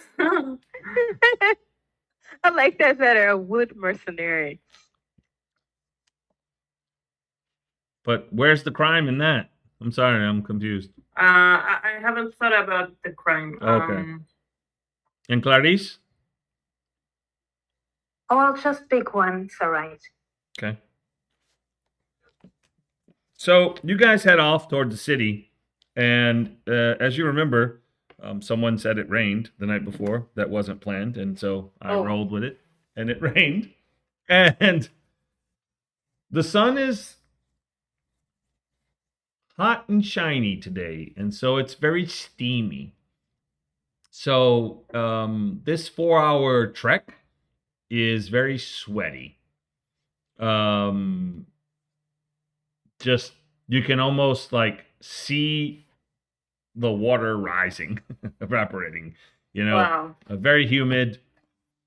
Speaker 5: I like that better, a wood mercenary.
Speaker 1: But where's the crime in that? I'm sorry, I'm confused.
Speaker 6: I haven't thought about the crime.
Speaker 1: Okay. And Clarice?
Speaker 4: Oh, I'll just pick one. It's all right.
Speaker 1: Okay. So you guys head off toward the city, and as you remember, someone said it rained the night before. That wasn't planned, and so I rolled with it, and it rained. And the sun is hot and shiny today, and so it's very steamy. So this 4-hour trek is very sweaty. Just you can almost like see the water rising, evaporating.
Speaker 3: wow.
Speaker 1: Very humid.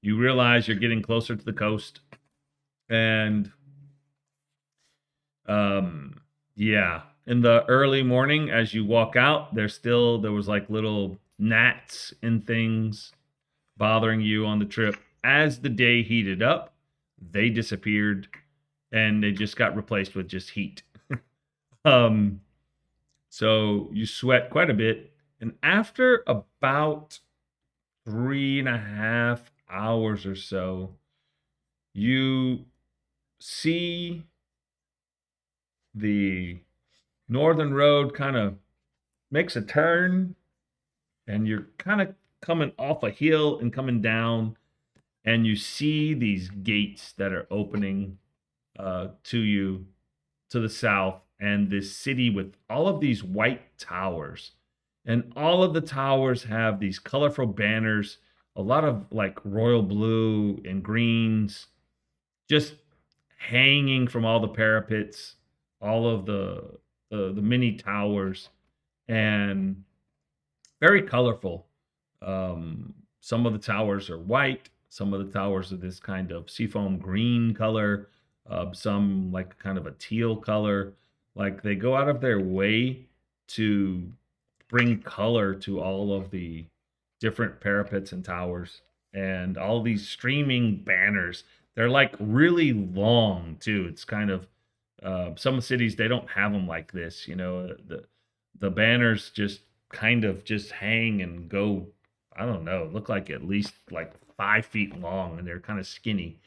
Speaker 1: You realize you're getting closer to the coast, and yeah. In the early morning, as you walk out, there was like little gnats and things bothering you on the trip. As the day heated up, they disappeared, and they just got replaced with just heat. So you sweat quite a bit, and after about 3.5 hours or so, you see the northern road kind of makes a turn, and you're kind of coming off a hill and coming down, and you see these gates that are opening to you to the south, and this city with all of these white towers, and all of the towers have these colorful banners, a lot of like royal blue and greens just hanging from all the parapets, all of the mini towers, and very colorful. Some of the towers are white, some of the towers are this kind of seafoam green color, some like kind of a teal color. Like they go out of their way to bring color to all of the different parapets and towers, and all these streaming banners. They're like really long too. It's kind of some cities, they don't have them like this. The banners just kind of just hang and go. I don't know. Look like at least like 5 feet long, and they're kind of skinny.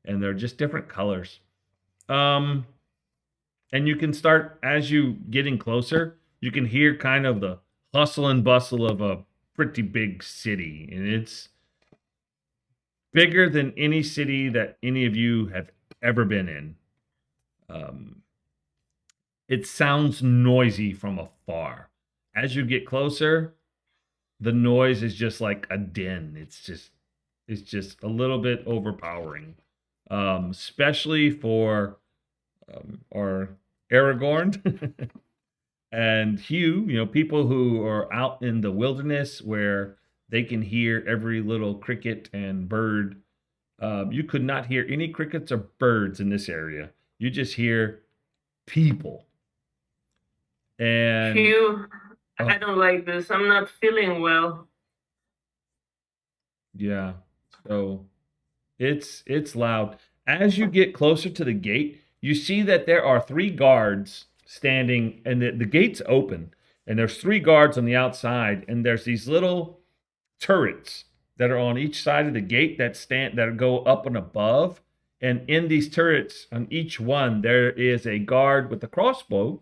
Speaker 1: and they're just different colors. And you can start, as you getting closer, you can hear kind of the hustle and bustle of a pretty big city, and it's bigger than any city that any of you have ever been in. It sounds noisy from afar. As you get closer, the noise is just like a din. It's just a little bit overpowering, especially for our Aragorn and Hugh. People who are out in the wilderness where they can hear every little cricket and bird. You could not hear any crickets or birds in this area. You just hear people. And
Speaker 6: Hugh, I don't like this. I'm not feeling well.
Speaker 1: yeah, so it's loud. As you get closer to the gate, you see that there are 3 guards standing, and the gate's open, and there's 3 guards on the outside, and there's these little turrets that are on each side of the gate that go up and above. And in these turrets, on each one, there is a guard with a crossbow,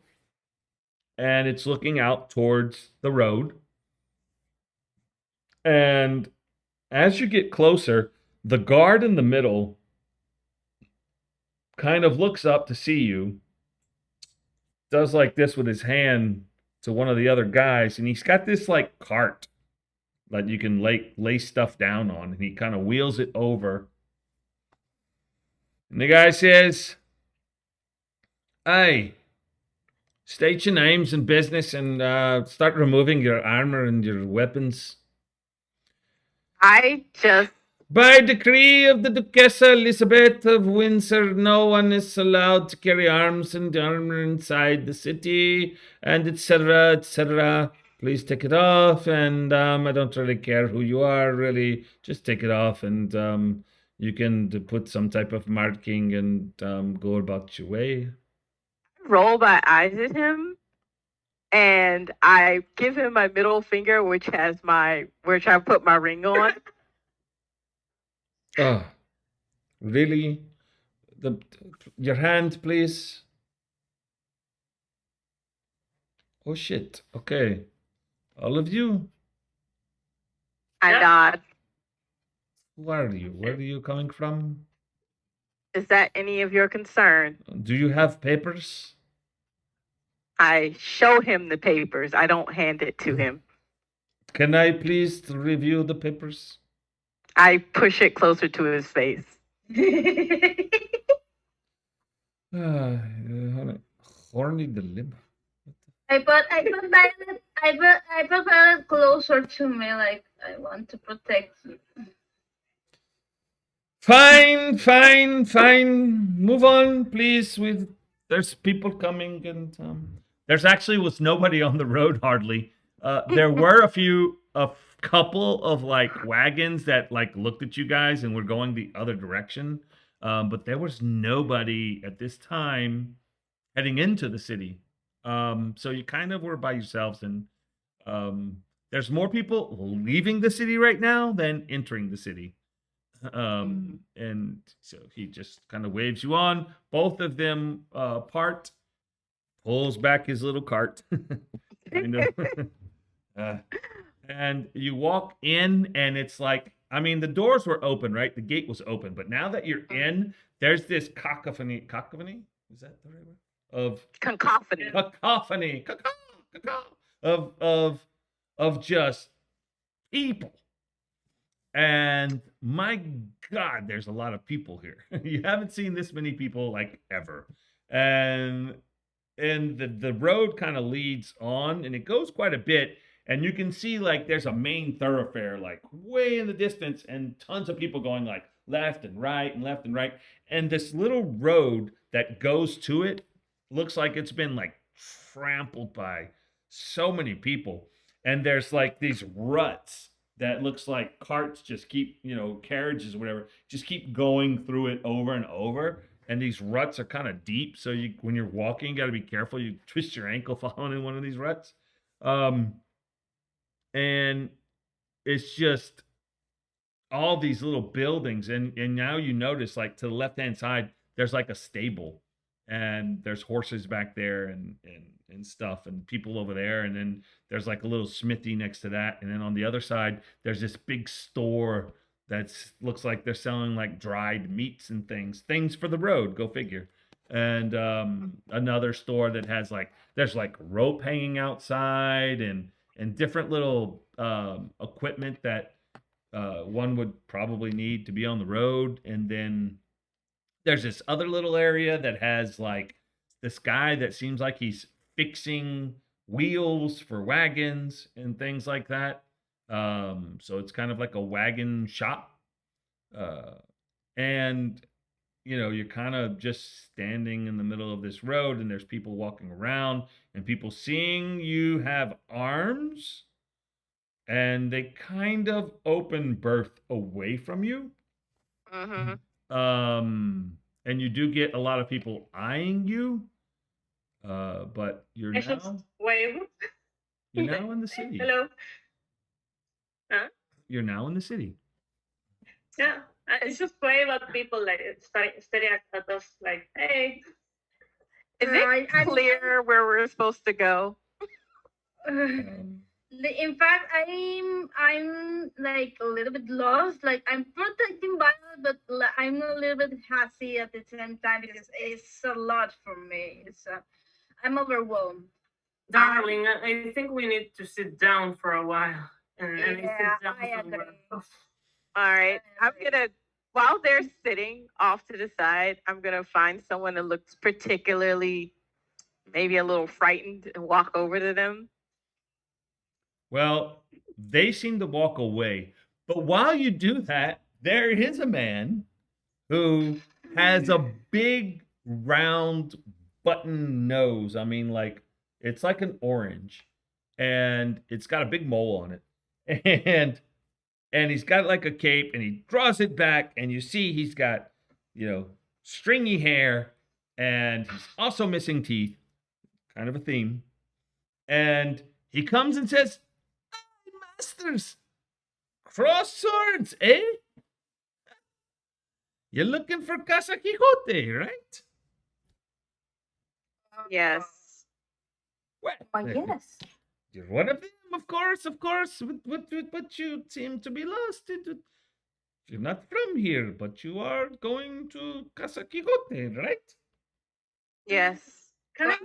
Speaker 1: and it's looking out towards the road. And as you get closer, the guard in the middle kind of looks up to see you, does like this with his hand to one of the other guys, and he's got this like cart that you can lay stuff down on, and he kind of wheels it over. And the guy says, "Hey, state your names and business, and start removing your armor and your weapons."
Speaker 5: I just
Speaker 1: By decree of the Duchessa Elizabeth of Windsor, no one is allowed to carry arms and armor inside the city, and etc., etc. Please take it off, and I don't really care who you are, really. Just take it off, and you can put some type of marking and go about your way.
Speaker 5: roll my eyes at him, and I give him my middle finger, which I put my ring on.
Speaker 1: Oh, really? Your hand, please. Oh shit. Okay. All of you.
Speaker 5: I
Speaker 6: Yeah.
Speaker 5: nod.
Speaker 1: Who are you? Where are you coming from?
Speaker 5: Is that any of your concern?
Speaker 1: Do you have papers?
Speaker 5: I show him the papers. I don't hand it to him.
Speaker 1: Can I please review the papers?
Speaker 5: I push it closer to his face.
Speaker 1: Horny Dilemma.
Speaker 2: I put it closer to me, like I want to protect you.
Speaker 1: Fine, fine, fine. Move on, please. There's people coming, and there's actually was nobody on the road hardly. There were a couple of like wagons that like looked at you guys and were going the other direction, but there was nobody at this time heading into the city. So you kind of were by yourselves, and there's more people leaving the city right now than entering the city. And so he just kind of waves you on. Both of them part, pulls back his little cart, kind of, and you walk in, and it's like, I mean, the doors were open, right? The gate was open, but now that you're in, there's this cacophony. Cacophony? Is that the right word? Of
Speaker 5: Cacophony.
Speaker 1: cacophony, of just people. And my God, there's a lot of people here. You haven't seen this many people like ever. And the road kind of leads on, and it goes quite a bit. And you can see like there's a main thoroughfare like way in the distance, and tons of people going like left and right and left and right. And this little road that goes to it looks like it's been like trampled by so many people. And there's like these ruts that looks like carts just keep, carriages or whatever, just keep going through it over and over. And these ruts are kind of deep, so when you're walking, you got to be careful. You twist your ankle falling in one of these ruts. And it's just all these little buildings, and now you notice, like, to the left-hand side, there's, like, a stable, and there's horses back there and stuff, and people over there, and then there's, like, a little smithy next to that, and then on the other side, there's this big store that's looks like they're selling, like, dried meats and things for the road, go figure. And, another store that has, like there's, like, rope hanging outside and different little, equipment that one would probably need to be on the road. And then there's this other little area that has like this guy that seems like he's fixing wheels for wagons and things like that. So it's kind of like a wagon shop. Uh, and you're kind of just standing in the middle of this road, and there's people walking around, and people seeing you have arms, and they kind of open birth away from you.
Speaker 5: Mm-hmm.
Speaker 1: And you do get a lot of people eyeing you, but you're
Speaker 3: I should
Speaker 1: now
Speaker 3: wave.
Speaker 1: you're now in the city.
Speaker 3: Hello. Huh?
Speaker 1: You're now in the city.
Speaker 3: Yeah. I just wave at people like staring at us like, hey.
Speaker 5: Is it clear where we're supposed to go?
Speaker 2: In fact, I'm like a little bit lost. Like I'm protecting Violet, but I'm a little bit happy at the same time because it's a lot for me. I'm overwhelmed.
Speaker 6: Darling, I think we need to sit down for a while. And I sit down
Speaker 2: I
Speaker 6: somewhere.
Speaker 2: agree.
Speaker 5: All right. I'm gonna, while they're sitting off to the side, I'm gonna find someone that looks particularly maybe a little frightened and walk over to them.
Speaker 1: Well, they seem to walk away. But while you do that, there is a man who has a big round button nose. I mean, like it's like an orange, and it's got a big mole on it. And he's got like a cape, and he draws it back, and you see he's got, stringy hair, and he's also missing teeth, kind of a theme. And he comes and says, "Hey, masters, cross swords, eh? You're looking for Casa Quixote, right?"
Speaker 5: Yes.
Speaker 1: Well,
Speaker 4: Yes.
Speaker 1: you're one of them, of course. But you seem to be lost. You're not from here, but you are going to Casa Quixote, right?
Speaker 5: Yes.
Speaker 3: Can I?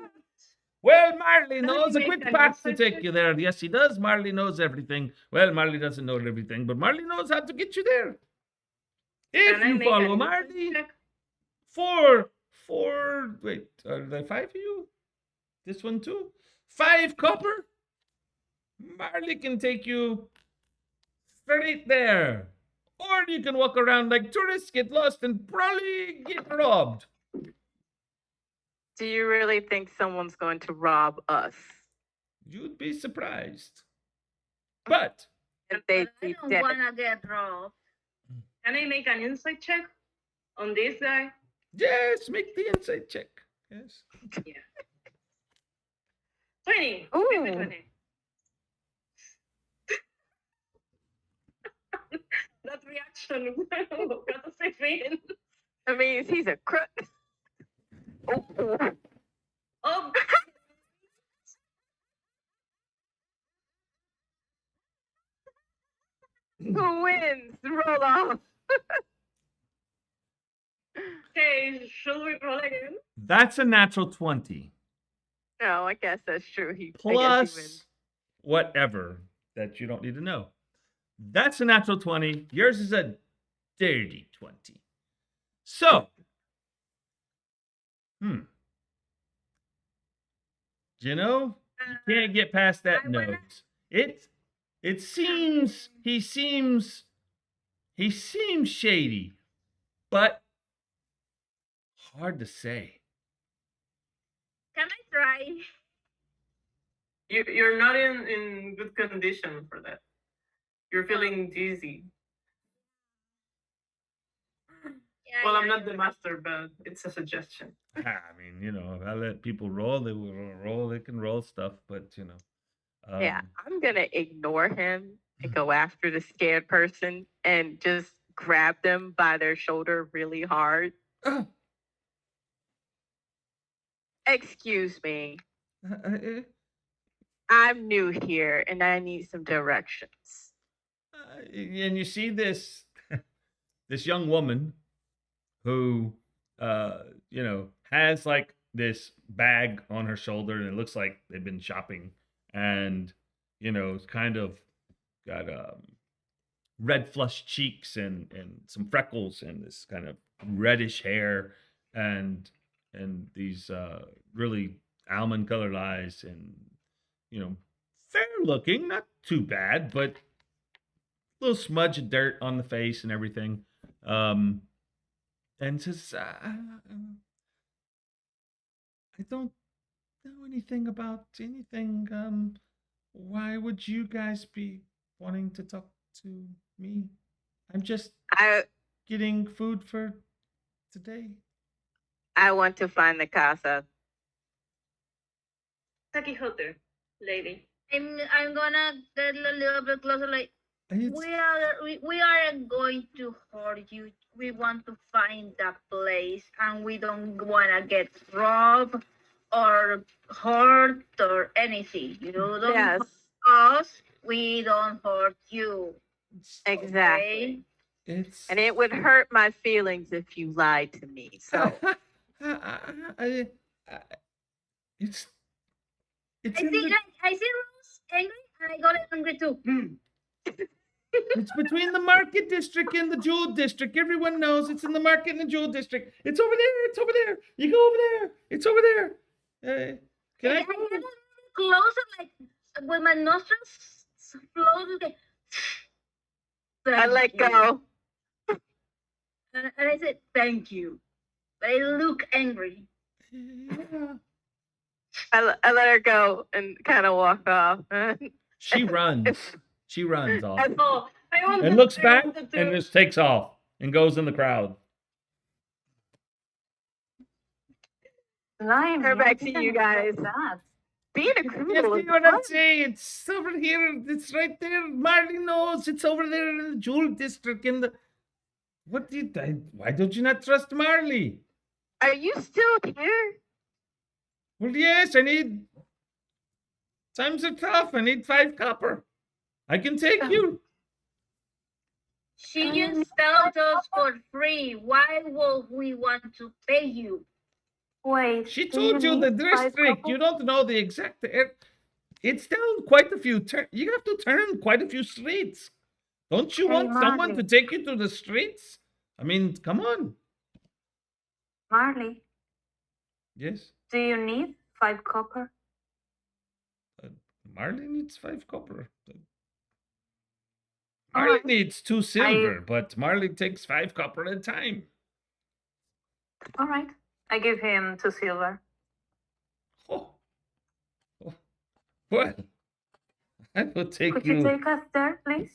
Speaker 1: Well, Marley
Speaker 3: Can I
Speaker 1: knows a
Speaker 3: make
Speaker 1: quick
Speaker 3: an
Speaker 1: path to
Speaker 3: insight
Speaker 1: take
Speaker 3: check?
Speaker 1: you there. Yes, he does. Marley knows everything. Well, Marley doesn't know everything, but Marley knows how to get you there. If
Speaker 3: Can I
Speaker 1: you
Speaker 3: make
Speaker 1: follow
Speaker 3: an
Speaker 1: Marley,
Speaker 3: insight check?
Speaker 1: wait, are there 5 of you? This one too? 5 copper? Marley can take you straight there. Or you can walk around like tourists, get lost, and probably get robbed.
Speaker 5: Do you really think someone's going to rob us?
Speaker 1: You'd be surprised. But
Speaker 5: If they
Speaker 2: I
Speaker 5: be
Speaker 2: don't
Speaker 5: dead.
Speaker 2: wanna get robbed.
Speaker 3: Can I make an insight check on this guy?
Speaker 1: yes, make the insight check. Yes.
Speaker 3: 20.
Speaker 5: Ooh.
Speaker 3: 20. That reaction got us in.
Speaker 5: That means he's a crook. Oh.
Speaker 3: Oh,
Speaker 5: Who wins? Roll off.
Speaker 3: okay. Should we roll again?
Speaker 1: That's a natural 20.
Speaker 5: No, I guess that's true. I guess he wins.
Speaker 1: Plus whatever that you don't need to know. That's a natural 20. Yours is a dirty 20. So, you can't get past that
Speaker 2: I wanna-
Speaker 1: nose. It seems he seems shady, but hard to say.
Speaker 2: Can I try?
Speaker 6: You're not in good condition for that. You're feeling dizzy.
Speaker 2: Yeah,
Speaker 6: Well, I'm
Speaker 2: yeah,
Speaker 6: not the master, but it's a suggestion.
Speaker 1: I mean, if I let people roll, they will roll. They can roll stuff, but
Speaker 5: Yeah, I'm gonna ignore him and go after the scared person and just grab them by their shoulder really hard.
Speaker 1: Uh,
Speaker 5: Excuse me.
Speaker 1: uh,
Speaker 5: I'm new here and I need some directions.
Speaker 1: and you see this this young woman who has like this bag on her shoulder and it looks like they've been shopping and it's kind of got red flushed cheeks and some freckles and this kind of reddish hair and these really almond colored eyes and fair looking, not too bad, but a little smudge of dirt on the face and everything. And says, I don't know anything about anything. Why would you guys be wanting to talk to me? I'm just
Speaker 5: I
Speaker 1: getting food for today.
Speaker 5: I want to find the casa.
Speaker 3: Quixote, lady.
Speaker 2: I'm gonna get a little bit closer. Like we aren't going to hurt you. We want to find that place, and we don't wanna get robbed or hurt or anything. You don't
Speaker 5: Yes,
Speaker 2: hurt us. We don't hurt you.
Speaker 5: exactly.
Speaker 2: Okay?
Speaker 1: It's
Speaker 5: And it would hurt my feelings if you lied to me. So
Speaker 1: I- it's
Speaker 2: I
Speaker 1: in
Speaker 2: see.
Speaker 1: the,
Speaker 2: I see Rose angry, and I got angry too.
Speaker 1: it's between the market district and the jewel district. Everyone knows it's in the market and the jewel district. It's over there. It's over there. You go over there. It's over there. Can I
Speaker 2: I
Speaker 1: go?
Speaker 2: get closer, like with my nostrils closed. Like,
Speaker 5: I let
Speaker 2: "Thank you."
Speaker 5: go.
Speaker 2: And I said, "Thank you," but I look angry.
Speaker 1: Yeah.
Speaker 5: I let her go and kind of walk off.
Speaker 1: She runs. She runs off
Speaker 3: Oh, I wanted,
Speaker 1: and looks
Speaker 3: I
Speaker 1: back
Speaker 3: wanted to.
Speaker 1: and just takes off and goes in the crowd.
Speaker 4: Blimey,
Speaker 5: Her back
Speaker 4: I
Speaker 5: to
Speaker 4: didn't
Speaker 5: you
Speaker 4: expect
Speaker 5: guys.
Speaker 4: that.
Speaker 5: Being a
Speaker 1: You
Speaker 5: criminal
Speaker 1: see
Speaker 5: is
Speaker 1: what I'm
Speaker 5: fun.
Speaker 1: saying? It's over here. It's right there. Marley knows it's over there in the jewel district. In the what did I? Why don't you not trust Marley?
Speaker 5: Are you still here?
Speaker 1: Well, yes, I need. Times are tough. I need 5 copper. I can take you.
Speaker 2: She just felt us for free. Why would we want to pay you?
Speaker 4: Wait,
Speaker 1: She
Speaker 4: do you
Speaker 1: told you the
Speaker 4: need 5
Speaker 1: district. You
Speaker 4: copper?
Speaker 1: don't know the exact. It's down quite a few. You have to turn quite a few streets. Don't you
Speaker 4: Hey,
Speaker 1: want someone to
Speaker 4: Marley.
Speaker 1: take you to the streets? I mean, come on.
Speaker 4: Marley,
Speaker 1: Yes.
Speaker 4: do you need 5 copper?
Speaker 1: Marley needs 5 copper.
Speaker 4: All
Speaker 1: Marley
Speaker 4: right.
Speaker 1: needs 2 silver, but Marley takes 5 copper at a time.
Speaker 4: All right. I give him 2 silver.
Speaker 1: Oh. Oh. Well, I will take
Speaker 4: Could you take us there, please?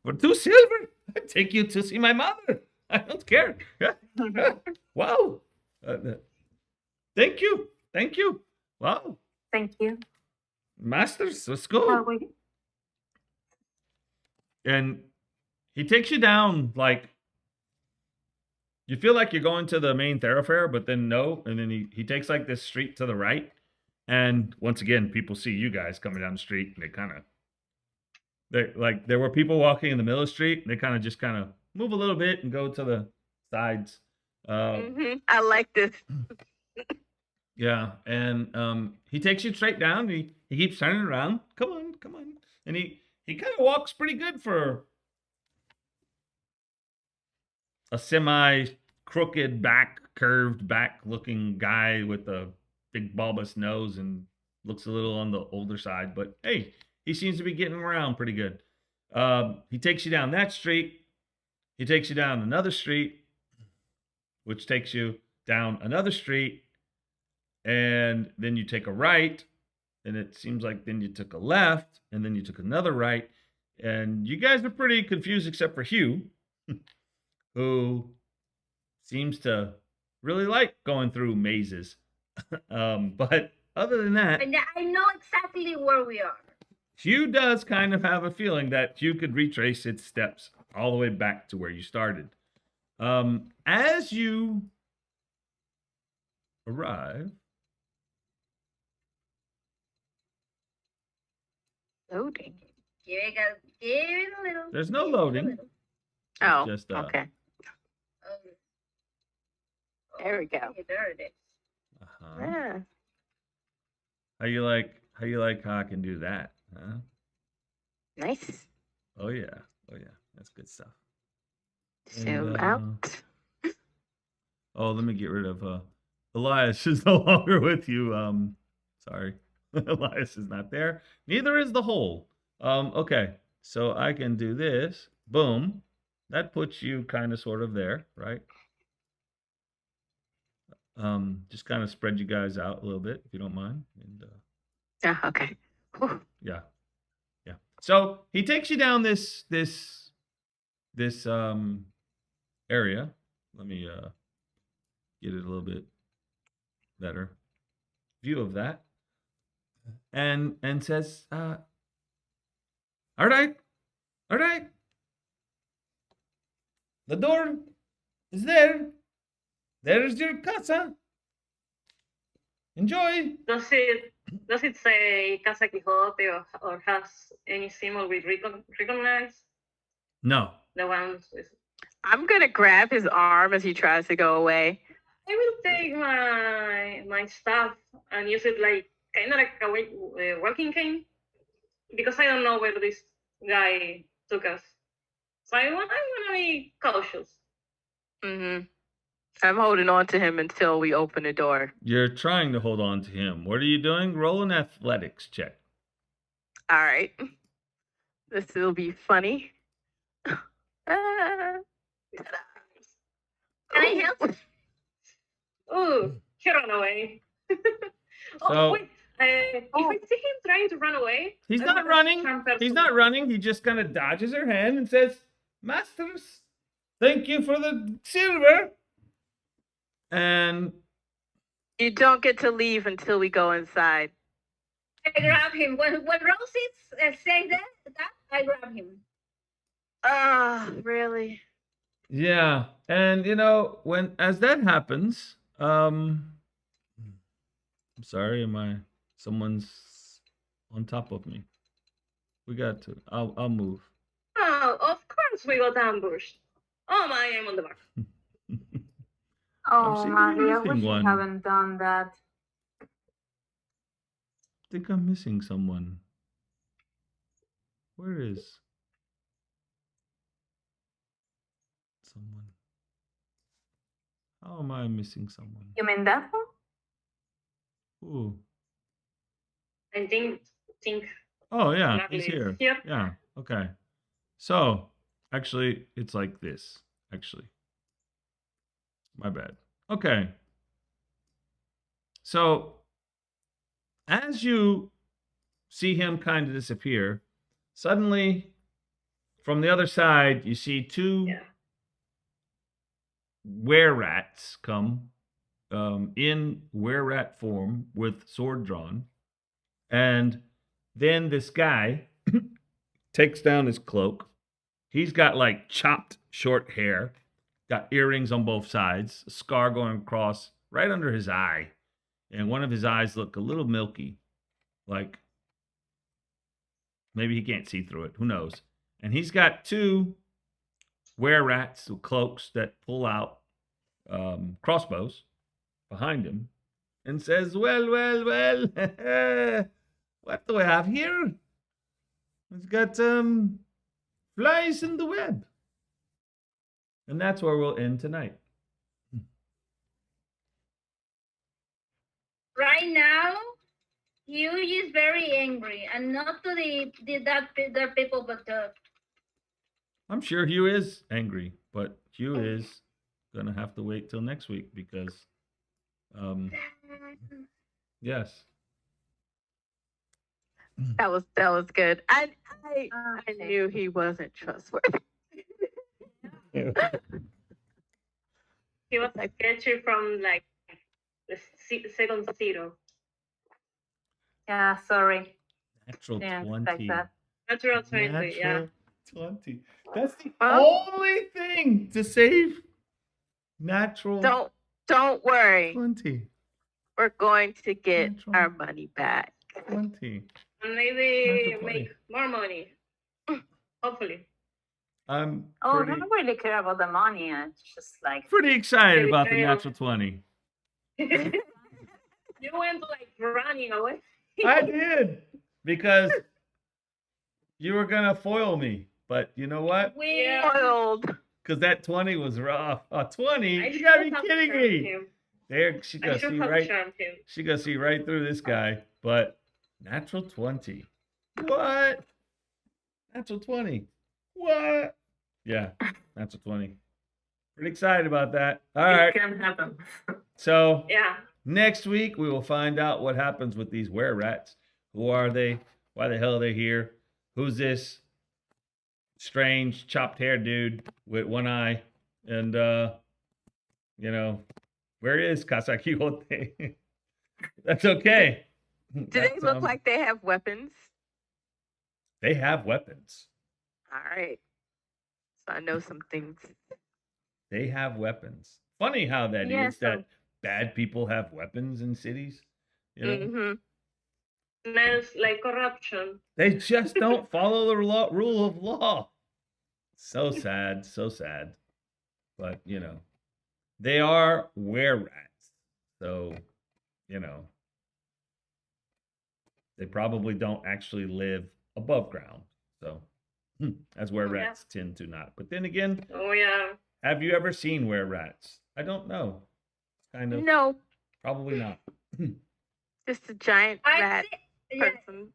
Speaker 1: for 2 silver. I take you to see my mother. I don't care. Wow. Thank you. Thank you. Wow.
Speaker 4: Thank you.
Speaker 1: Masters, let's
Speaker 4: Shall
Speaker 1: go.
Speaker 4: we?
Speaker 1: And he takes you down like you feel like you're going to the main thoroughfare, but then no. And then he takes like this street to the right. And once again, people see you guys coming down the street and there were people walking in the middle of the street. And they just move a little bit and go to the sides.
Speaker 5: I like this.
Speaker 1: Yeah. And he takes you straight down. And he keeps turning around. Come on. And he kind of walks pretty good for a semi crooked back, curved back looking guy with a big bulbous nose and looks a little on the older side. But hey, he seems to be getting around pretty good. He takes you down that street. He takes you down another street, which takes you down another street. And then you take a right. And it seems like then you took a left. And then you took another right. And you guys are pretty confused except for Hugh, who seems to really like going through mazes. But other than that,
Speaker 2: And I know exactly where we are.
Speaker 1: Hugh does kind of have a feeling that Hugh could retrace its steps all the way back to where you started. As you arrive,
Speaker 5: Loading.
Speaker 2: Give it a little.
Speaker 1: there's no
Speaker 2: give it a
Speaker 1: loading.
Speaker 2: little.
Speaker 5: Oh,
Speaker 1: It's just
Speaker 5: okay.
Speaker 2: Oh,
Speaker 5: There we go.
Speaker 2: okay, there it is.
Speaker 1: uh-huh.
Speaker 5: Yeah.
Speaker 1: How you like how I can do that? Huh?
Speaker 5: Nice.
Speaker 1: Oh yeah, that's good stuff.
Speaker 5: Zoom
Speaker 1: And,
Speaker 5: out.
Speaker 1: Oh, let me get rid of Elias is no longer with you. Sorry. Elias is not there. Neither is the hole. Okay. So I can do this. Boom. That puts you kind of sort of there, right? Just kind of spread you guys out a little bit if you don't mind. And
Speaker 5: Yeah, okay. Whew.
Speaker 1: yeah. So he takes you down this area. Let me get it a little bit better view of that. And says, all right. The door is there. There's your casa. Enjoy.
Speaker 3: Does it say Casa Quixote or has any symbol we recognize?
Speaker 1: No.
Speaker 3: The ones with...
Speaker 5: I'm gonna grab his arm as he tries to go away.
Speaker 3: I will take my stuff and use it like kind of like a walking cane, because I don't know where this guy took us. So I want to be cautious.
Speaker 5: Mm-hmm. I'm holding on to him until we open the door.
Speaker 1: You're trying to hold on to him. What are you doing? Roll an athletics check.
Speaker 5: All right. This will be funny.
Speaker 2: Can I help?
Speaker 3: Oh, he ran away.
Speaker 1: So-
Speaker 3: Wait. If I see him trying to run away,
Speaker 1: He's
Speaker 3: I
Speaker 1: not
Speaker 3: will
Speaker 1: running.
Speaker 3: charm
Speaker 1: He's
Speaker 3: person.
Speaker 1: not running. He just kind of dodges her hand and says, Masters, thank you for the silver. And
Speaker 5: You don't get to leave until we go inside.
Speaker 2: I grab him. When Rose says that, I grab him.
Speaker 5: Really?
Speaker 1: yeah, and as that happens, I'm sorry, someone's on top of me. We got to. I'll move.
Speaker 3: Oh, of course we got ambushed. Oh my, I'm on the bar.
Speaker 4: Oh,
Speaker 1: seeing
Speaker 4: Maggie, I
Speaker 1: missing
Speaker 4: wish you
Speaker 1: one.
Speaker 4: haven't done that.
Speaker 1: I think I'm missing someone. Where is someone? How am I missing someone?
Speaker 4: You mean that one?
Speaker 1: Ooh.
Speaker 3: I think
Speaker 1: Oh yeah,
Speaker 3: Lovely.
Speaker 1: he's here.
Speaker 3: Yep.
Speaker 1: Yeah. Okay. So actually, it's like this. Actually, my bad. Okay. So as you see him kind of disappear, suddenly from the other side, you see two
Speaker 3: yeah.
Speaker 1: were-rats come in were-rat form with sword drawn. And then this guy takes down his cloak. He's got like chopped short hair, got earrings on both sides, a scar going across right under his eye. And one of his eyes look a little milky, like maybe he can't see through it. Who knows? And he's got two were-rats with cloaks that pull out crossbows behind him and says, well, what do we have here? It's got flies in the web. And that's where we'll end tonight.
Speaker 2: Right now, Hugh is very angry, and not to the people, but
Speaker 1: I'm sure Hugh is angry, but Hugh is gonna have to wait till next week because yes.
Speaker 5: That was good. I knew he wasn't trustworthy.
Speaker 3: He was sketchy from like the second zero.
Speaker 4: Yeah, sorry.
Speaker 1: Natural
Speaker 4: Yeah,
Speaker 1: 20.
Speaker 4: like that.
Speaker 3: Natural 20, yeah.
Speaker 1: Natural 20. That's the
Speaker 5: Well-
Speaker 1: only thing to save. Natural
Speaker 5: Don't worry.
Speaker 1: 20.
Speaker 5: We're going to get
Speaker 1: Natural
Speaker 5: our money back.
Speaker 1: 20.
Speaker 3: And maybe
Speaker 1: Natural
Speaker 3: make
Speaker 1: 20.
Speaker 3: more money. Hopefully.
Speaker 1: I'm
Speaker 4: Oh, I
Speaker 1: pretty,
Speaker 4: don't really care about the money. It's just like,
Speaker 1: pretty excited about the
Speaker 3: Very
Speaker 1: natural 20.
Speaker 3: You went like running away.
Speaker 1: I did because you were gonna foil me, but you know what?
Speaker 3: Yeah.
Speaker 5: Spoiled.
Speaker 1: Because that 20 was rough. Oh, 20?
Speaker 3: I
Speaker 1: You
Speaker 3: should
Speaker 1: gotta be
Speaker 3: have
Speaker 1: kidding
Speaker 3: charmed
Speaker 1: me.
Speaker 3: him.
Speaker 1: There, she
Speaker 3: I
Speaker 1: gonna
Speaker 3: should
Speaker 1: see
Speaker 3: have
Speaker 1: right.
Speaker 3: charmed him.
Speaker 1: She gonna see right through this guy. But natural 20. What? Natural 20. What? Yeah, natural 20. Pretty excited about that. All
Speaker 6: It
Speaker 1: right.
Speaker 6: can happen.
Speaker 1: So
Speaker 3: Yeah.
Speaker 1: next week we will find out what happens with these were rats. Who are they? Why the hell are they here? Who's this strange chopped hair dude with one eye? And you know, where is Casa Quixote? That's okay.
Speaker 5: Do they look like they have weapons?
Speaker 1: they have weapons?
Speaker 5: All right. So I know some things.
Speaker 1: They have weapons. Funny how that is
Speaker 5: Yeah,
Speaker 1: that bad people have weapons in cities. You know,
Speaker 5: Mm-hmm.
Speaker 3: Smells like corruption.
Speaker 1: they just don't follow the rule of law. So sad, so sad. But you know, they are were rats, so you know they probably don't actually live above ground. So as were
Speaker 3: Yeah.
Speaker 1: rats tend to not. But then again,
Speaker 3: Oh yeah.
Speaker 1: have you ever seen were rats? I don't know. Kind of.
Speaker 5: No,
Speaker 1: Probably not.
Speaker 5: just a giant
Speaker 2: I
Speaker 5: rat
Speaker 2: see, yeah,
Speaker 5: person.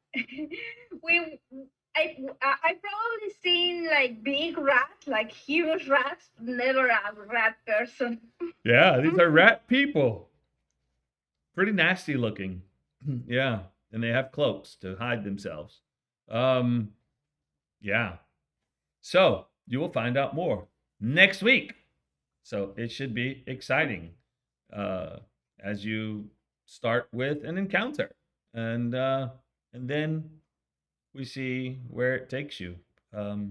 Speaker 2: I probably seen like big rats, like huge rats, never a rat person.
Speaker 1: Yeah, these are rat people. Pretty nasty looking. Yeah, and they have cloaks to hide themselves. Yeah. So you will find out more next week. So it should be exciting as you start with an encounter, and then we see where it takes you. So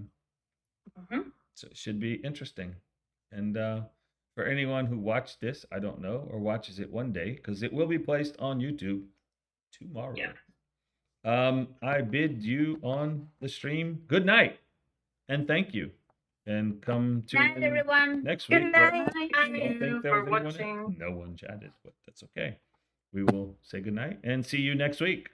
Speaker 1: it should be interesting. And for anyone who watched this, I don't know, or watches it one day, because it will be placed on YouTube tomorrow.
Speaker 3: Yeah.
Speaker 1: I bid you on the stream good night and thank you. And come to
Speaker 2: Night, everyone.
Speaker 1: next
Speaker 5: Good
Speaker 1: week. where
Speaker 5: night.
Speaker 1: I
Speaker 3: Thank
Speaker 1: don't
Speaker 3: you
Speaker 1: think there
Speaker 3: for
Speaker 1: was anyone.
Speaker 3: watching.
Speaker 1: No one chatted, but that's okay. We will say good night and see you next week.